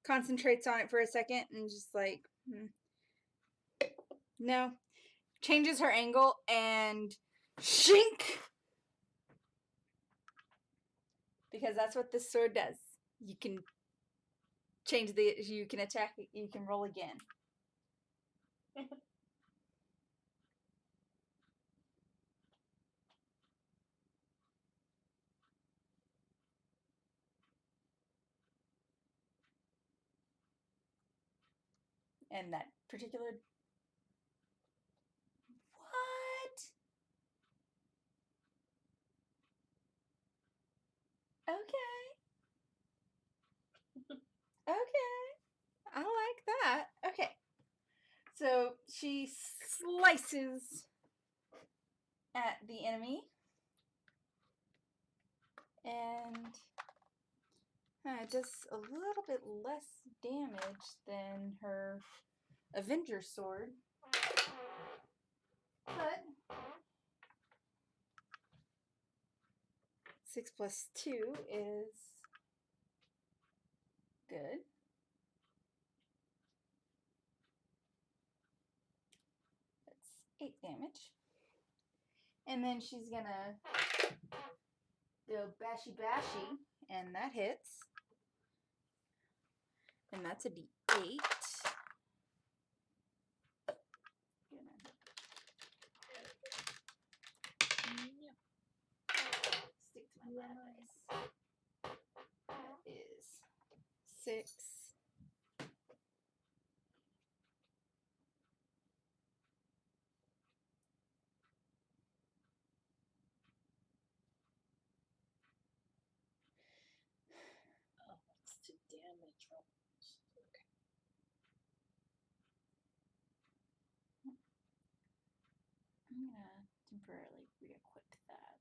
concentrates on it for a second and just like, no. Changes her angle and shink! Because that's what this sword does. You can change you can attack it, you can roll again. And that particular... What? Okay. Okay. I like that. Okay. So she slices at the enemy. And it does a little bit less damage than her Avenger sword. But 6 plus 2 is good. That's 8 damage. And then she's gonna go bashy bashy, and that hits. And that's a D8. Stick to my bad dice. That is 6. Oh, it's to damage rolls. Okay. I'm gonna temporarily re-equip that.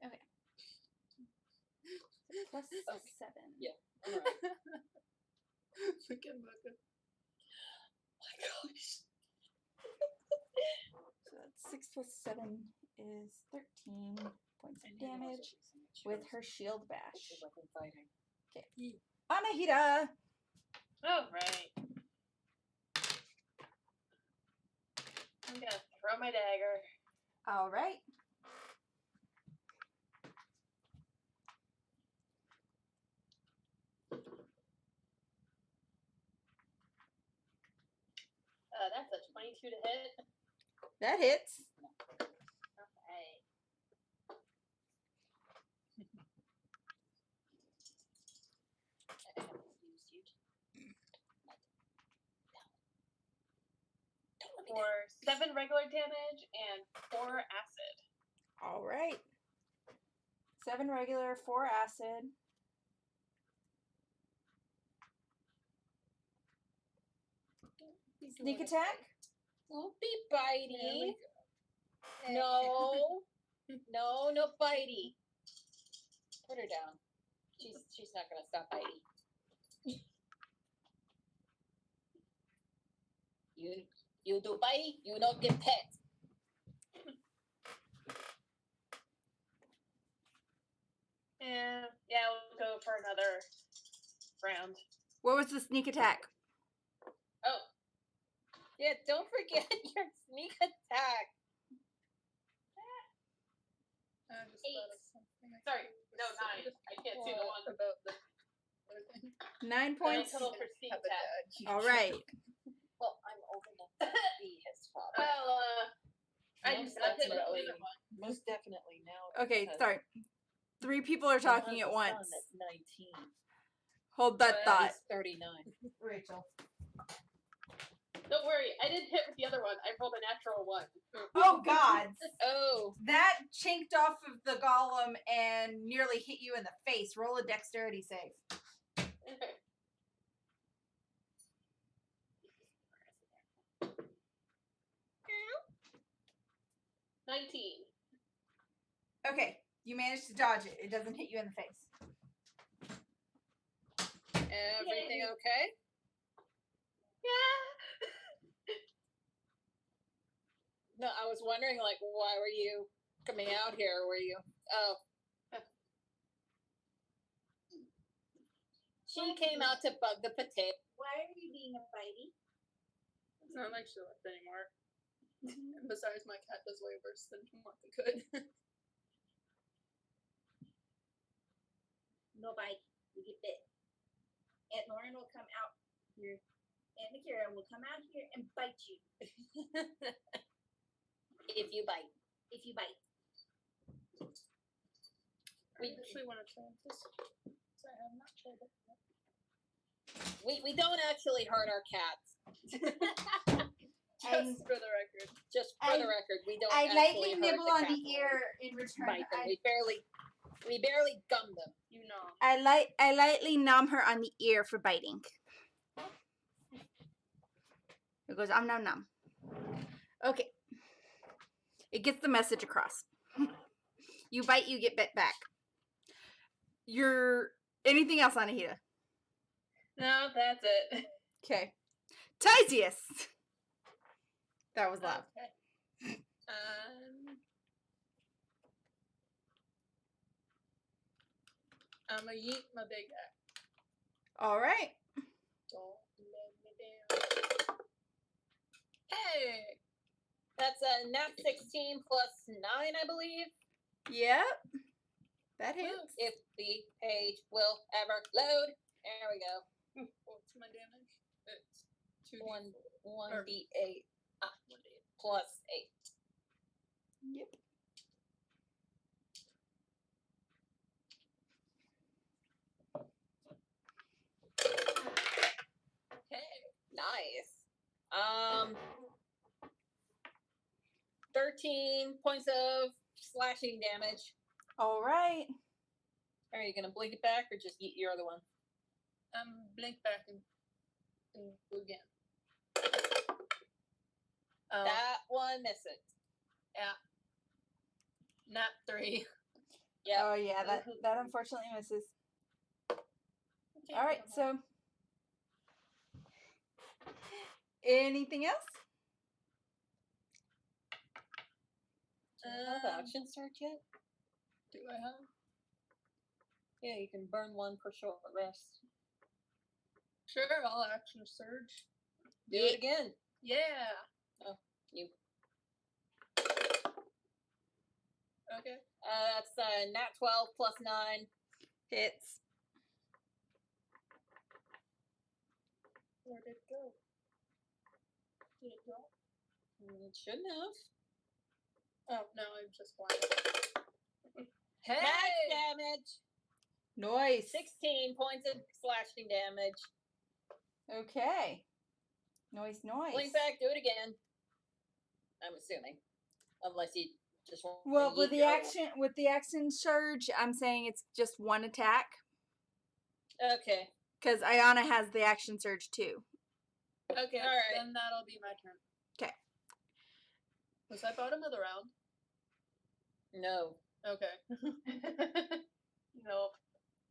Okay. Plus Okay. 7. Yeah. Freaking bucket. Oh my gosh. So that's 6 plus 7 is 13 points of damage with her shield bash. Weapon fighting. Okay. Anahita! Oh, right. I'm gonna throw my dagger. All right. That's a 22 to hit. That hits. Okay. I haven't used you. For 7 regular damage and 4 acid. All right. 7 regular, 4 acid. Sneak attack? Don't be bitey. No. No, no bitey. Put her down. She's not gonna stop bitey. You do bitey, you don't get pet. And yeah, we'll go for another round. What was the sneak attack? Oh. Yeah, don't forget your sneak attack. I just thought of something. Sorry, no, 9. I can't see the one. About the other thing. 9 points. Total prestige Have a tag. dad. All right. Well, I'm old enough to be his father. Well, I Most just I did the definitely. other one. Most definitely now. Okay, because sorry. 3 people are he has talking a at son once. That's 19. Hold that But thought. He's 39. Rachel. Don't worry, I didn't hit with the other one. I rolled a natural 1. Oh, God. Oh, That chinked off of the golem and nearly hit you in the face. Roll a dexterity save. Okay. Okay, you managed to dodge it. It doesn't hit you in the face. everything okay? Yeah. No, I was wondering, like, why were you coming out here? Were you? Oh. She came out to bug the potato. Why are you being a bitey? It's not like she left anymore. And besides, my cat does way worse than Martha could. No bite. You get bit. Aunt Lauren will come out here. Aunt Nakira will come out here and bite you. If you bite. If you bite. I actually want to try this. So I have not tried it yet. We don't actually hurt our cats. Just for the record. Just for the record, we don't I actually lightly hurt nibble the on cats the when ear in we return. bite them. We barely gum them. You know. I lightly nom her on the ear for biting. It goes nom nom. Okay. It gets the message across. You bite, you get bit back. Anything else, Anahita? No, that's it. Okay. Tisius! That was loud. Okay. I'm a yeet my big axe. All right. Don't let me down. Hey! That's a nat 16 plus 9, I believe. Yep. That hits. If the page will ever load. There we go. What's my damage? It's 2 1d8 plus 8. Yep. Okay, nice. 13 points of slashing damage. All right. Are you gonna blink it back or just eat your other one? Blink back and blue again. That one misses. Yeah. Not 3. Yeah. Oh, yeah. That unfortunately misses. All right. So, anything else? Do you have action surge yet? Do I have? Yeah, you can burn 1 per short rest. Sure, I'll action surge. Do it again. Yeah. Oh, you. Okay. That's nat 12 plus 9. Hits. Where did it go? Did it go? It shouldn't have. Oh, no, I'm just blind. Max damage. Nice. 16 points of slashing damage. Okay. Noise. Blink back, do it again. I'm assuming. Unless you just want Well, to with yeet the your other action, with the action surge, I'm saying it's just 1 attack one. Okay. because Ayana has the action surge too. Okay, All right. then that'll be my turn. Okay. Was I bottom of the round? No. Okay. Nope.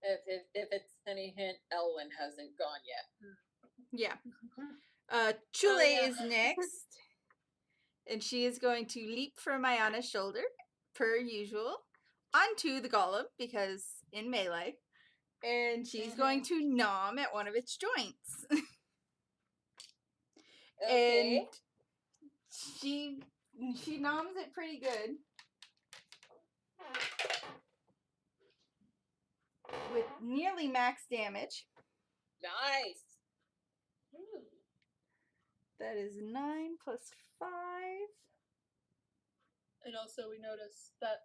If it's any hint, Elwyn hasn't gone yet. Yeah. Chule yeah. is next. And she is going to leap from Ayana's shoulder, per usual, onto the golem, because in melee. And she's going to nom at one of its joints. Okay. And she noms it pretty good. with nearly max damage. Nice. That is 9 plus 5. And also we noticed that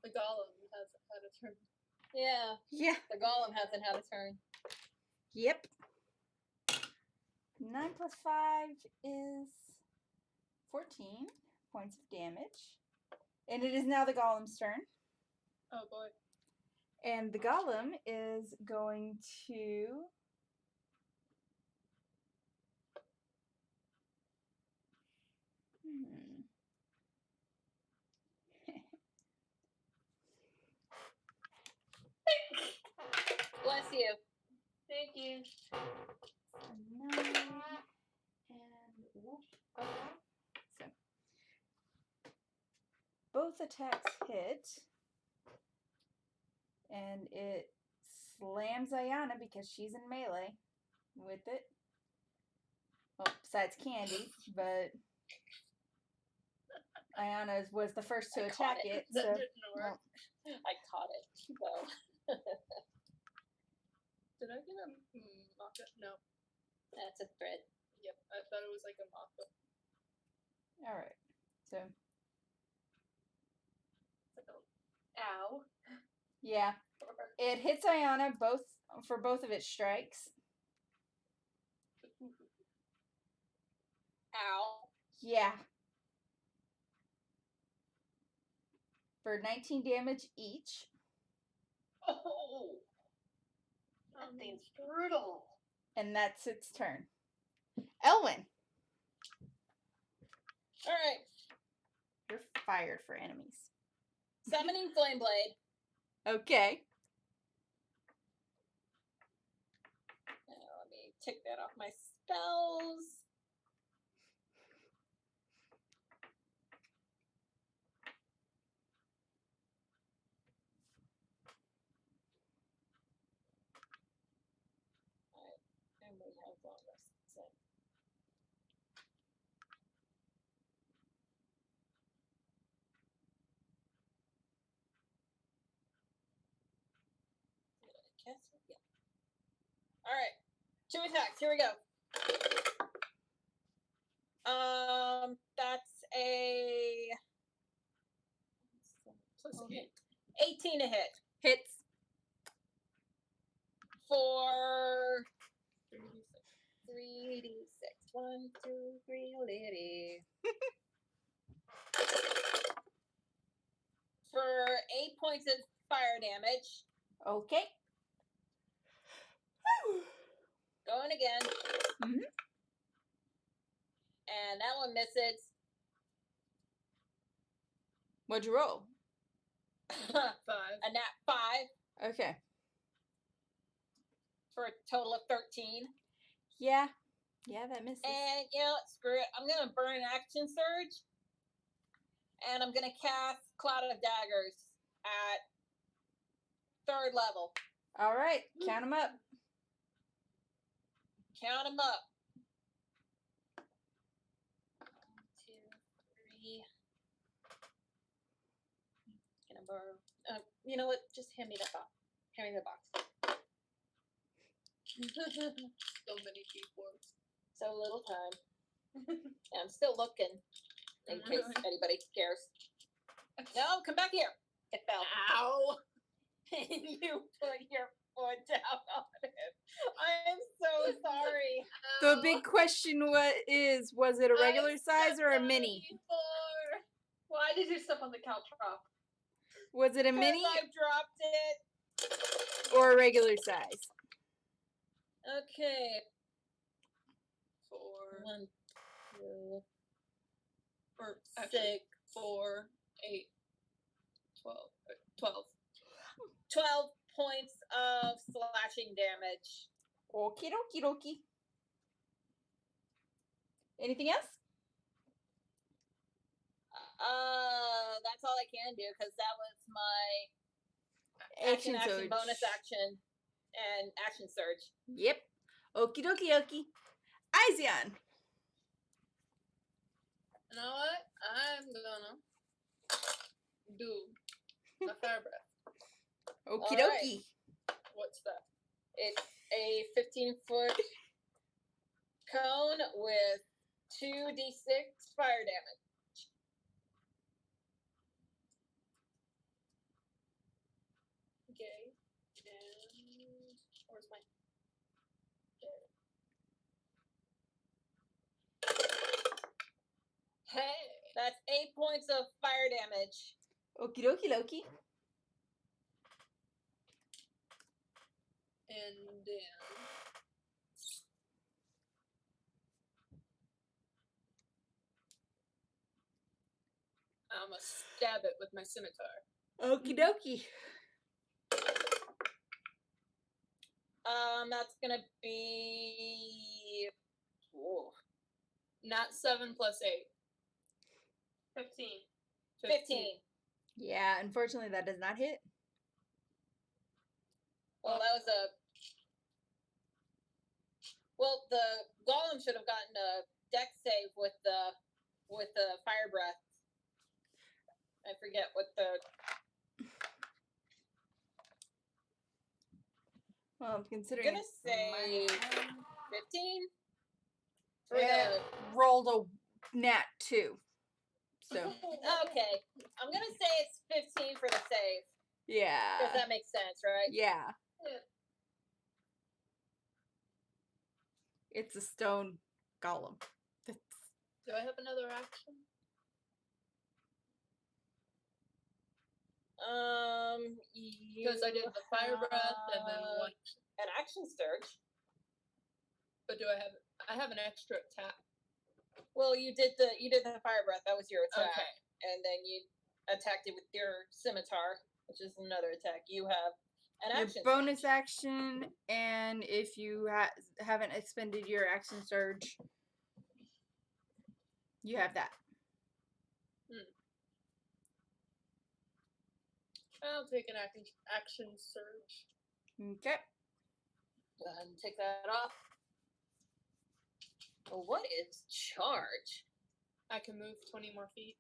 the golem hasn't had a turn. Yeah, Yeah. the golem hasn't had a turn. Yep. 9 plus 5 is 14 points of damage. And it is now the golem's turn. Oh boy. And the golem is going to... Bless you. Thank you. 9 and whoop. Okay. So both attacks hit, and it slams Ayana because she's in melee with it. Well, besides Candy, but Ayana was the first to I attack caught it. it. So That didn't work. I caught it. So Did I get a mock-up? No. that's a thread. Yep. I thought it was like a mock-up. all right. So Ow. yeah, it hits Ayana for both of its strikes. Ow. Yeah. For 19 damage each. Oh. That thing's brutal. And that's its turn. Elwyn, All right. you're fired for enemies. Summoning Flame Blade. Okay. Let me take that off my spells. Alright, and we have long rest. So. Yeah. Alright. 2 attacks. Here we go. That's a Plus 8. 18 to hit Hits. for 3d6. 3d6. 1, 2, 3, lady. For 8 points of fire damage. Okay. Going again. Mhm. And that one misses. What'd you roll? A 5. nat 5 Okay. for a total of 13. Yeah. Yeah, that misses. And you know, screw it. I'm gonna burn an action surge. And I'm gonna cast Cloud of Daggers at 3rd level. All right. Count them up. Count them up. 1, 2, 3. Gonna borrow. You know what? Just hand me that box. Hand me the box. So many keyboards. So little time. Yeah, I'm still looking in case anybody cares. No, come back here. It fell. Ow. You put your foot down on it. I am so sorry. The big question was it a regular size or a mini? Why did you step on the couch prop? Was it a mini I dropped it. or a regular size? Okay. 4 1, 2, or 6, 4, 8, 12. 12. 12 points of slashing damage. Okie dokie dokie. Anything else? That's all I can do because that was my action, surge. bonus action, and action surge. Yep. Okie dokie dokie. Izion. You know what? I'm gonna do a fire breath. Okie All right. dokie. What's that? It's a 15-foot cone with 2d6 fire damage. Okay. And where's my? Hey. That's 8 points of fire damage. Okie dokie Loki. And then I'm gonna stab it with my scimitar. Okie dokie. That's gonna be. Ooh, Not 7 plus 8. 15. 15. Yeah, unfortunately that does not hit. Well, that was a. Well, the golem should have gotten a dex save with the fire breath. I forget what the. Well, I'm considering gonna it's say my- 15 for It rolled a nat 2. So Okay, I'm gonna say it's 15 for the save. yeah. Because that makes sense, right? Yeah. It's a stone golem. Do I have another action? Because I did the fire breath and then one. An action surge. But do I have an extra attack? Well, you did the fire breath. That was your attack, Okay. and then you attacked it with your scimitar, which is another attack. You have an Your action. bonus surge. action, and if you haven't expended your action surge, you have that. I'll take an action surge. Okay. Go ahead and take that off. Well, what is charge? I can move 20 more feet.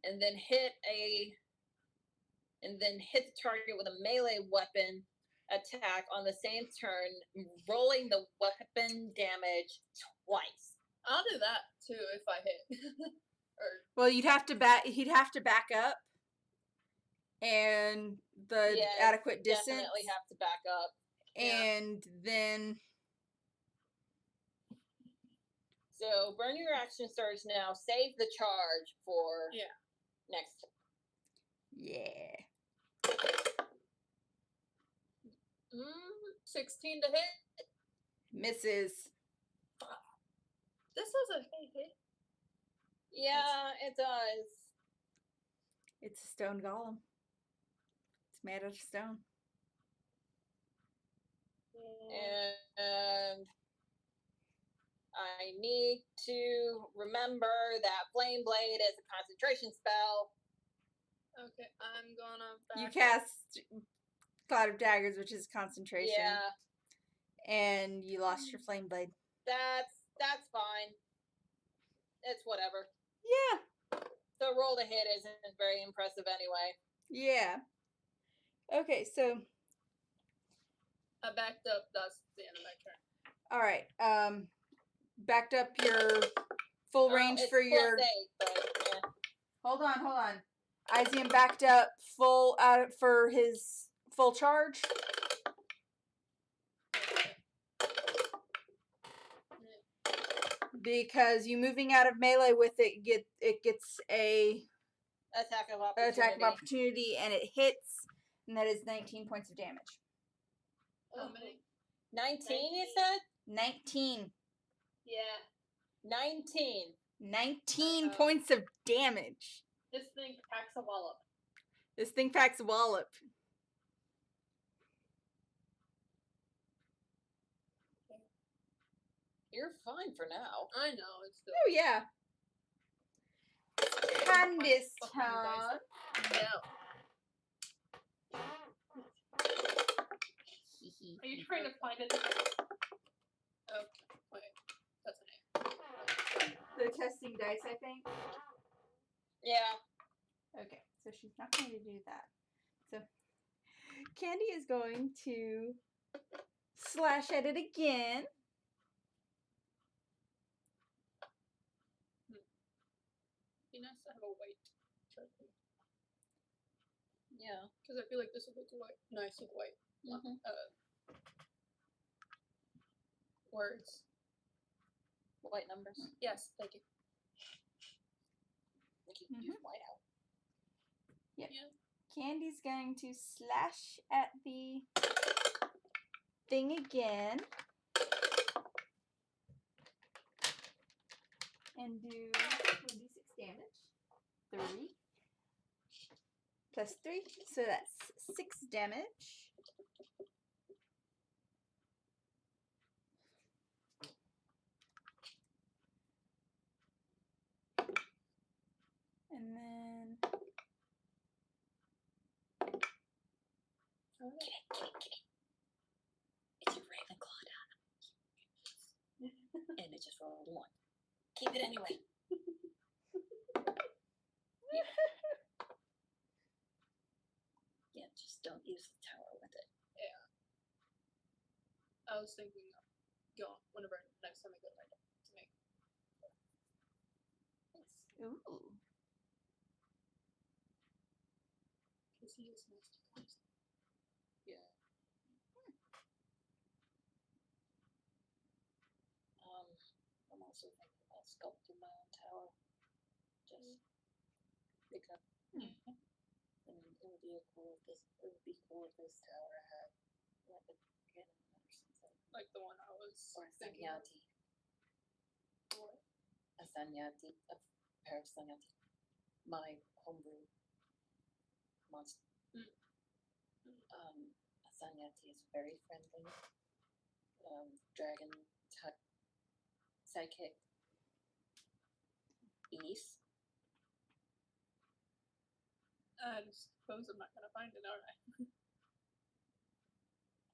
And then hit the target with a melee weapon attack on the same turn, rolling the weapon damage twice. I'll do that too if I hit. Well, he'd have to back up, and the Yeah, adequate distance, Definitely have to back up. and then So burn your action surge now. Save the charge for next. yeah. 16 to hit. Misses. This is a hit. Yeah, it does. It's a stone golem. It's made out of stone. And I need to remember that Flame Blade is a concentration spell. Okay, I'm gonna You back cast Cloud of Daggers, which is concentration. Yeah, And you lost your flame blade. that's fine. It's whatever. Yeah. The roll to hit isn't very impressive anyway. Yeah. Okay, so I backed up. That's the end of my turn. all right. Backed up your full range It's for your. +8, but yeah. Hold on. Izium backed up full out for his full charge. Because you moving out of melee with it gets a Attack of opportunity. And it hits, and that is 19 points of damage. How many? 19, you said? 19. Yeah. 19. 19 points of damage. This thing packs a wallop. This thing packs a wallop. You're fine for now. I know, it's still. Oh, yeah. Candice Fucking dice. turn. No. Are you trying to find it? Okay, wait. That's an 8. They're testing dice, I think. Yeah. Okay, so she's not going to do that. So Candy is going to slash at it again. Be nice to have a white trophy. Yeah. Because I feel like this would look white, nice with white Mhm. words. White numbers. Yes, thank you. We can use white out. Yep. Yeah. Candy's going to slash at the thing again. And do 1d6 damage. 3. Plus 3. So that's 6 damage. And then It's your Ravenclaw dog. And it just rolled 1. Keep it anyway. Yeah, just don't use the tower with it. I was thinking of going whenever next time I go to my dad to make. ooh. Because he is nice to close. Yeah. I'm also thinking about sculpting my own tower. Just because. I mean, it would be cool if this tower had like a cannon or something. Like the one I was Or a thinking of. Sanyati. A Sanyati. A pair of Sanyati. My homebrew monster. A Sanyati is very friendly. Dragon type psychic. East. I just suppose I'm not gonna find it, are I?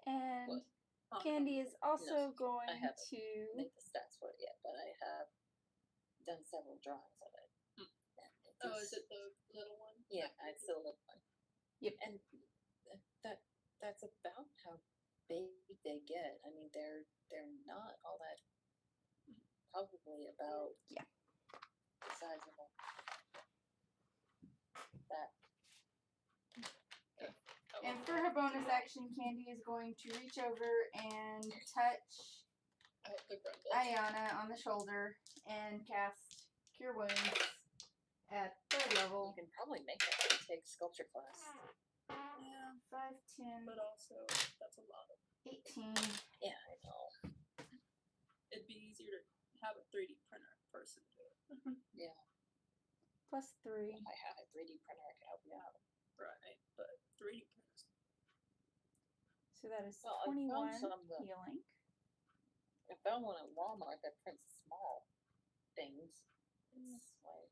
And What? Candy is also going I haven't to made the stats for it yet, but I have done several drawings of it. And Is it the little one? Yeah, it's the little one. Yep. And that's about how big they get. I mean, they're not all that. Probably about Yeah. the size of that. And for her bonus action, Candy is going to reach over and touch The Grendel. Ayana on the shoulder and cast Cure Wounds at 3rd level. You can probably make that take sculpture class. Yeah, 5, 10, but also that's a lot of. 18. Yeah, I know. It'd be easier to have a 3D printer person do it. Yeah, Plus 3. if I had a 3D printer, I could help you out. Right, but 3D printers. So that is Well, I found 21 some that- healing. I found one at Walmart that prints small things. It's like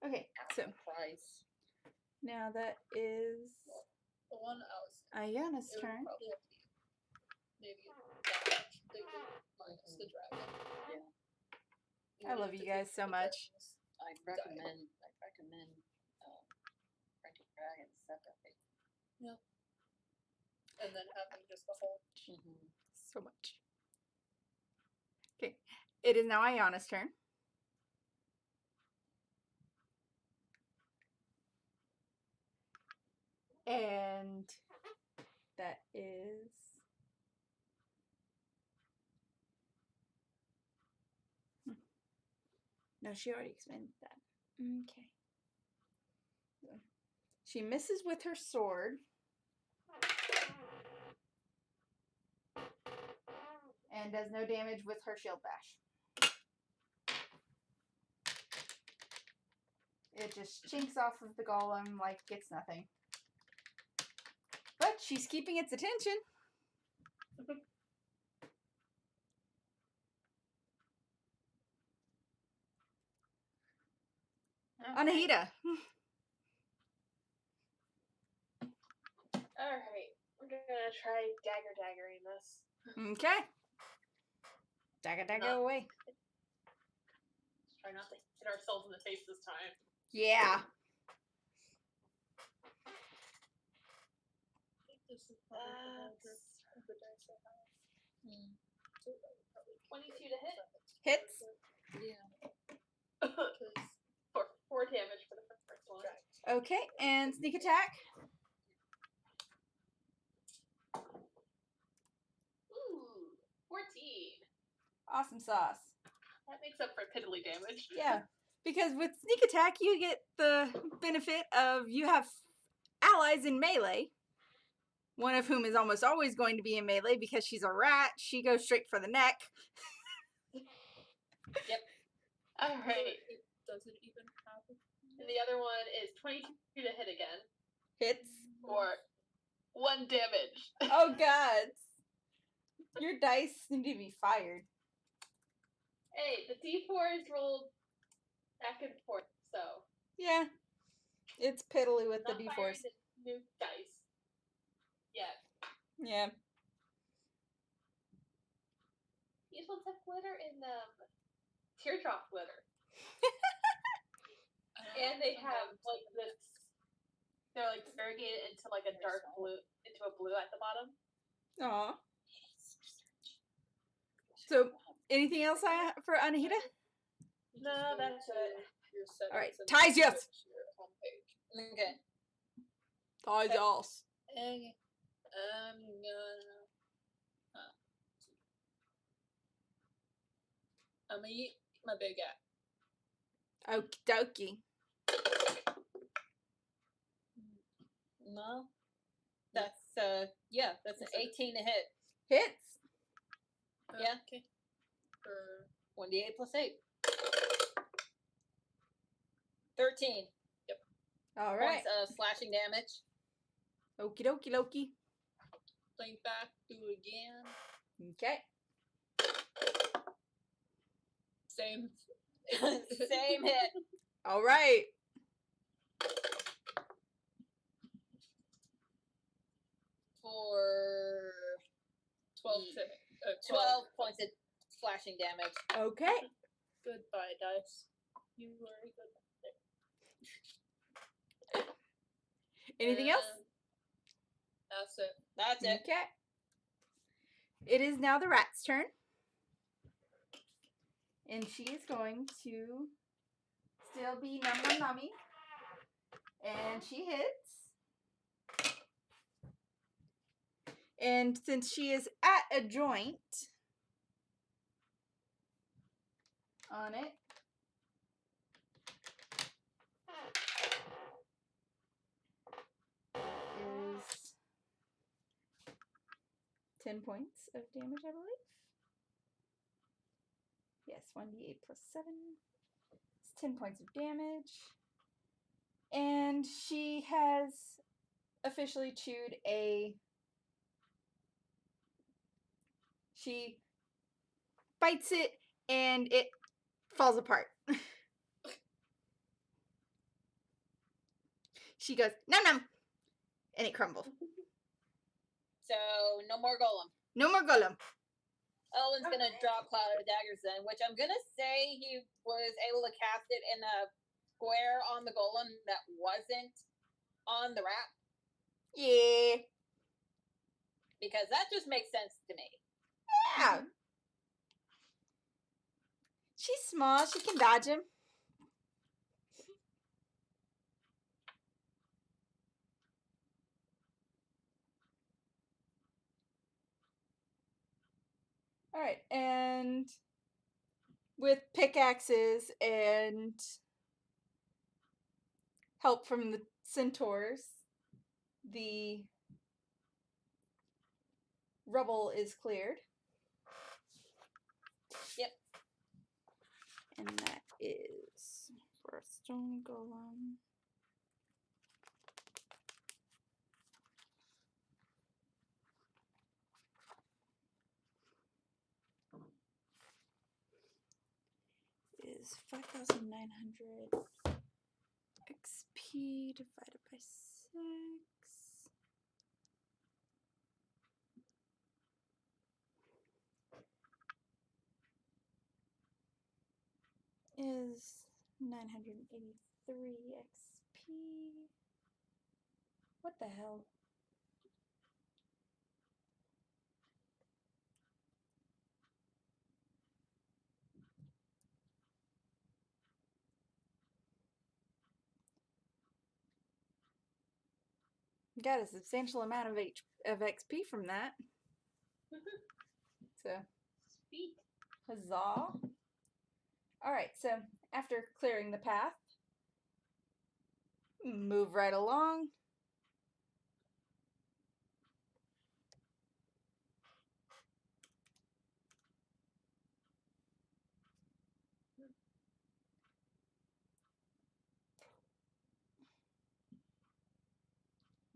Okay, half so the price. now that is The one I was. Ayana's It would turn. probably have to be maybe that much bigger minus the dragon. I love you guys so much. I recommend printing dragons separately. And then having just the whole. So much. Okay, it is now Ayana's turn. And that is no, she already expended that. Okay. She misses with her sword. And does no damage with her shield bash. It just chinks off of the golem like it's nothing. But she's keeping its attention. Anahita. Alright, we're gonna try daggering this. Okay. Dagga away. Let's try not to hit ourselves in the face this time. Yeah. This is probably the larger of the dice I have. So that would probably 22 to hit. Hits. Yeah. for 4 damage for the first one. Okay, and sneak attack. Ooh, 14. Awesome sauce. That makes up for piddly damage. Yeah, because with sneak attack, you get the benefit of you have allies in melee. One of whom is almost always going to be in melee because she's a rat. She goes straight for the neck. All right. It doesn't even happen. And the other one is 22 to hit again, Hits. or 1 damage. Oh god. Your dice seem to be fired. Hey, the D4 is rolled back and forth, so Yeah. It's piddly with the not d4s. firing the new dice yet. Yeah. These ones have glitter in them. Teardrop glitter. And they have like this. They're like variegated into like a dark blue, into a blue at the bottom. Aw. So, anything else for Anahita? No, that's it. Your settings Alright, and ties then yes. switch to your homepage. Okay. Ties ass. Okay. I'm gonna. I'm gonna eat my big app. Okie dokie. No. That's that's an 18 to hit. Hits. Yeah. Okay. For 1d8 plus 8. 13 Alright. points of slashing damage. Okie dokie dokie. playing back through again. Okay. Same. Same hit. Alright. For 12 to 12 points of slashing damage. Okay. Goodbye, dice. You were a good. Anything else? That's it. That's it. Okay. It is now the rat's turn. And she is going to still be nummy. And she hits. And since she is at a joint on it, is 10 points of damage, I believe. Yes, 1d8 plus 7. It's 10 points of damage. And she has officially chewed a... She bites it and it falls apart. She goes, num num! And it crumbles. So no more golem. No more golem. Ellen's gonna draw a cloud of daggers then, which I'm gonna say he was able to cast it in a square on the golem that wasn't on the rat, Yeah. because that just makes sense to me. Yeah. She's small. She can dodge him. Alright, and with pickaxes and help from the centaurs, the rubble is cleared. Yep. And that is for a stone golem. Is 5,900 XP divided by 6 is 983 XP. What the hell? got a substantial amount of XP from that. So, Sweet. huzzah. Alright, so after clearing the path, move right along.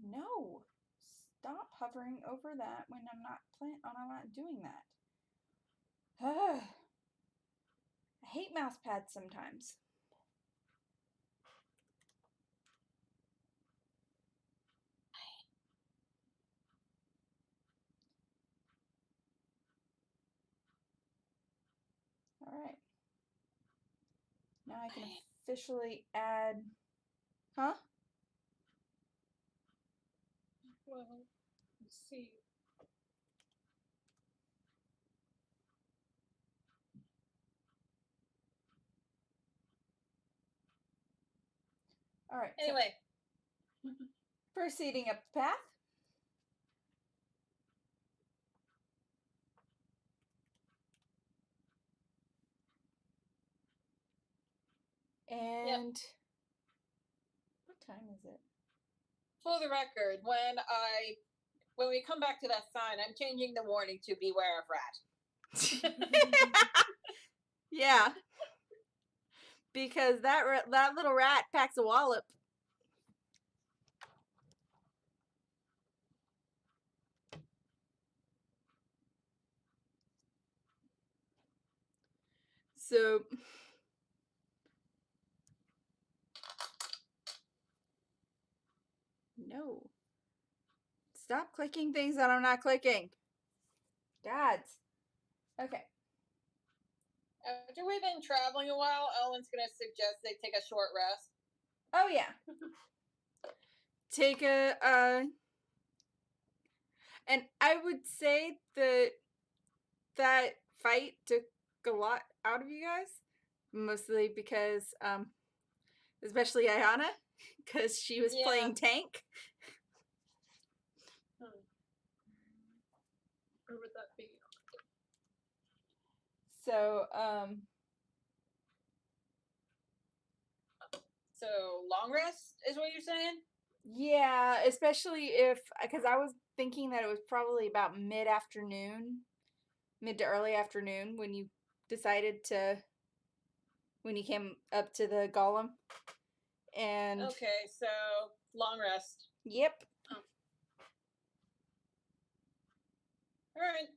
No, stop hovering over that when I'm not doing that. I hate mouse pads sometimes. All right. Now I can officially add. Huh? Well, let's see. All right. Anyway, So proceeding up the path. And what time is it? for the record, when we come back to that sign, I'm changing the warning to beware of rat. Yeah. Because that little rat packs a wallop. So no. Stop clicking things that I'm not clicking. Gods. Okay. After we've been traveling a while, Ellen's gonna suggest they take a short rest. Oh yeah. Take and I would say that fight took a lot out of you guys, mostly because especially Ayana, because she was playing tank. Where would that be? So So long rest is what you're saying? yeah, especially because I was thinking that it was probably about mid to early afternoon when you came up to the golem. And Okay, so long rest. yep. All right.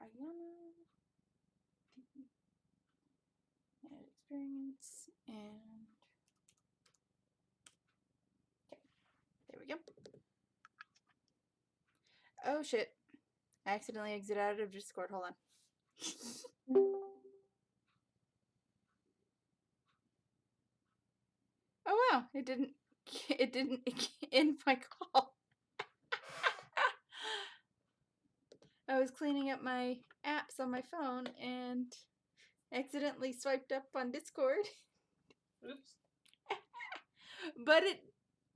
Ayana. And experience and okay. There we go. Oh shit. I accidentally exited out of Discord. Hold on. Oh wow, it didn't end my call. I was cleaning up my apps on my phone and accidentally swiped up on Discord. Oops. But it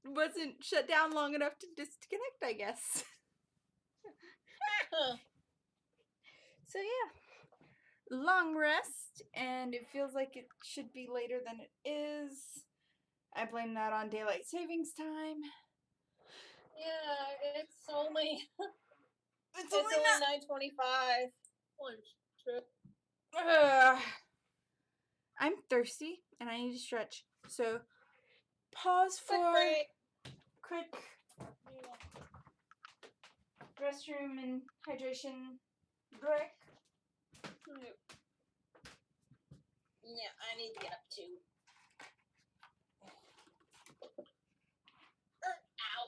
wasn't shut down long enough to disconnect, I guess. So yeah. Long rest, and it feels like it should be later than it is. I blame that on daylight savings time. Yeah, it's only It's only 9:25. Holy shit. I'm thirsty and I need to stretch. So pause Quick for break. quick restroom and hydration break. Yeah, I need to get up too. Ow.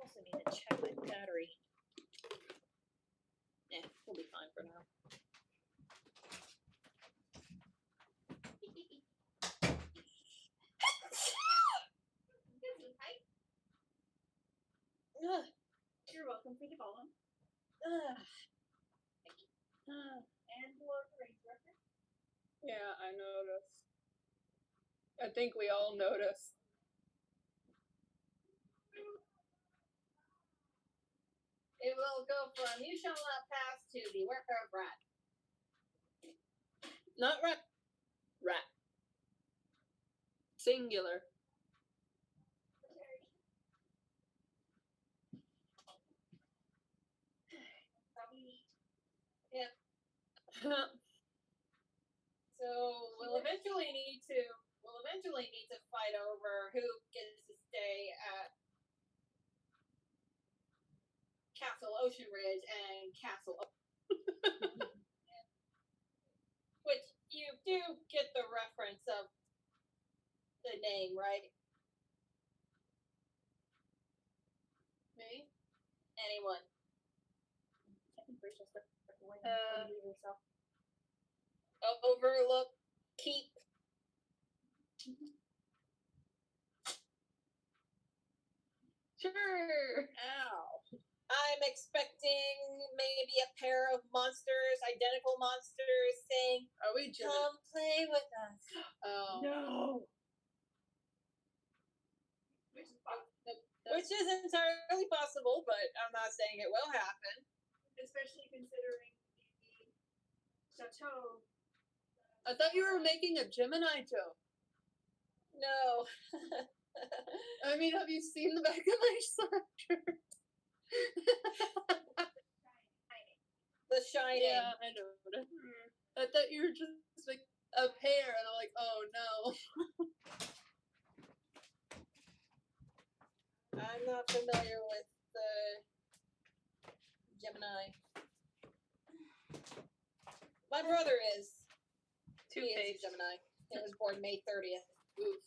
Also need to check my battery. Yeah, we'll be fine for now. welcome for the golem. Thank you. And Lord Ranger. Yeah, I noticed. I think we all noticed. It will go from you shall not pass to beware of rat. Not rat. Rat. Singular. Yeah. So we'll eventually need to fight over who gets to stay at Castle Ocean Ridge and Castle which you do get the reference of the name, right? Me? Anyone? Overlook, keep. Sure. Ow. I'm expecting maybe a pair of monsters, identical monsters, saying, Are we Gemini? "Come play with us." Oh. No. Which is entirely possible, but I'm not saying it will happen. Especially considering the chateau. I thought you were making a Gemini joke. No. I mean, have you seen the back of my shirt? The Shining. Yeah, I know. I thought you were just like a pair, and I'm like, oh no. I'm not familiar with the Gemini. My brother is. He is a Two-faced. Gemini. He was born May 30th. Oof.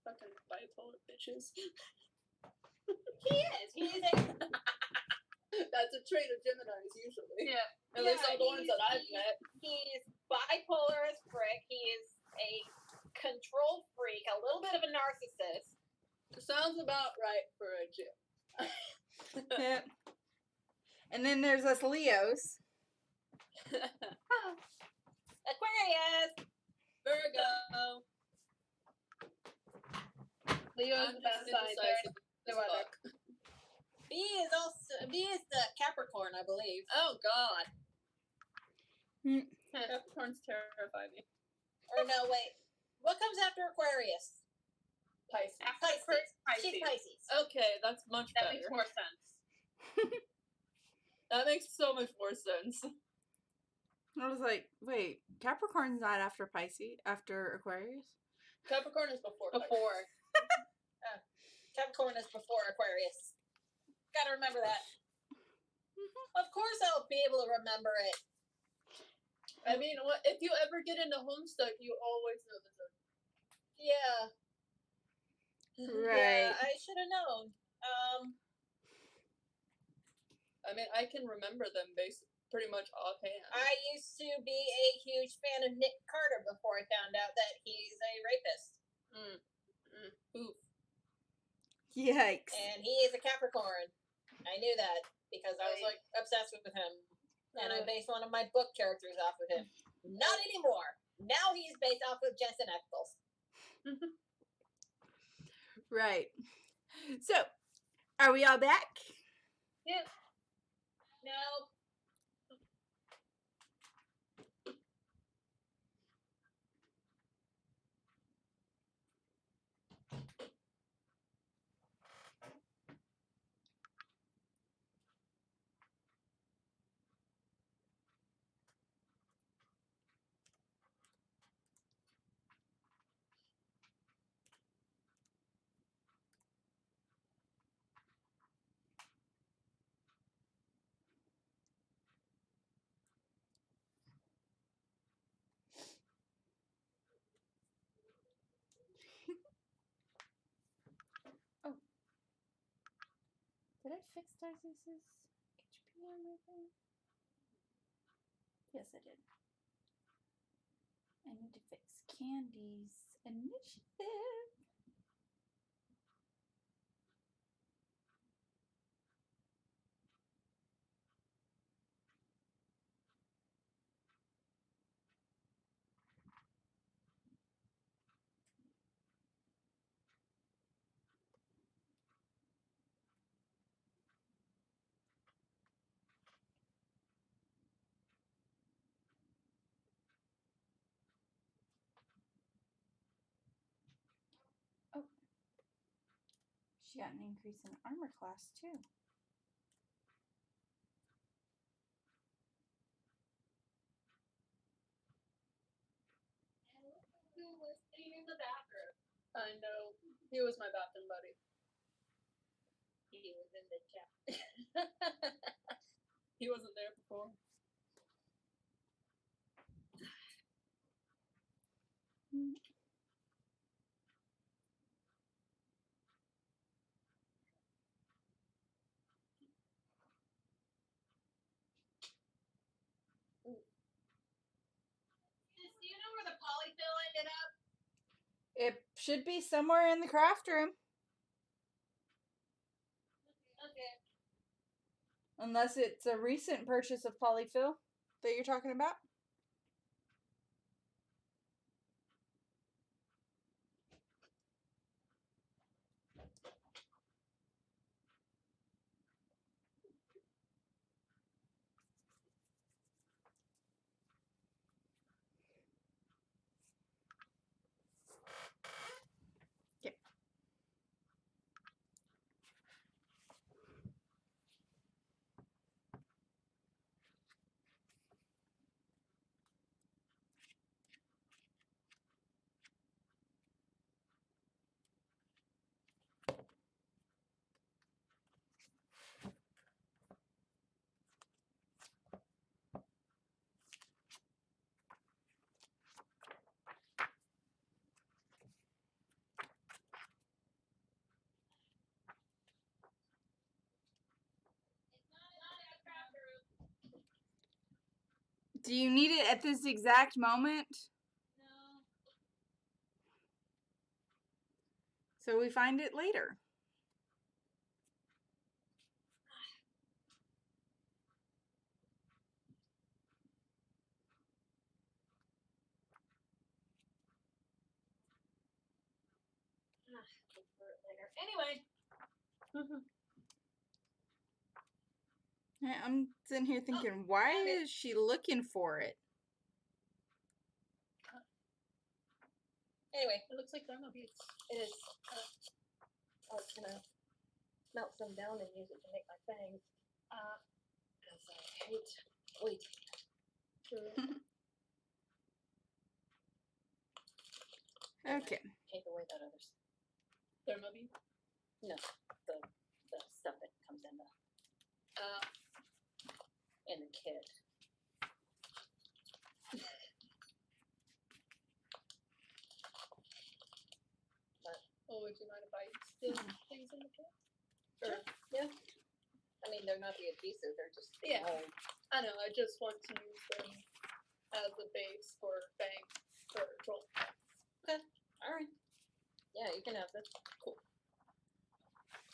Fucking bipolar bitches. He is. He is a. That's a trait of Geminis usually. Yeah. At least all the ones that I've met. He's bipolar as frick. He is a control freak, a little bit of a narcissist. Sounds about right for a Gem. Yep. And then there's us Leos. Aquarius. Virgo. Leo's the best sign. indecisive No as other. fuck. B is the Capricorn, I believe. Oh god. Hmm. Capricorns terrify me. Or no, wait. What comes after Aquarius? Pisces. She's Pisces. Okay, that's much That better. makes more sense. That makes so much more sense. I was like, wait, Capricorn's not after Pisces, after Aquarius? Capricorn is before. Before. Capricorn is before Aquarius. Gotta remember that. Of course I'll be able to remember it. I mean, what if you ever get into Homestuck, you always know the zodiac. Yeah. Right. Yeah, I should have known. I mean, I can remember them pretty much offhand. I used to be a huge fan of Nick Carter before I found out that he's a rapist. Oof. Yikes. And he is a Capricorn. I knew that because I was like obsessed with him. And I based one of my book characters off of him. Not anymore. Now he's based off of Jensen Ackles. Right. So, are we all back? Yeah. No. Did I fix Darcy's HP on everything? Yes, I did. I need to fix Candy's initiative. She got an increase in armor class too. Who was in the bathroom? I know. He was my bathroom buddy. He was in the chat. He wasn't there before. Do you know where the polyfill ended up? It should be somewhere in the craft room. Okay. Unless it's a recent purchase of polyfill that you're talking about. Yep. Do you need it at this exact moment? No. So we find it later. Look for it later. Anyway. I'm sitting here thinking, why is she looking for it? Anyway, It looks like thermal beads. it is. I was gonna melt some down and use it to make my fangs. Because I hate waiting. Okay. Hate the way that others. Thermal beads. No, the stuff that comes in the kit. Oh, would you mind if I use the things in the kit? Or, Yeah. I mean, they're not the adhesive; they're just Yeah. mold. I know. I just want to use them as a base for bang for roll. All right. Yeah, you can have this. Cool.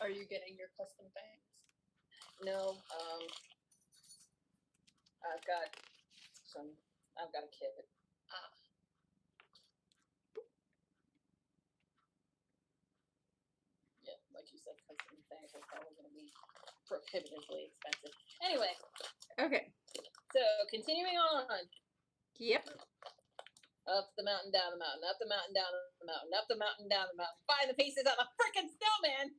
Are you getting your custom bangs? No, I've got a kit. Yeah, like you said, custom things are probably going to be prohibitively expensive. Anyway, Okay. so continuing on. Yep. Up the mountain, down the mountain, up the mountain, down the mountain, up the mountain, down the mountain. Find the pieces of a frickin' snowman!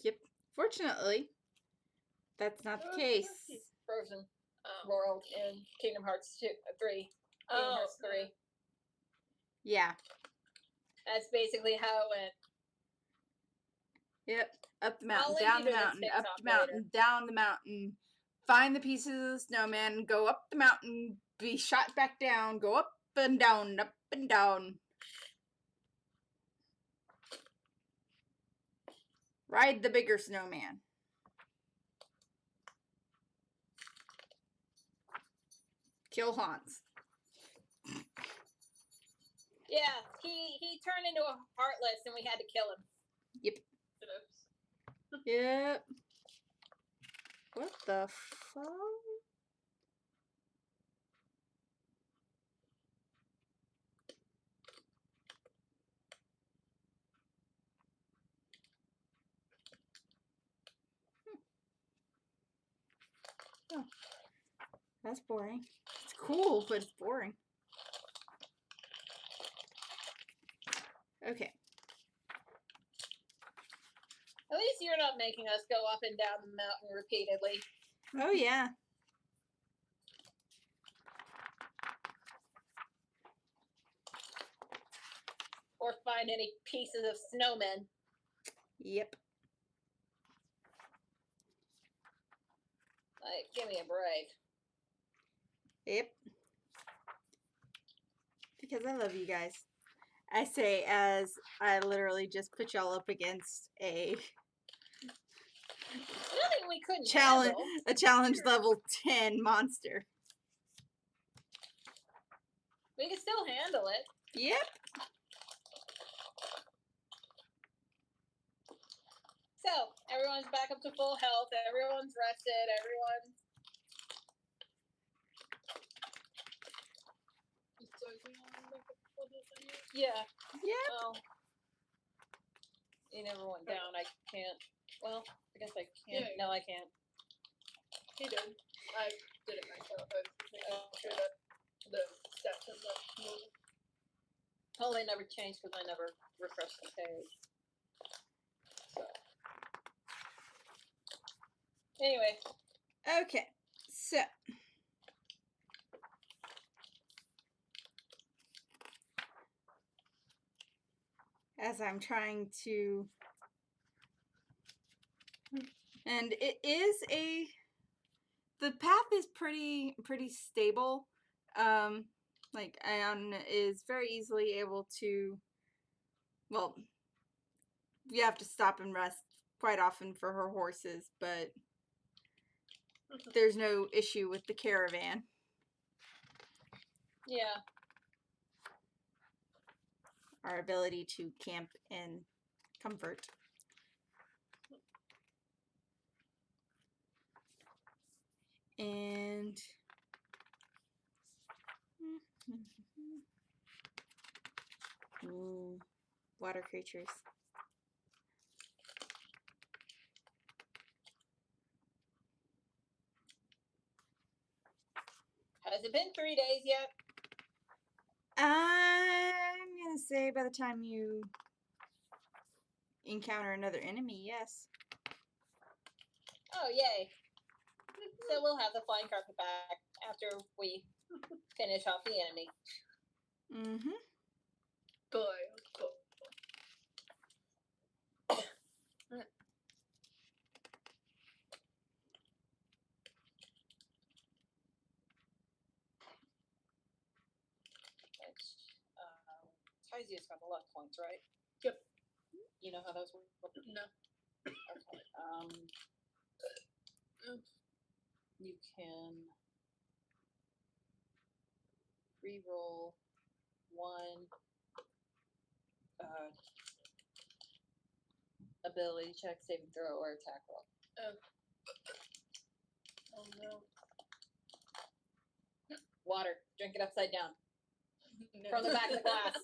Yep. Fortunately, that's not the case. Frozen world in Kingdom Hearts 3. Kingdom Hearts 3. Yeah. That's basically how it went. Yep. Up the I'll mountain, link down you the to this mountain, up TikTok the mountain, down the mountain. Find the pieces of the snowman, go up the mountain, be shot back down, go up and down, up and down. Ride the bigger snowman. Kill Hans. Yeah, he turned into a Heartless and we had to kill him. Yep. Yep. What the fuck? Oh, that's boring. It's cool, but it's boring. Okay. At least you're not making us go up and down the mountain repeatedly. Oh, yeah. Or find any pieces of snowmen. Yep. Like, give me a break. Yep. Because I love you guys. I say as I literally just put y'all up against a Nothing we couldn't challenge, handle. a challenge level 10 monster. We can still handle it. Yep. So, everyone's back up to full health. Everyone's rested. Everyone's... Yeah. Yep. Well, you never went down. I can't. Well, I guess I can't. Yeah. No, I can't. He did. I did it myself. I was making sure that the steps and the move. Well, they never changed because I never refreshed the page. So. Anyway. Okay. So. As I'm trying to, and it is the path is pretty stable. Like Anne is very easily able to, well, you have to stop and rest quite often for her horses, but there's no issue with the caravan. Yeah. Our ability to camp in comfort. And ooh, water creatures. Has it been 3 days yet? I'm gonna say by the time you encounter another enemy, yes. Oh, yay. So we'll have the flying carpet back after we finish off the enemy. Mm-hmm. Boy, cool. Which, Tizia's got the luck points, right? Yep. You know how those work? No. Okay. You can re-roll one ability check, saving throw, or attack roll. Oh no. Water. Drink it upside down. No. From the back of the glass.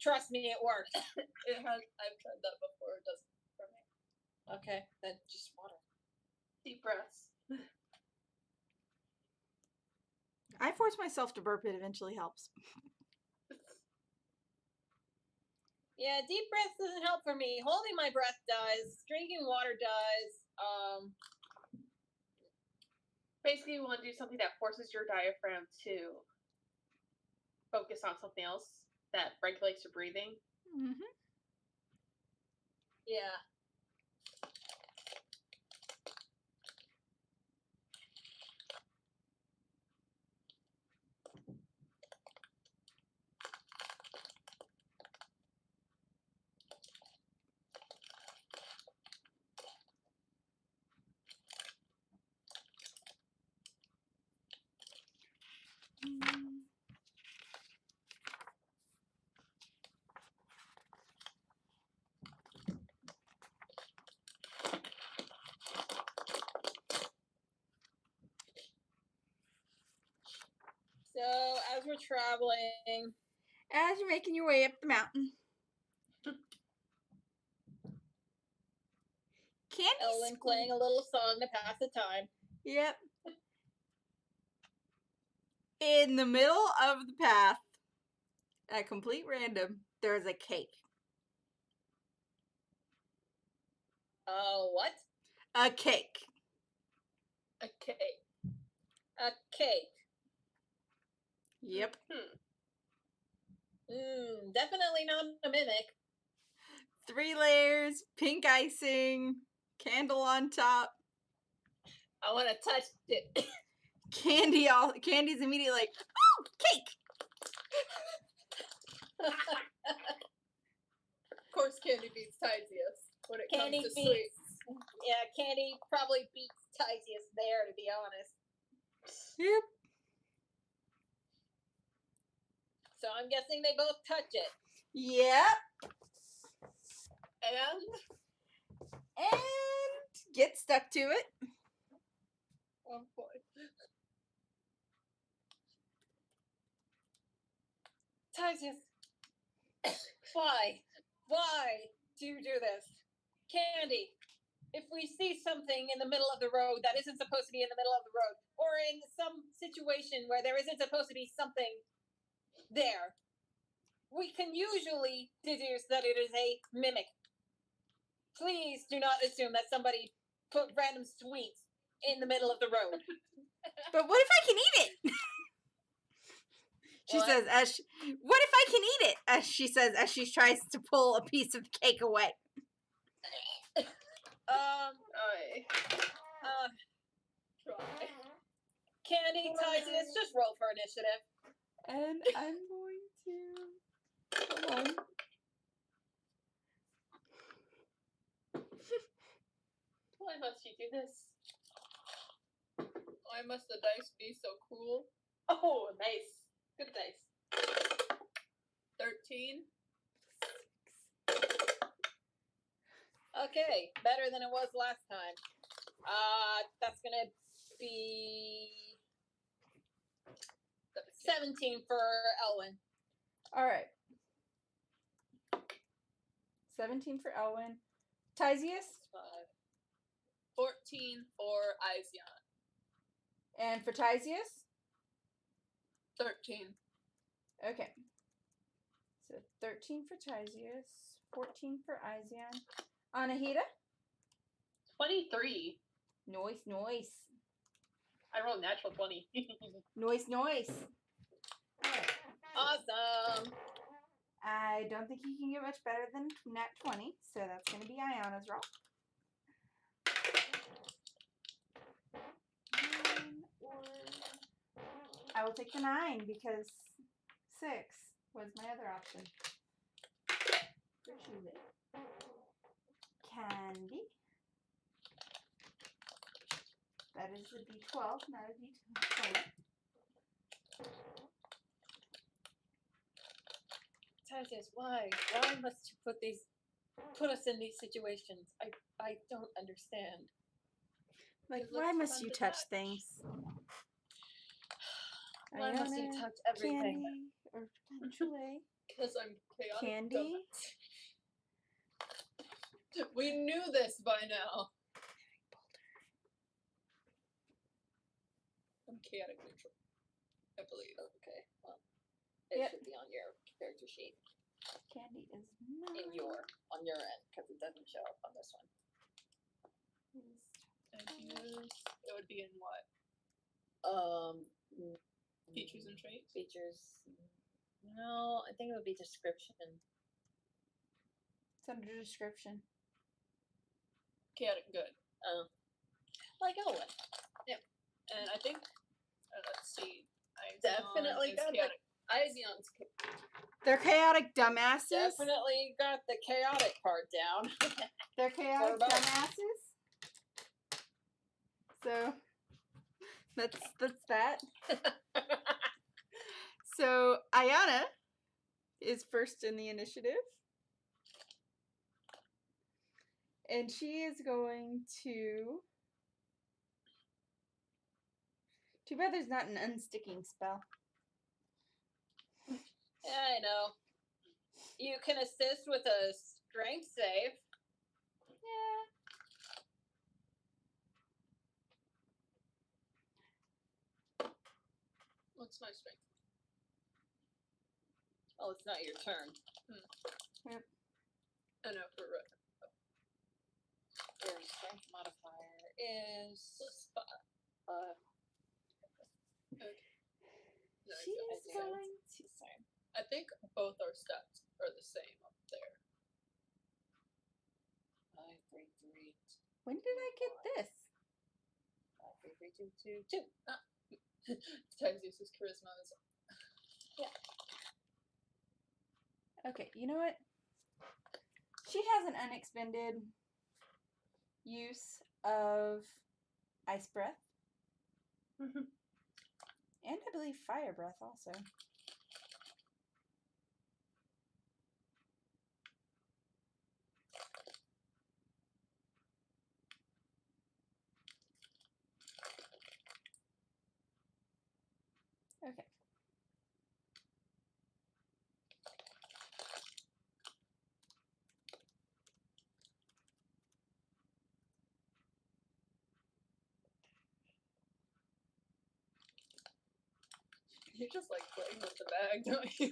Trust me, it works. It has. I've tried that before. It doesn't for me. Okay, then just water. Deep breaths. I force myself to burp. It eventually helps. Yeah, deep breath doesn't help for me. Holding my breath does. Drinking water does. Basically, you want to do something that forces your diaphragm to focus on something else that regulates your breathing. Mm-hmm. Yeah. So, as we're traveling, As you're making your way up the mountain, Ellen playing a little song to pass the time. Yep. In the middle of the path, at complete random, there's a cake. What? A cake. A cake. A cake. Yep. Definitely not a mimic. 3 layers, pink icing, candle on top. I want to touch it. Candy's immediately like, oh, cake. Of course, Candy beats Tizius when it Candy comes to beats. sweets. Yeah, Candy probably beats Tizius there, to be honest. Yep. So I'm guessing they both touch it. Yep. And And get stuck to it. oh boy, Tizius, why? Why do you do this? Candy, if we see something in the middle of the road that isn't supposed to be in the middle of the road, or in some situation where there isn't supposed to be something there, we can usually deduce that it is a mimic. Please do not assume that somebody put random sweets in the middle of the road. But what if I can eat it? She What? says, what if I can eat it? As she says, as she tries to pull a piece of cake away. try. Candy, Tizius, just roll for initiative. And I'm going to... Hold on. Why must you do this? Why must the dice be so cruel? Oh, nice. Good dice. 13. Okay, better than it was last time. That's gonna be 17 for Elwyn. All right. 17 for Elwyn. Tizius? 14 for Izion. And for Tizius? 13. Okay. So 13 for Tizius, 14 for Izion. Anahita? 23. Noise. I rolled natural 20. Noise. Awesome. I don't think you can get much better than nat 20, so that's going to be Ayana's roll. 9 or... I will take the 9 because 6 was my other option. Candy. That is a D12, not a D20. Tizius, why? Why must you put us in these situations? I don't understand. Like, It why looks must fun you to touch touch. things? Why must you Ayana, touch everything? Candy, or potentially Because I'm chaotic. Candy. We knew this by now. I'm chaotic neutral, I believe. Okay, well, it Yep. should be on your character sheet Candy is not on your end because it doesn't show up on this one. It would be in what? Features and traits? Features. No, I think it would be description. It's under description. Chaotic good. Like Owen. And I think, let's see. Izion Definitely is got the- chaotic. Izion's They're chaotic dumbasses. Definitely got the chaotic part down. They're chaotic both. dumbasses. So that's that. So Ayana is first in the initiative. And she is going to... Too bad there's not an unsticking spell. Yeah, I know. You can assist with a strength save. Yeah. What's my strength? Oh, it's not your turn. I know for Your strength modifier is No, I She feel is the same. going to. sorry. I think both our stats are the same up there. 5, 3, 3, When did I get this? 5, 3, 3, 2, 2, 2. Times Zeus's charisma is. Okay, you know what? She has an unexpended use of ice breath. And I believe fire breath also. Okay. You just like playing with the bag, don't you?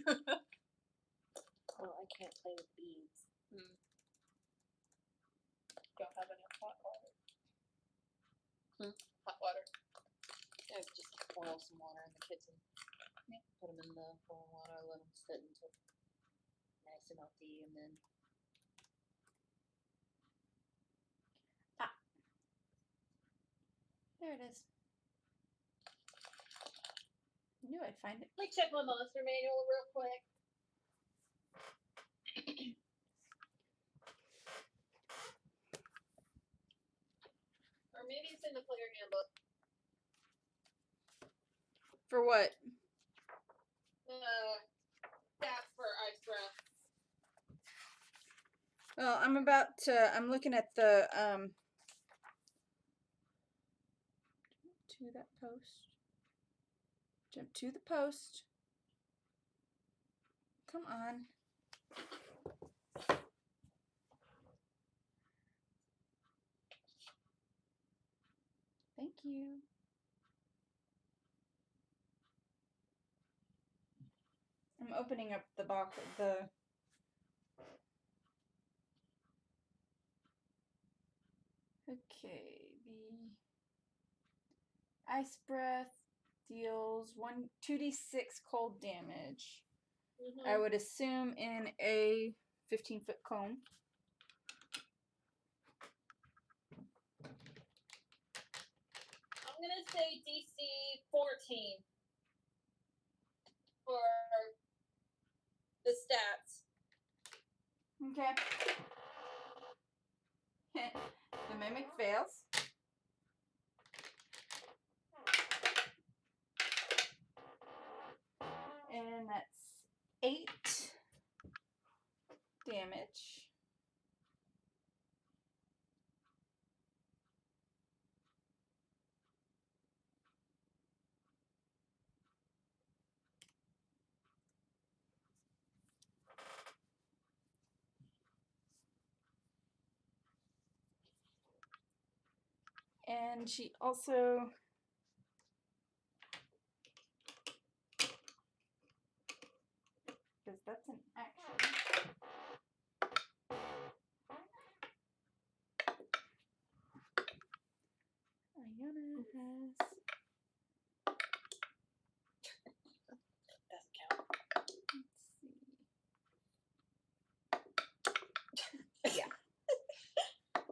Well, I can't play with beads. Don't have any hot water. Hmm? Hot water. I just boil some water in the kitchen. Put them in the boiling water, let them sit until nice and melty, and then There it is. I knew I'd find it. let me check my monster manual real quick. Or maybe it's in the player handbook. For what? Stats for ice breath. Well, I'm looking at the, to that post. Jump to the post. Come on. Thank you. I'm opening up the box, okay, the ice breath deals 2d6 cold damage. I would assume in a 15-foot cone. I'm gonna say DC 14 for the stats. Okay. The mimic fails. And that's 8 damage. And she also because that's an action. Ayana has Doesn't count. let's see. Yeah.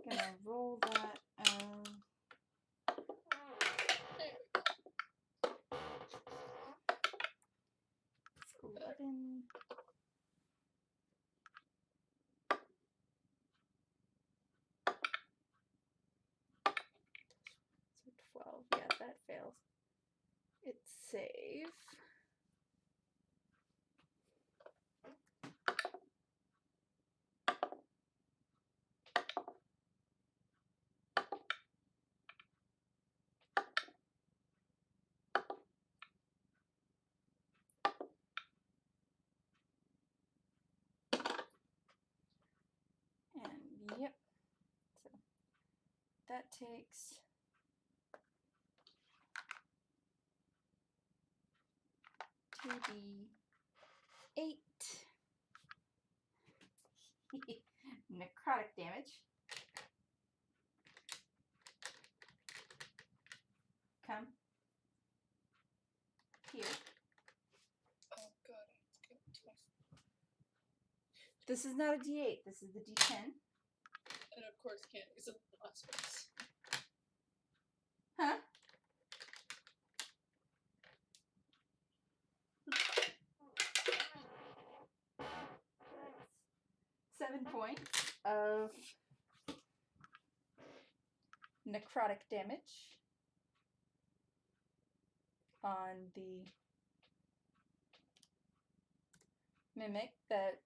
Gonna roll that. It's 11. So 12. Yeah, that fails. It's save. And yep. So that takes 2d8 necrotic damage. This is not a D8. This is the D10. And of course, candies and phosphorus. Huh? That's 7 points of necrotic damage on the mimic that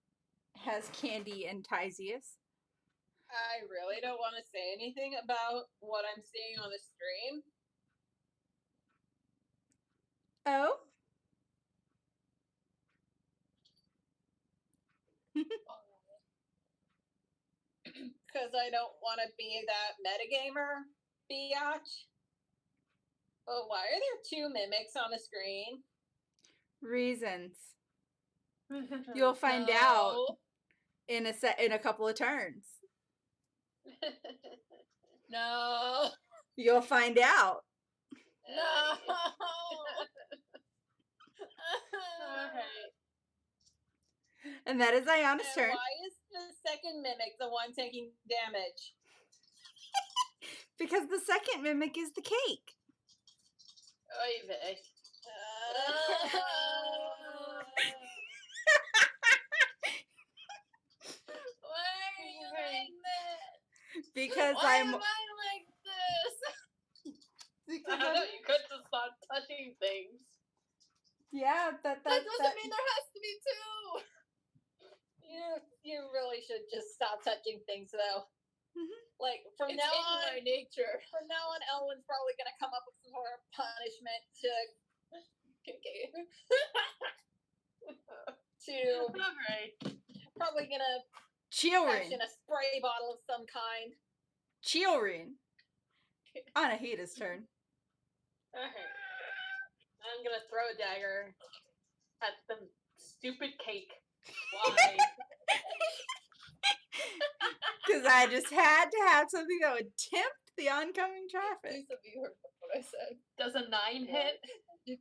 has Candy and Tysius. I really don't want to say anything about what I'm seeing on the stream. Oh? Because I don't want to be that metagamer biatch. But why are there 2 mimics on the screen? Reasons. You'll find out in a couple of turns. No. You'll find out. No. Alright. And that is Ayana's And turn. why is the second mimic the one taking damage? Because the second mimic is the cake. Oy vey. Why are you like this? Because Why I'm am I like this? because I don't know, you could just stop touching things. yeah, that That doesn't mean there has to be 2. You really should just stop touching things, though. Mhm. Like from It's now in on, my nature. from now on, Elwyn's probably gonna come up with some sort of punishment to Alright. probably gonna Children. fashion a spray bottle of some kind. Children. Anahita's turn. Alright. I'm gonna throw a dagger at the stupid cake. Why? Because I just had to have something that would tempt the oncoming traffic. Please have you heard what I said? Does a 9 hit?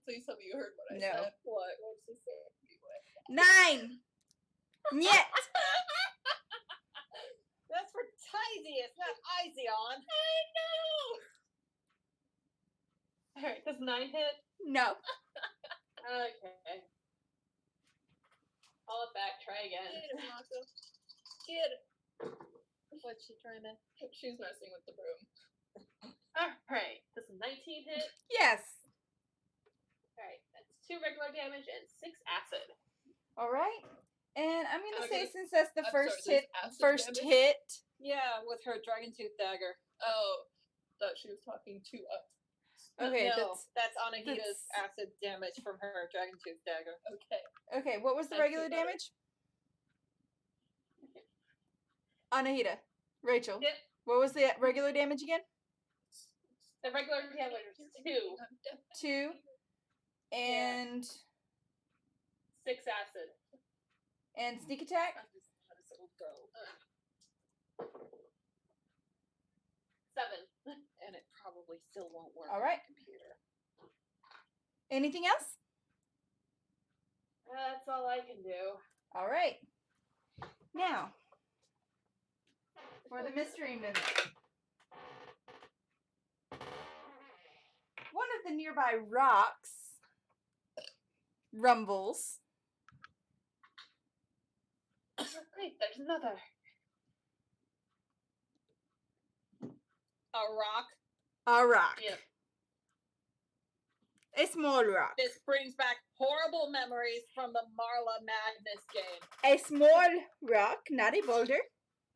Please have you heard what I No. said? What? What's this say? 9. Nyet. That's for Tysius, not Izion. I know! Alright, does 9 hit? No. Okay. Call it back, try again. Get it, Mako. Get it. What's she trying to? She's messing with the broom. Alright, does a 19 hit? Yes. Alright, that's 2 regular damage and 6 acid. All right. And I'm gonna say Okay. since that's the I'm first sorry, hit, there's acid first damage? hit. Yeah, with her dragon tooth dagger. Oh, thought she was talking to us. Okay, no, that's Anahita's that's- acid damage from her dragon tooth dagger. Okay. Okay. What was the I regular feel better. damage? Anahita, Rachel. Yep. What was the regular damage again? The regular damage is 2. 2. And 6 acid. and sneak attack. How does it go? 7. And it probably still won't work All on right. the computer. Anything else? That's all I can do. All right. Now, for the mystery mimic. One of the nearby rocks rumbles. Great, there's another. A rock. A rock. Yep. A small rock. This brings back horrible memories from the Marla Madness game. A small rock, not a boulder,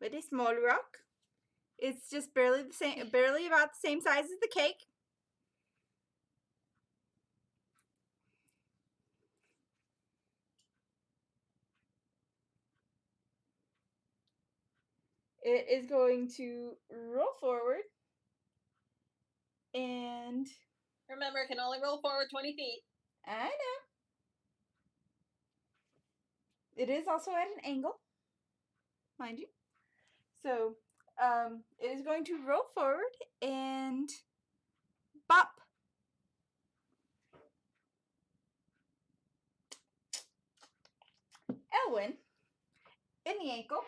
but a small rock. It's just barely about the same size as the cake. It is going to roll forward and Remember, it can only roll forward 20 feet. I know. It is also at an angle, mind you. So, it is going to roll forward and bop. Elwyn, In the ankle.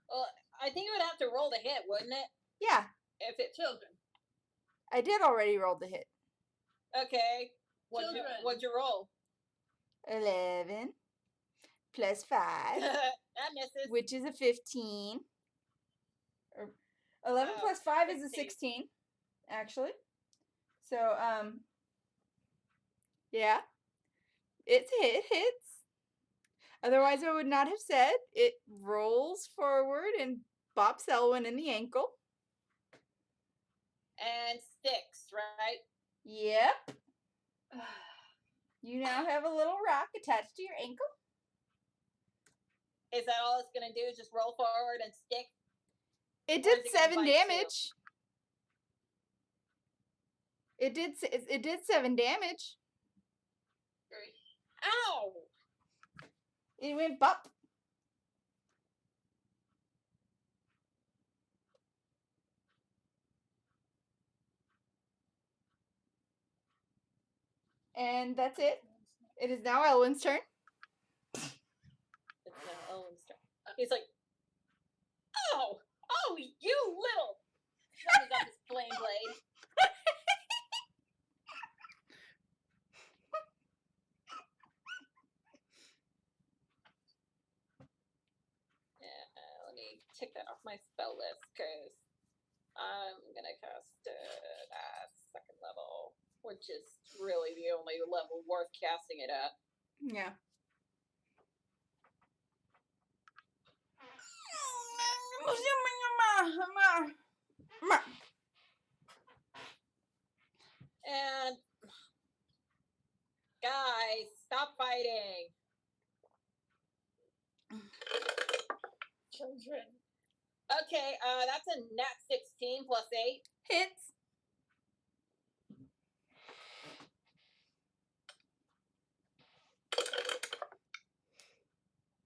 Well, I think you would have to roll to hit, wouldn't it? Yeah, If it Children. I did already roll the hit. okay. What'd you roll? 11 plus 5, That misses. which is a 15. Or 11 plus 5 is a 16, actually. So, yeah. It hits. Otherwise, I would not have said. It rolls forward and bops Elwyn in the ankle. And sticks, right? Yep. You now have a little rock attached to your ankle. Is that all it's gonna do? Is just roll forward and stick? It Or did is it gonna 7 bite you? damage. It did 7 damage. Ow! It went bop. And that's it. It is now Elwyn's turn. It's now Owen's turn. He's like, oh, you little. He's got his flame blade. Let me tick that off my spell list because I'm gonna cast it at 2nd level, which is really the only level worth casting it at. Yeah. And guys, stop fighting. Children. Okay, that's a nat 16 plus 8. Hits.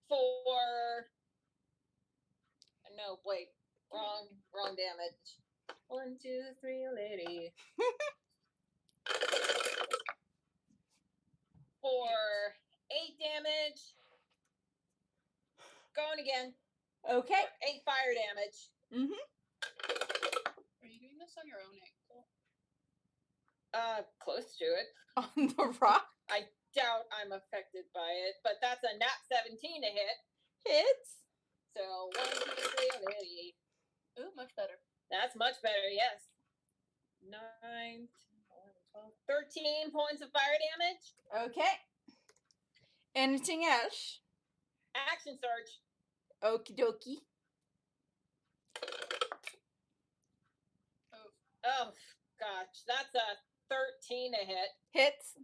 For no, wait, wrong damage. 1, 2, 3, lady. For 8 damage. Going again. Okay. 8 fire damage. Mm-hmm. Are you doing this on your own ankle? Close to it. On the rock. I doubt I'm affected by it, but that's a nat 17 to hit. Hits. So 1, 2, 3, lady. Ooh, much better. That's much better, yes. 9, 10, 11, 12, 13 points of fire damage. Okay. Anything else? Action surge. Okie dokie. Oh, gosh. That's a 13 to hit. Hits.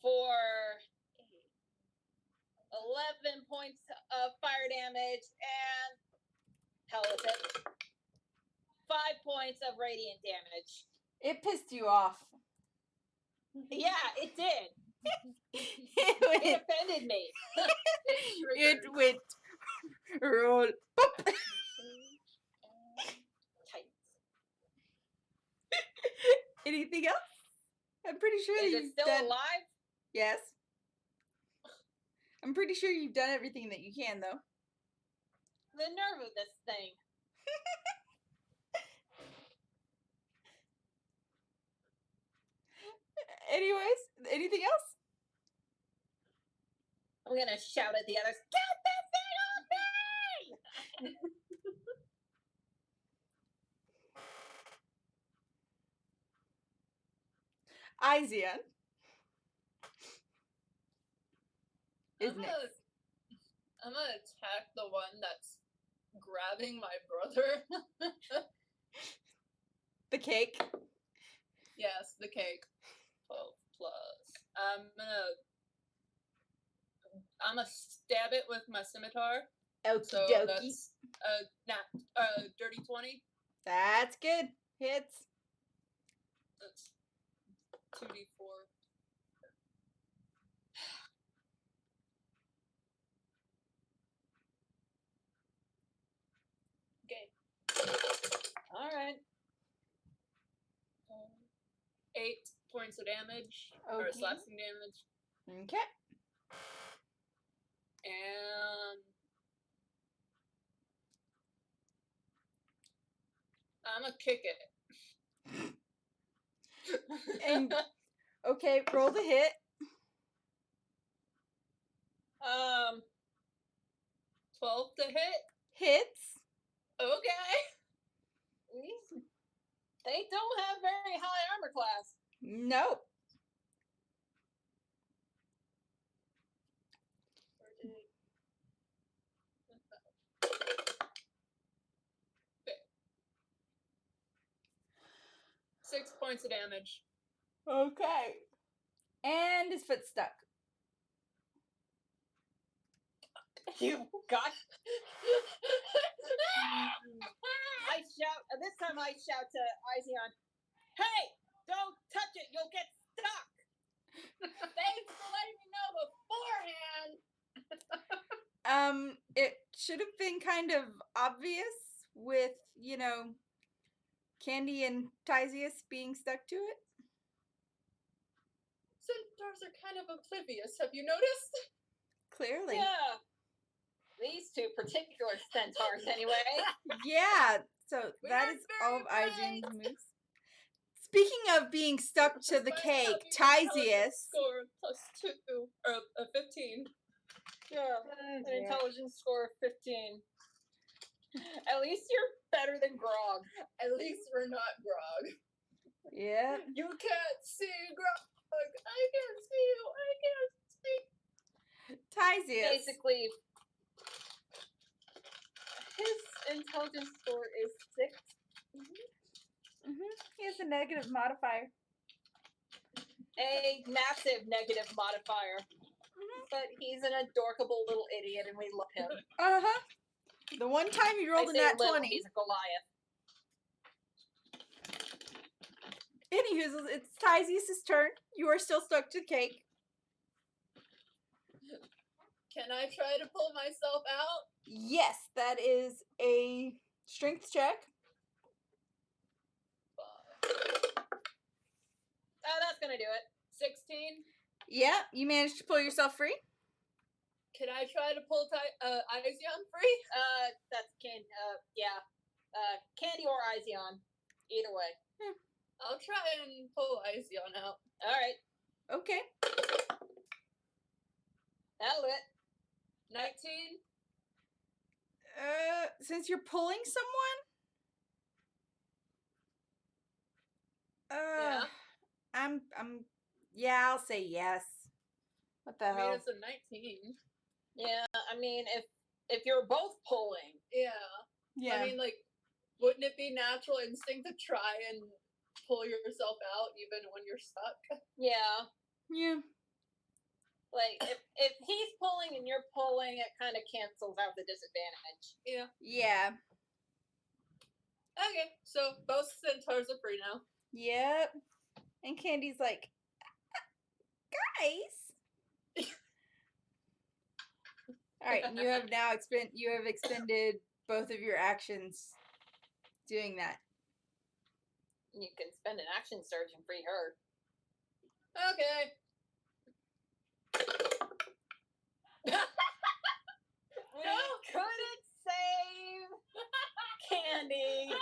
For 11 points of fire damage and hell with it. 5 points of radiant damage. It pissed you off. Yeah, it did. It It went. offended me. It went. Roll. Boop. Tight. Anything else? I'm pretty sure Is you've it still done. alive? Yes. I'm pretty sure you've done everything that you can, though. The nerve of this thing. Anyways, anything else? I'm gonna shout at the others, get this thing off me! Izian. Is I'm next. gonna attack the one that's grabbing my brother. The cake. Yes, the cake. 12 plus. I'm gonna stab it with my scimitar. Okie So dokie. that's dirty 20. That's good. Hits. That's 2d4. Okay. All right. 8 points of damage. Or Okay. slashing damage. Okay. And I'm gonna kick it. And okay, roll the hit. 12 to hit. Hits. Okay. They don't have very high armor class. Nope. Okay. 6 points of damage. Okay. And his foot's stuck. You got. This time I shout to Izion, "Hey, don't touch it, you'll get stuck." Thanks for letting me know beforehand. It should have been kind of obvious with, Candy and Tyzius being stuck to it. Centaurs are kind of oblivious. Have you noticed? Clearly. Yeah. These two particular centaurs, anyway. Yeah. So We that aren't is all of very Izion's moves. Speaking of being stuck to the Despite cake, having an intelligence Tyzius. score of +2 or a 15. Yeah. An intelligence score of 15. At least you're better than Grog. At least we're not Grog. Yeah. You can't see Grog. I can't see you. I can't see. Tyzius. Basically, his intelligence score is 6. He has a negative modifier. A massive negative modifier. But he's an adorable little idiot and we love him. Uh-huh. The one time he rolled I a say nat little, 20. he's a Goliath. Anywho, it's Tyzius' turn. You are still stuck to the cake. Can I try to pull myself out? Yes, that is a strength check. That's gonna do it. 16. Yeah, you managed to pull yourself free. Can I try to pull Izion free? That's Candy or Izion. Either way. I'll try and pull Izion out. Alright. Okay. That'll do it. 19. Since you're pulling someone, Yeah. I'll say yes. What the I mean, hell? it's a 19. Yeah, I mean, if you're both pulling. Yeah. I mean, like, wouldn't it be natural instinct to try and pull yourself out even when you're stuck? Yeah. Yeah. Like, if he's pulling and you're pulling, it kind of cancels out the disadvantage. Yeah. Yeah. Okay, so both centaurs are free now. Yep. And Candy's like, guys. All right, and you have now expended both of your actions doing that. You can spend an action surge and free her. Okay. We couldn't save Candy.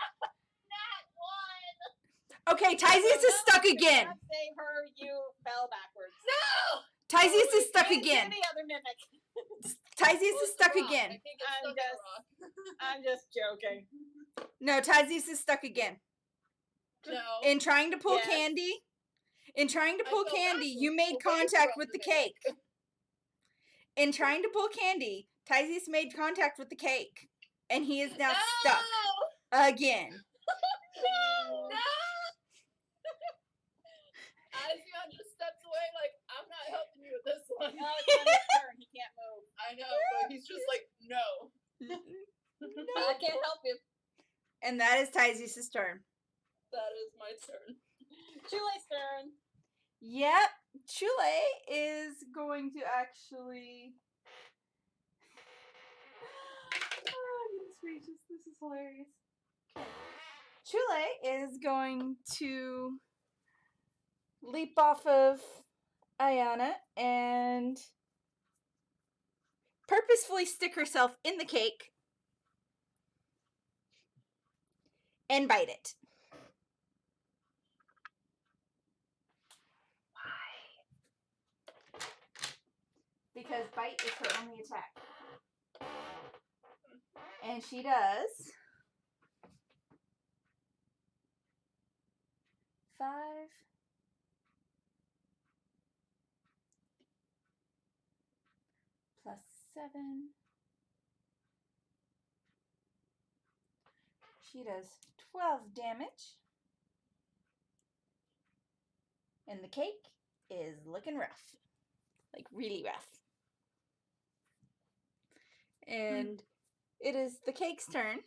Okay, Tyzius is stuck again. Not save her, you fell backwards. No! Tyzius is stuck Into again. the other mimic. Tyzius Well, is it's a stuck rock. again. I can't get stuck in a rock. I'm just joking. No, Tyzius is stuck again. No. In trying to pull Yes. Candy, I fell you backwards made away contact from with the the cake. In trying to pull Candy, Tyzius made contact with the cake, and he is now stuck again. No! Izion just steps away like, I'm not helping you with this one. Oh, it's on his turn. He can't move. I know, but he's just like, no. I can't help you. And that is Tyzius' turn. That is my turn. Chule's turn. Yep, Chule is going to actually. Oh, goodness gracious, this is hilarious. Okay. Chule is going to. leap off of Ayana and purposefully stick herself in the cake and bite it. Why? Because bite is her only attack. And she does 5 plus 7. She does 12 damage. And the cake is looking rough. Like really rough. And it is the cake's turn.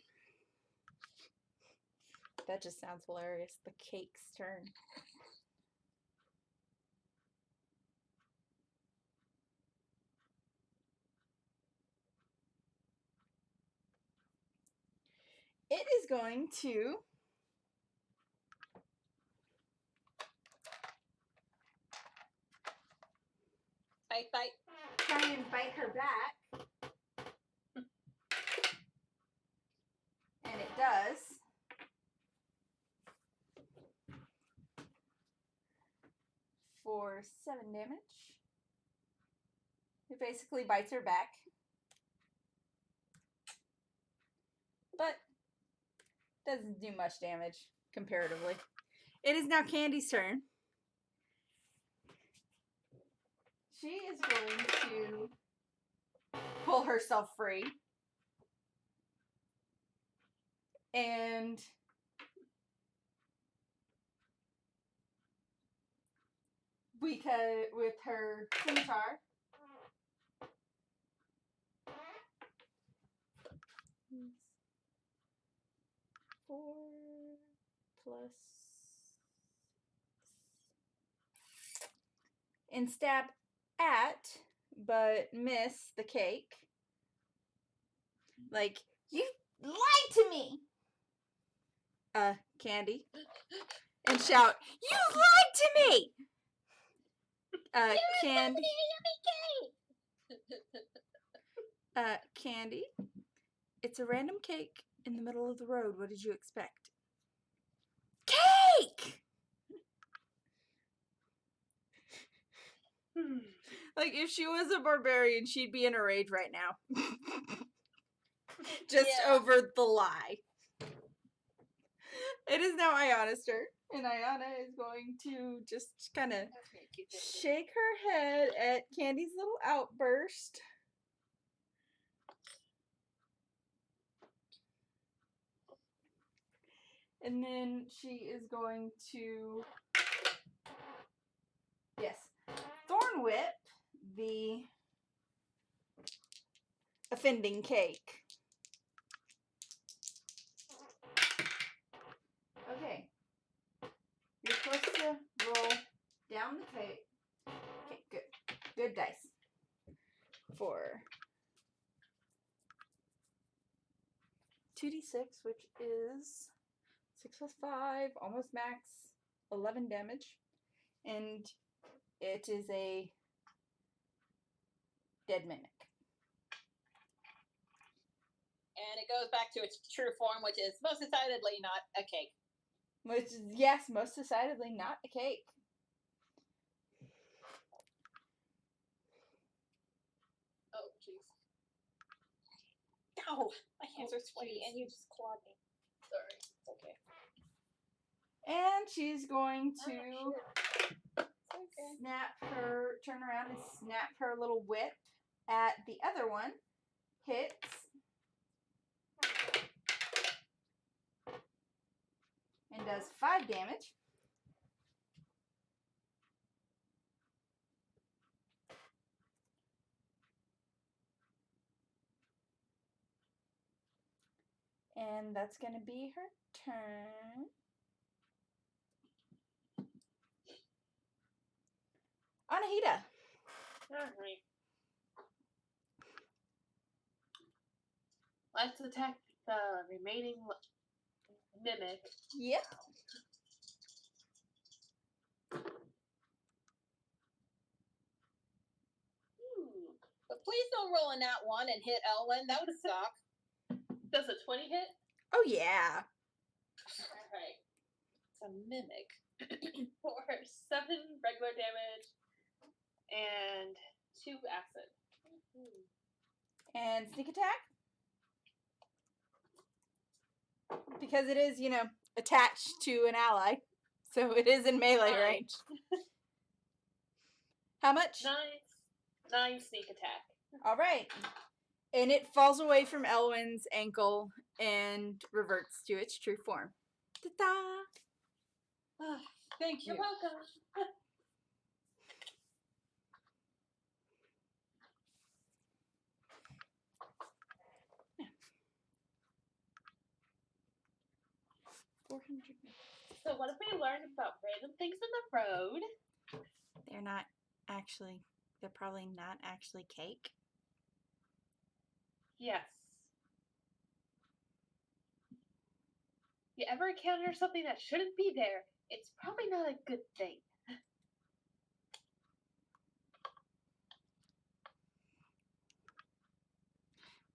That just sounds hilarious. The cake's turn. It is going to Bite. try and bite her back. And it does. For 7 damage. It basically bites her back. But doesn't do much damage comparatively. It is now Candy's turn. She is going to pull herself free. And because with her scimitar, 4 plus, and stab at, but miss the cake. Like, you lied to me, Candy. And shout, you lied to me! Candy. Candy. It's a random cake in the middle of the road. What did you expect? Cake! Like, if she was a barbarian, she'd be in a rage right now. Just over the lie. It is now Ayana's turn. And Ayana is going to just kind of shake her head at Candy's little outburst. And then she is going to, Thorn Whip the offending cake. Okay. You're supposed to roll down the cake. Okay, good. Good dice. For 2d6, which is 6 plus 5, almost max, 11 damage. And it is a dead mimic. And it goes back to its true form, which is most decidedly not a cake. Which is, yes, most decidedly not a cake. Oh, jeez. Ow! My hands are sweaty and you just clawed me. Sorry. It's okay. And she's going to Okay. turn around and snap her little whip at the other one. Hits. And does 5 damage. And that's going to be her turn. Anahita. Alright. Let's attack the remaining mimic. Yep. Please don't roll in that one and hit Elwyn. That would suck. Does a 20 hit? Oh, yeah. Alright. It's a mimic. For 7 regular damage and 2 acid. And sneak attack? Because it is, attached to an ally. So it is in melee 9. range. How much? 9 sneak attack. All right. And it falls away from Elwyn's ankle and reverts to its true form. Ta-da! Thank you. You're welcome. So what have we learned about random things in the road? They're probably not actually cake. Yes. You ever encounter something that shouldn't be there, it's probably not a good thing.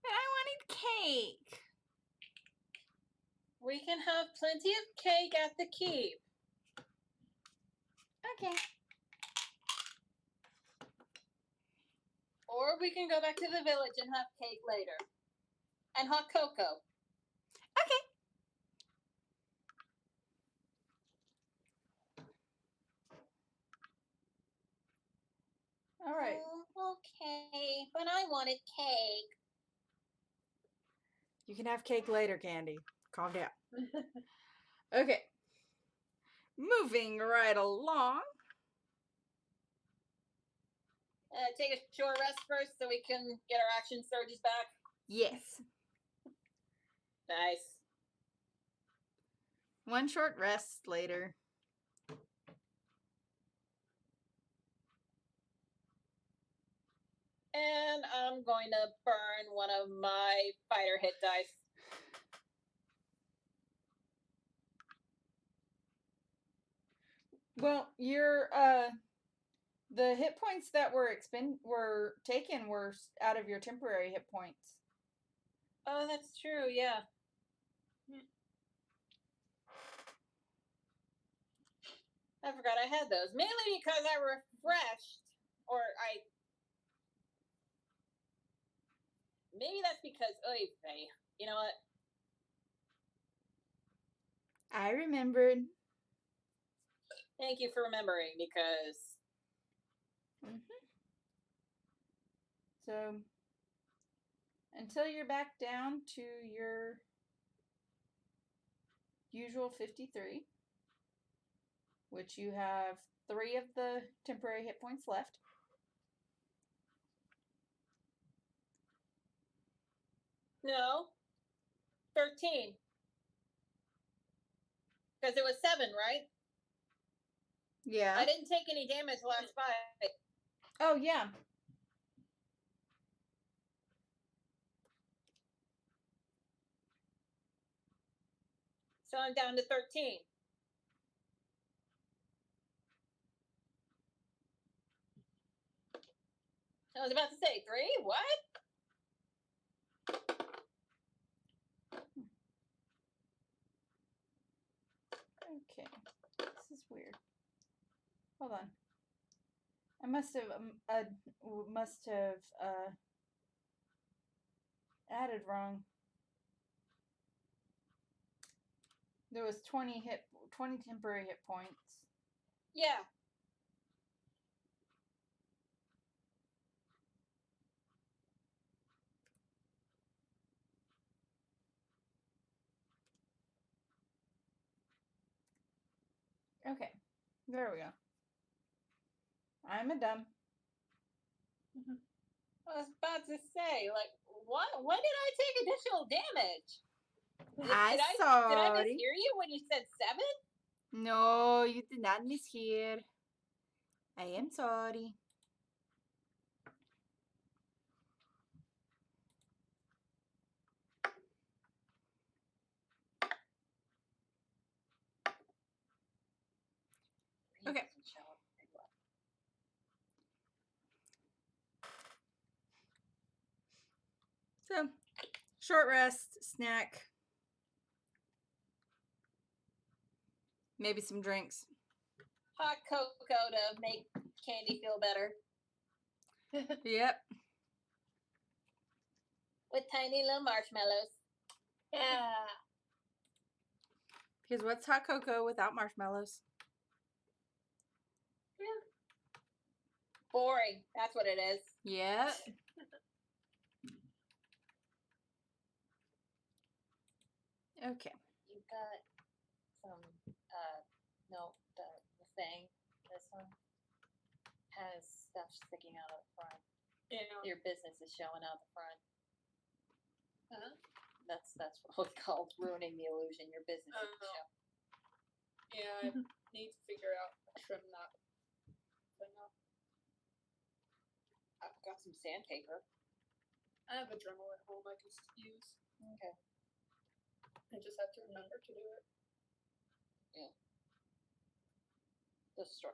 But I wanted cake. We can have plenty of cake at the keep. Okay. Or we can go back to the village and have cake later. And hot cocoa. Okay. All right. Okay, but I wanted cake. You can have cake later, Candy. Calm down. Okay. Moving right along. Take a short rest first so we can get our action surges back. Yes. Nice. One short rest later. And I'm going to burn one of my fighter hit dice. Well, the hit points that were taken were out of your temporary hit points. Oh, that's true, yeah. I forgot I had those. Mainly because I refreshed, maybe that's because, you know what? I remembered. Thank you for remembering, because... So, until you're back down to your usual 53, which you have 3 of the temporary hit points left. No. 13. Because it was 7, right? Yeah. I didn't take any damage last fight. Oh, yeah. So I'm down to 13. I was about to say 3? What? Okay. This is weird. Hold on. I must have added wrong. There was 20 temporary hit points. Yeah. Okay. There we go. I'm a dumb. I was about to say, like, what? When did I take additional damage? I Did I sorry. mishear you when you said 7? No, you did not mishear. I am sorry. Okay. So, short rest, snack, maybe some drinks. Hot cocoa to make Candy feel better. Yep. With tiny little marshmallows. Yeah. Because what's hot cocoa without marshmallows? Boring. That's what it is. Yep. Okay. You've got some, no, the thing, this one, has stuff sticking out of the front. Yeah. Your business is showing out the front. Huh? That's what it's called, ruining the illusion. Your business is Oh. show. Yeah, I need to figure out trim that thing off. I've got some sandpaper. I have a Dremel at home I can use. Okay. I just have to remember to do it. The store.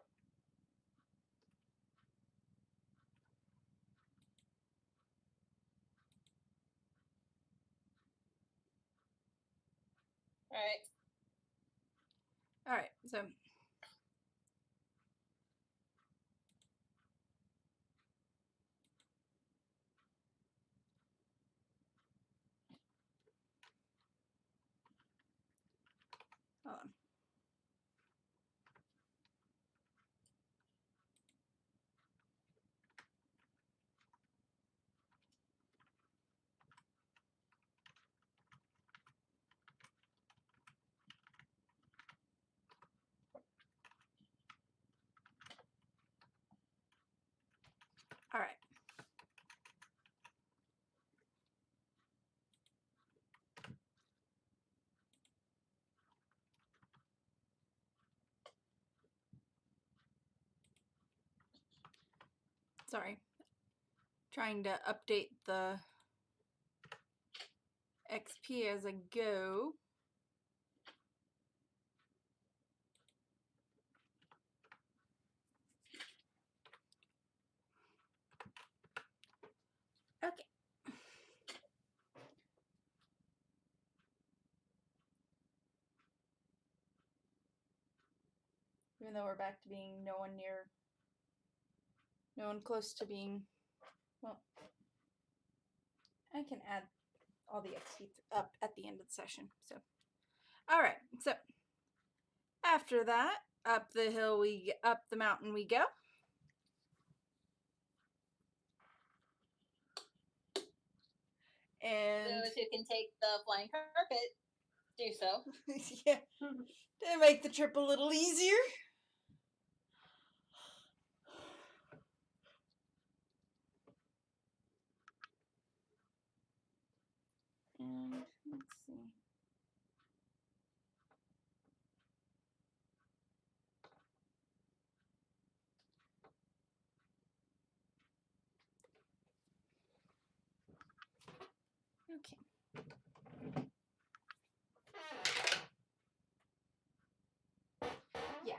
Alright. All right. So, hold on. All right. Sorry. Trying to update the XP as I go. Okay. Even though we're back to being no one close to being, well, I can add all the XP up at the end of the session. So, all right. So, after that, up the mountain we go. And Those who can take the flying carpet, do so. yeah, to make the trip a little easier. And let's see. Okay. Yeah.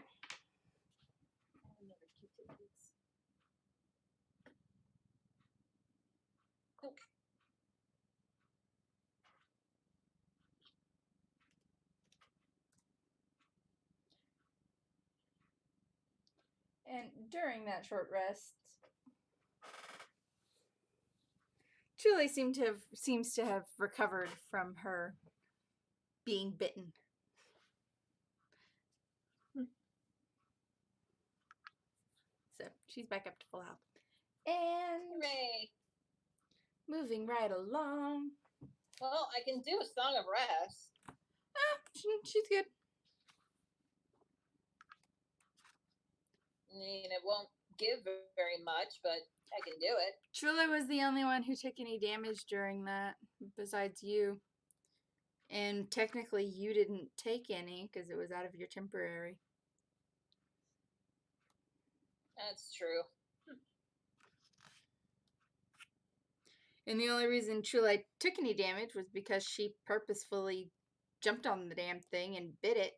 And during that short rest, Julie seems to have recovered from her being bitten. So she's back up to full health. And Hooray. moving right along. Well, I can do a song of rest. She's good. I mean, it won't give very much, but I can do it. Trula was the only one who took any damage during that, besides you. And technically, you didn't take any because it was out of your temporary. That's true. And the only reason Trula took any damage was because she purposefully jumped on the damn thing and bit it.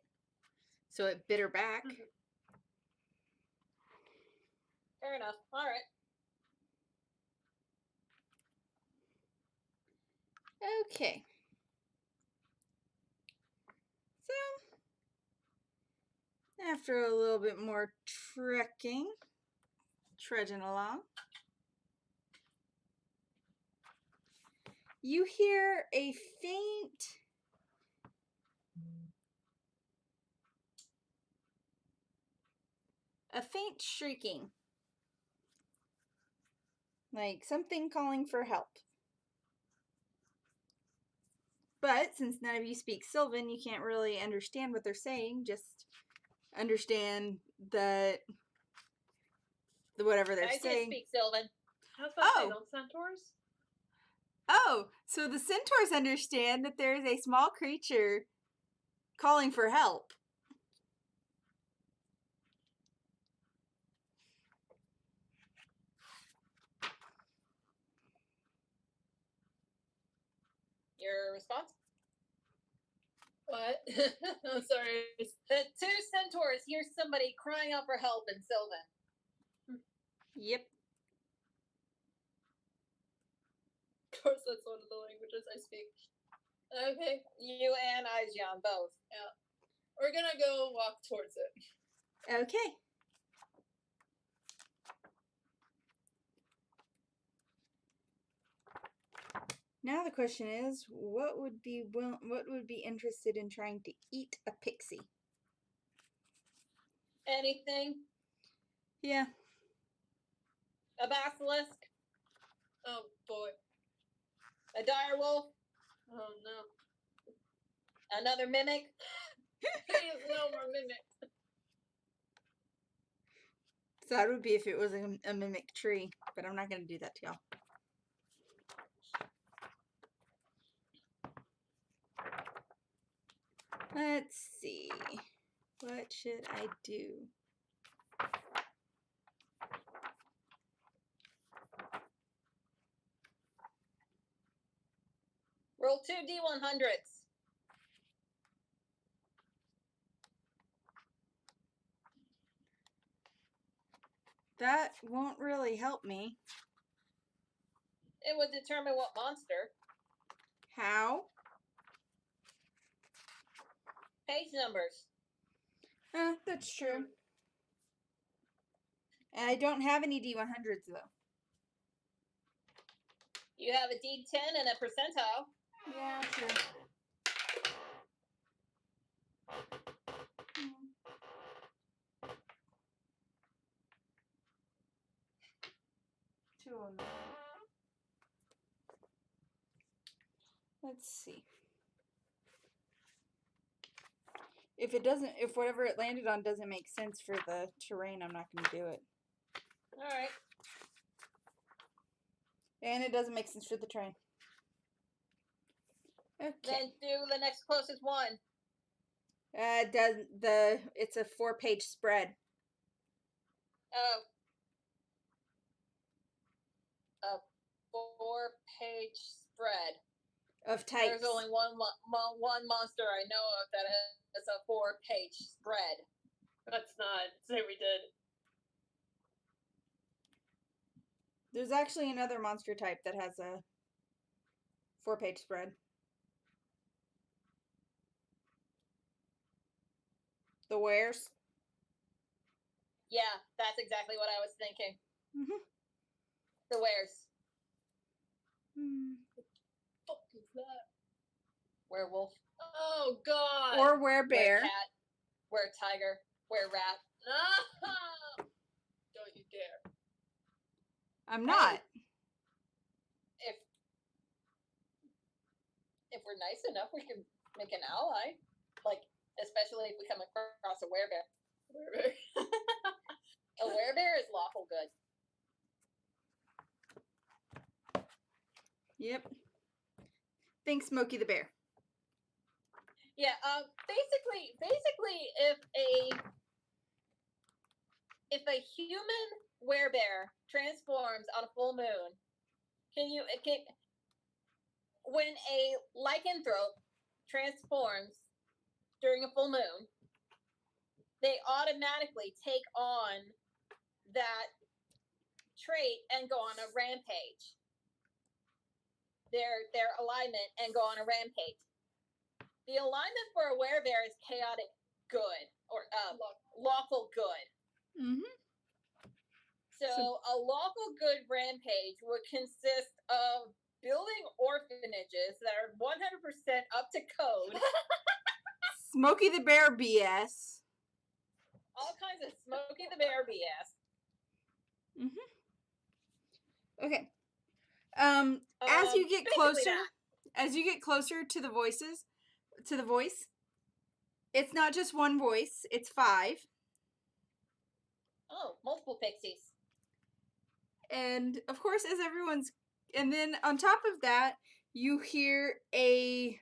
So it bit her back. Fair enough. All right. Okay. So, after a little bit more trudging along, you hear a faint shrieking. Like something calling for help. But since none of you speak Sylvan, you can't really understand what they're saying. Just understand that whatever they're I saying. can speak Sylvan. I was about to say, Oh. don't centaurs? Oh, so the centaurs understand that there is a small creature calling for help. Your response? What? I'm sorry. The two centaurs hear somebody crying out for help in Sylvan. Yep. Of course, that's one of the languages I speak. Okay, You and Aijian both. we're gonna go walk towards it. Okay. Now the question is, what would be interested in trying to eat a pixie? Anything? Yeah. A basilisk? Oh boy. A dire wolf? Oh no. Another mimic? Please, no more mimics. So that would be if it was a mimic tree, but I'm not going to do that to y'all. Let's see. What should I do? Roll 2 D100s. That won't really help me. It would determine what monster. How? Page numbers. That's true. And I don't have any D100s though. You have a D10 and a percentile. Yeah, true. Two of them. Let's see. If whatever it landed on doesn't make sense for the terrain, I'm not going to do it. Alright. And it doesn't make sense for the terrain. Okay. Then do the next closest one. It's a 4-page spread. Oh. A 4-page spread. Of types. There's only one monster I know of that has a 4-page spread. That's not. Say we did. There's actually another monster type that has a 4-page spread. The wares. Yeah, that's exactly what I was thinking. Mm-hmm. The wares. Fuck is that? Werewolf. Oh god. Or werebear. Were-cat. Were-tiger. Were-rat. No! Don't you dare. I'm not. If we're nice enough, we can make an ally. Like, especially if we come across a werebear. A werebear is lawful good. Yep. Think Smokey the Bear. Yeah, basically if a human werebear transforms on a full moon, when a lycanthrope transforms during a full moon, they automatically take on that trait and go on a rampage. their alignment and go on a rampage. The alignment for a werebear is chaotic good or lawful good. Mm-hmm. So a lawful good rampage would consist of building orphanages that are 100% up to code. Smokey the Bear BS. All kinds of Smokey the Bear BS. Mm-hmm. Okay. As you get closer to the voice, it's not just one voice, it's 5. Oh, multiple pixies. And of course, and then on top of that, you hear a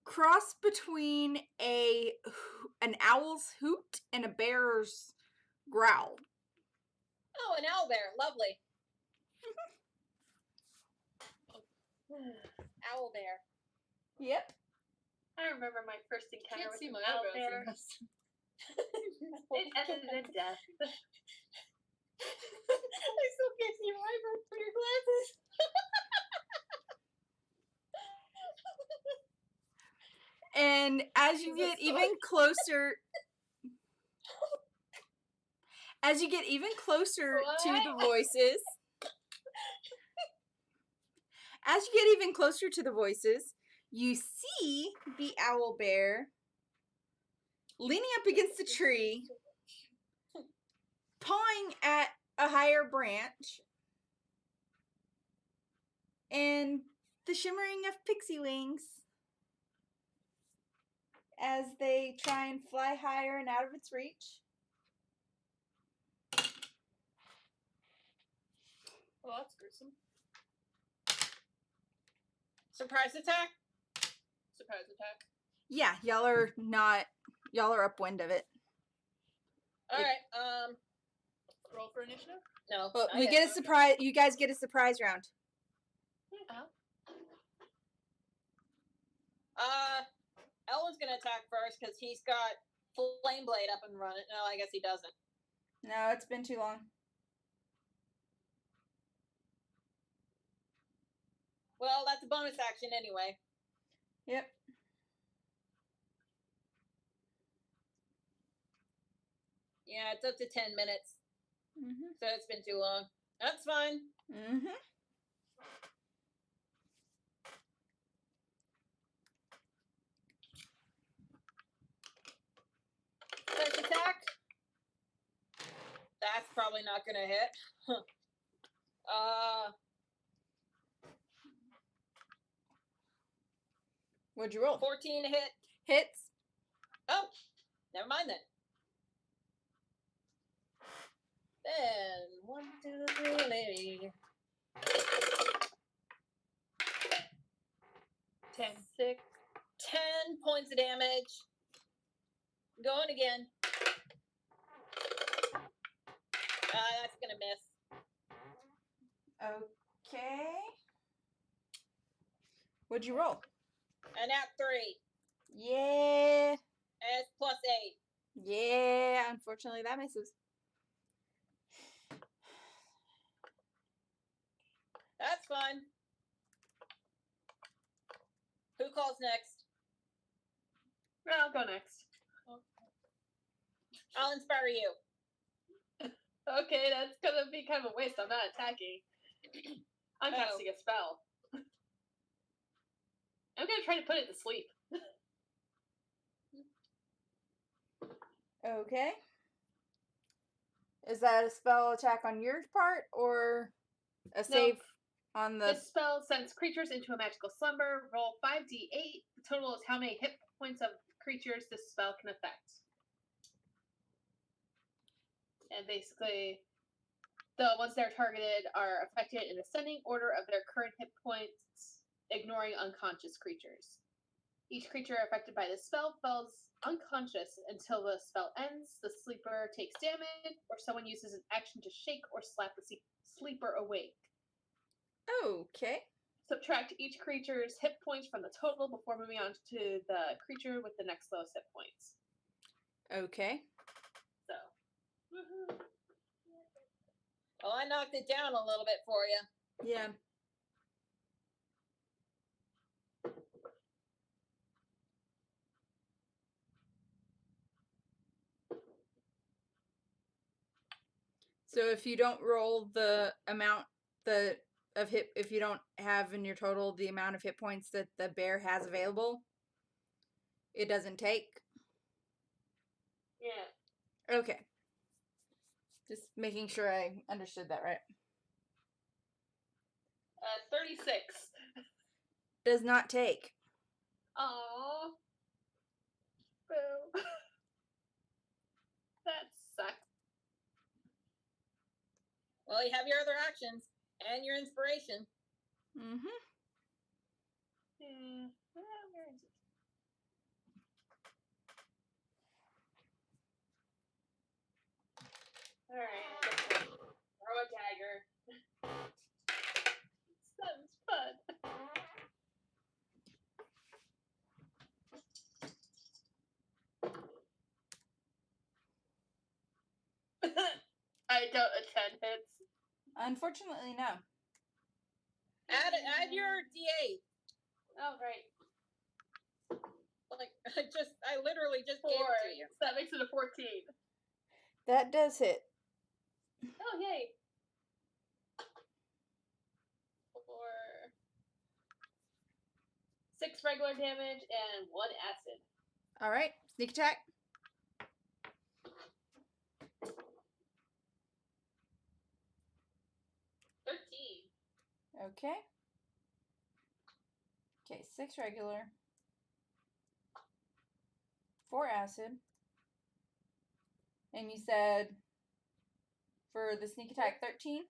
cross between an owl's hoot and a bear's growl. Oh, an owl bear. Lovely. Owl bear. Yep. I remember my first encounter Can't with see an my owl eyebrows bear. in this. It ended in death. I still can't see your eyebrows through your glasses. And as you get even closer, to the voices, you see the owl bear leaning up against the tree, pawing at a higher branch, and the shimmering of pixie wings as they try and fly higher and out of its reach. Well, that's gruesome. Surprise attack? Surprise attack. Yeah, y'all are upwind of it. Alright, Roll for initiative? no. Well, not we yet. get a surprise. You guys get a surprise round. Ellen's gonna attack first because he's got Flame Blade up and running. No, I guess he doesn't. No, it's been too long. Well, that's a bonus action anyway. Yep. Yeah, it's up to 10 minutes, Mhm. so it's been too long. That's fine. Mhm. First attack. That's probably not gonna hit. What'd you roll? 14 hit. Hits. Oh, never mind then. Then 1, 2, 3, lady. 10. 6. 10 points of damage. Going again. That's gonna miss. Okay. What'd you roll? And at 3. Yeah. And it's +8. Yeah. Unfortunately, that misses. That's fine. Who calls next? I'll go next. I'll inspire you. Okay, that's gonna be kind of a waste. I'm not attacking. I'm casting a spell. I'm gonna try to put it to sleep. Okay. Is that a spell attack on your part or a save on the? This spell sends creatures into a magical slumber. Roll 5d8. The total is how many hit points of creatures this spell can affect. And basically, the ones that are targeted are affected in ascending order of their current hit points, ignoring unconscious creatures. Each creature affected by this spell falls unconscious until the spell ends, the sleeper takes damage, or someone uses an action to shake or slap the sleeper awake. Okay. Subtract each creature's hit points from the total before moving on to the creature with the next lowest hit points. Okay. So. Well, I knocked it down a little bit for you. Yeah. So if you don't roll the amount of hit, if you don't have in your total the amount of hit points that the bear has available, it doesn't take. Yeah. Okay. Just making sure I understood that right. 36. Does not take. Aww. Boo. That sucks. Well, you have your other actions and your inspiration. Mm-hmm. Yeah. Where is it? Alright. Throw a dagger. Sounds fun. I don't attend hits. Unfortunately, no. Add your D8. Oh, right. Like I literally just 4. gave it to you. So that makes it a 14. That does hit. Oh, yay. 4. 6 regular damage and 1 acid. All right. Sneak attack. 13. Okay. Okay, 6 regular. 4 acid. And you said for the sneak attack 13?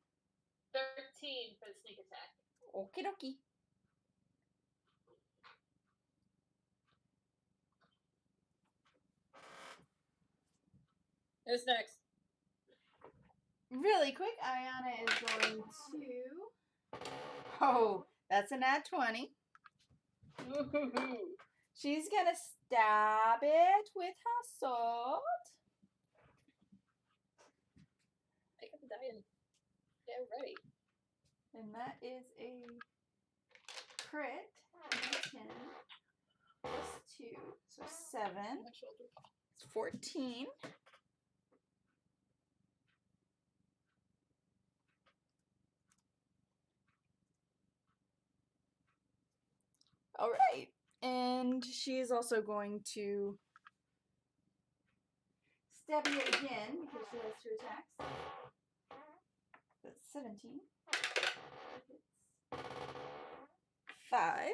13 for the sneak attack. Okie dokie. Who's next? Really quick, Ayana is going to... Oh, that's an nat 20. Woohoo. She's going to stab it with her sword. Pick up the die and get ready. And that is a crit. 10 plus 2. So 7. My shoulder. It's 14. All right. And she is also going to stab you again because she has 2 attacks. That's 17. It's 5.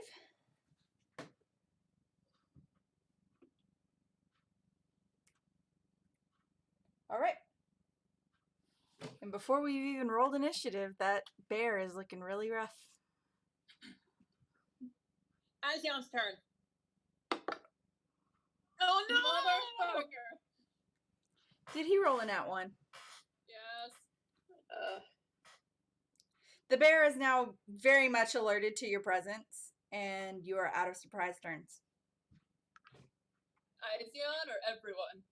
All right. And before we've even rolled initiative, that bear is looking really rough. Azion's turn. Oh no! Motherfucker. Did he roll a nat 1? Yes. The bear is now very much alerted to your presence, and you are out of surprise turns. Izion or everyone?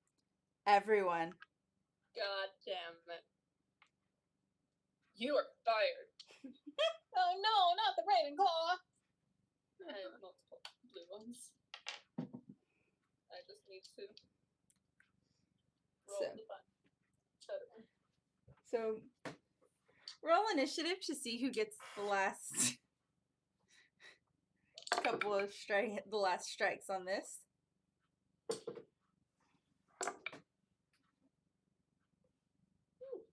Everyone. God damn it. You are fired. Oh no, not the Ravenclaw! I have multiple blue ones. I just need to roll So- the fun. Shut it. So, roll initiative to see who gets the last couple of the last strikes on this. Ooh,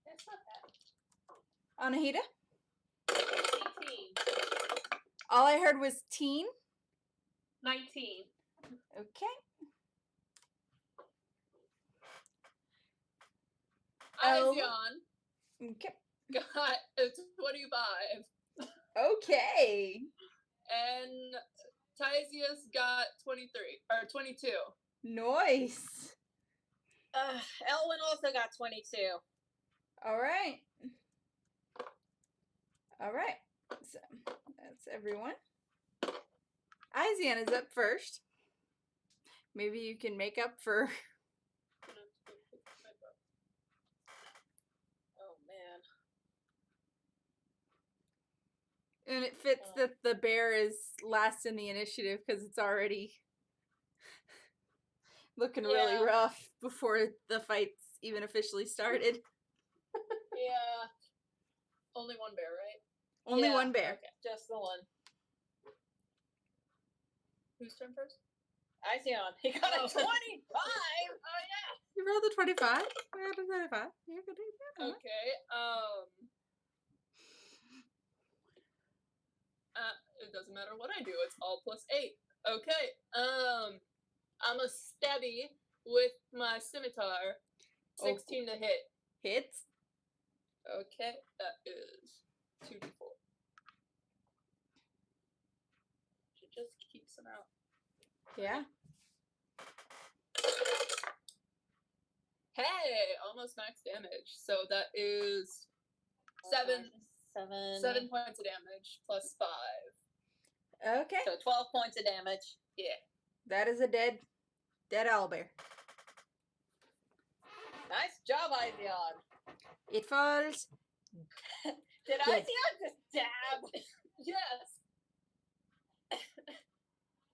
that's not bad. Anahita? 18. All I heard was teen. 19. Okay. Izion Okay. got a 25. Okay. And Tysius got 23 or 22. Nice. Elwyn also got 22. All right. All right. So that's everyone. Izian is up first. Maybe you can make up for. Oh man. And it fits that the bear is last in the initiative because it's already looking really Yeah. rough before the fight's even officially started. Yeah. only one bear, right? Only Yeah, one bear. Okay. Just the one. Whose turn first? Iceon. He got a Oh. 25. Oh yeah. You rolled a 25. We got a 25. You're good. Okay. It doesn't matter what I do. It's all +8. Okay. I'm a stabby with my scimitar. 16 to hit. Hits. Okay, that is 2d4. Should just keep some out. Yeah. Hey, almost max damage. So that is 7 points of damage plus 5. Okay. So 12 points of damage. Yeah. That is a dead owlbear. Nice job, Iceon. It falls. Did Dead. Iceon just dab? Yes.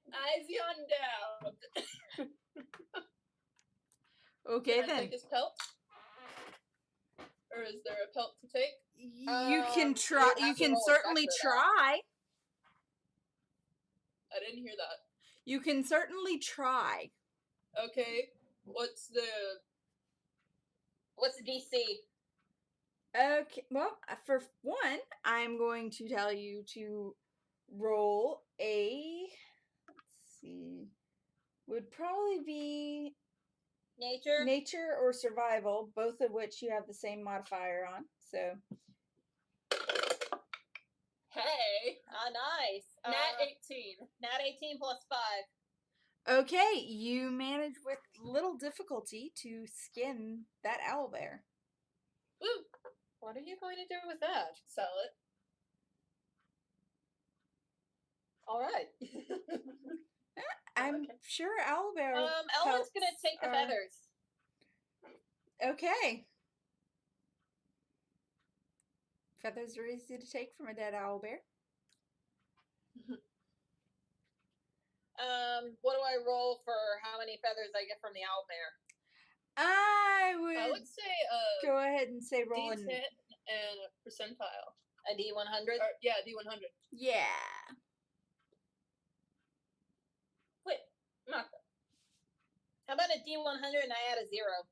Iceon down. Okay, Can I then. take his pelt? Or is there a pelt to take? You can You try. have You to can roll a check certainly for that. try. I didn't hear that. You can certainly try. Okay. What's the DC? Okay, well, for one, I'm going to tell you to roll a. Let's see. Would probably be Nature? nature or survival, both of which you have the same modifier on. So, Hey? Nice. Nat 18. Nat 18 plus 5. okay, you manage with little difficulty to skin that owlbear. Woo! What are you going to do with that? Sell it. All right. I'm sure owlbear. Ellen's gonna take the feathers. Okay. Feathers are easy to take from a dead owlbear. What do I roll for how many feathers I get from the owlbear? I I would would say go ahead and say roll D10 and a percentile. A D100? Or, yeah, D100. Yeah. Wait, not that. How about a D100 and I add a 0?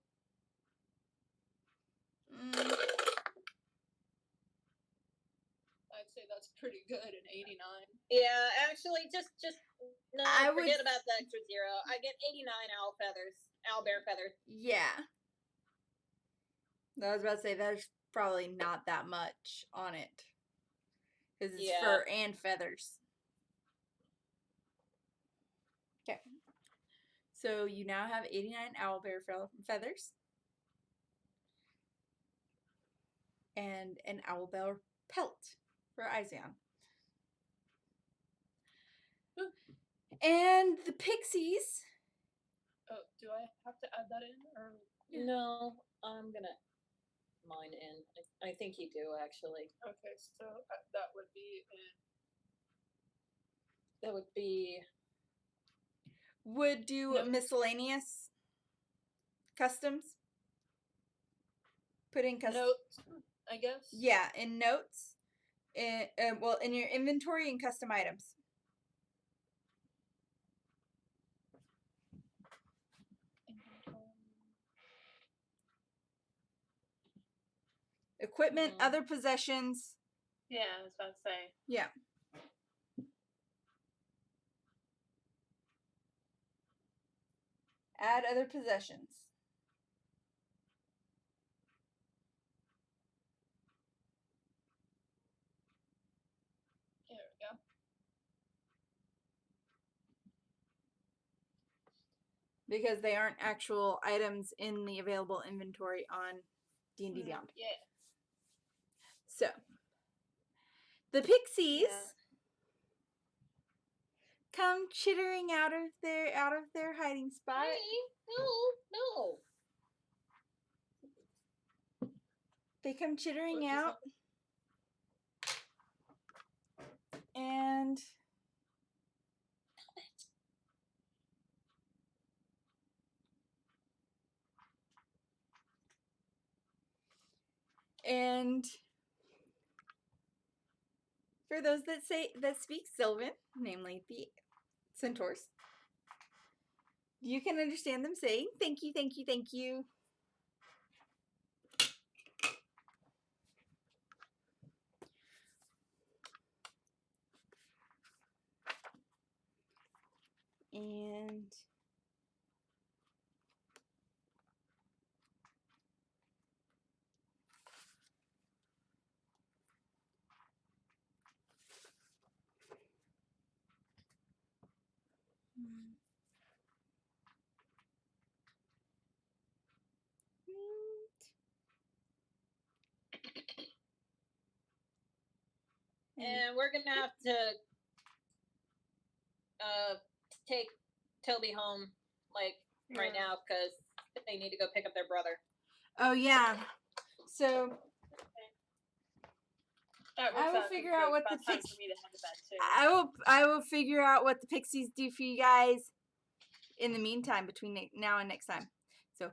I'd say that's pretty good, an 89. Yeah, actually, just no. I would- Forget about the extra 0. I get 89 owlbear feathers. Yeah. I was about to say there's probably not that much on it. Because it's Yeah. fur and feathers. Okay. So you now have 89 owlbear feathers. And an owlbear pelt for Izion. And the pixies. Oh, do I have to add that in? Or No, I'm gonna mine in. I think you do, actually. okay, so that would be in. That would be. Would do Notes. miscellaneous customs. Put in custom. Notes, I guess. Yeah, in notes. Well, in your inventory and custom items. Equipment, other possessions. Yeah, I was about to say. Yeah. Add other possessions. There we go. Because they aren't actual items in the available inventory on D&D Beyond. Yeah. So, the pixies come chittering out of their hiding spot. Hey, no. They come chittering What is out, and for those that speak Sylvan, namely the centaurs. You can understand them saying, thank you, thank you, thank you. And And we're gonna have to take Toby home like right now because they need to go pick up their brother. oh yeah, so That I works will out, 'cause figure it's out what about the time fix- for me to head to bed too. I will figure out what the pixies do for you guys in the meantime between now and next time. So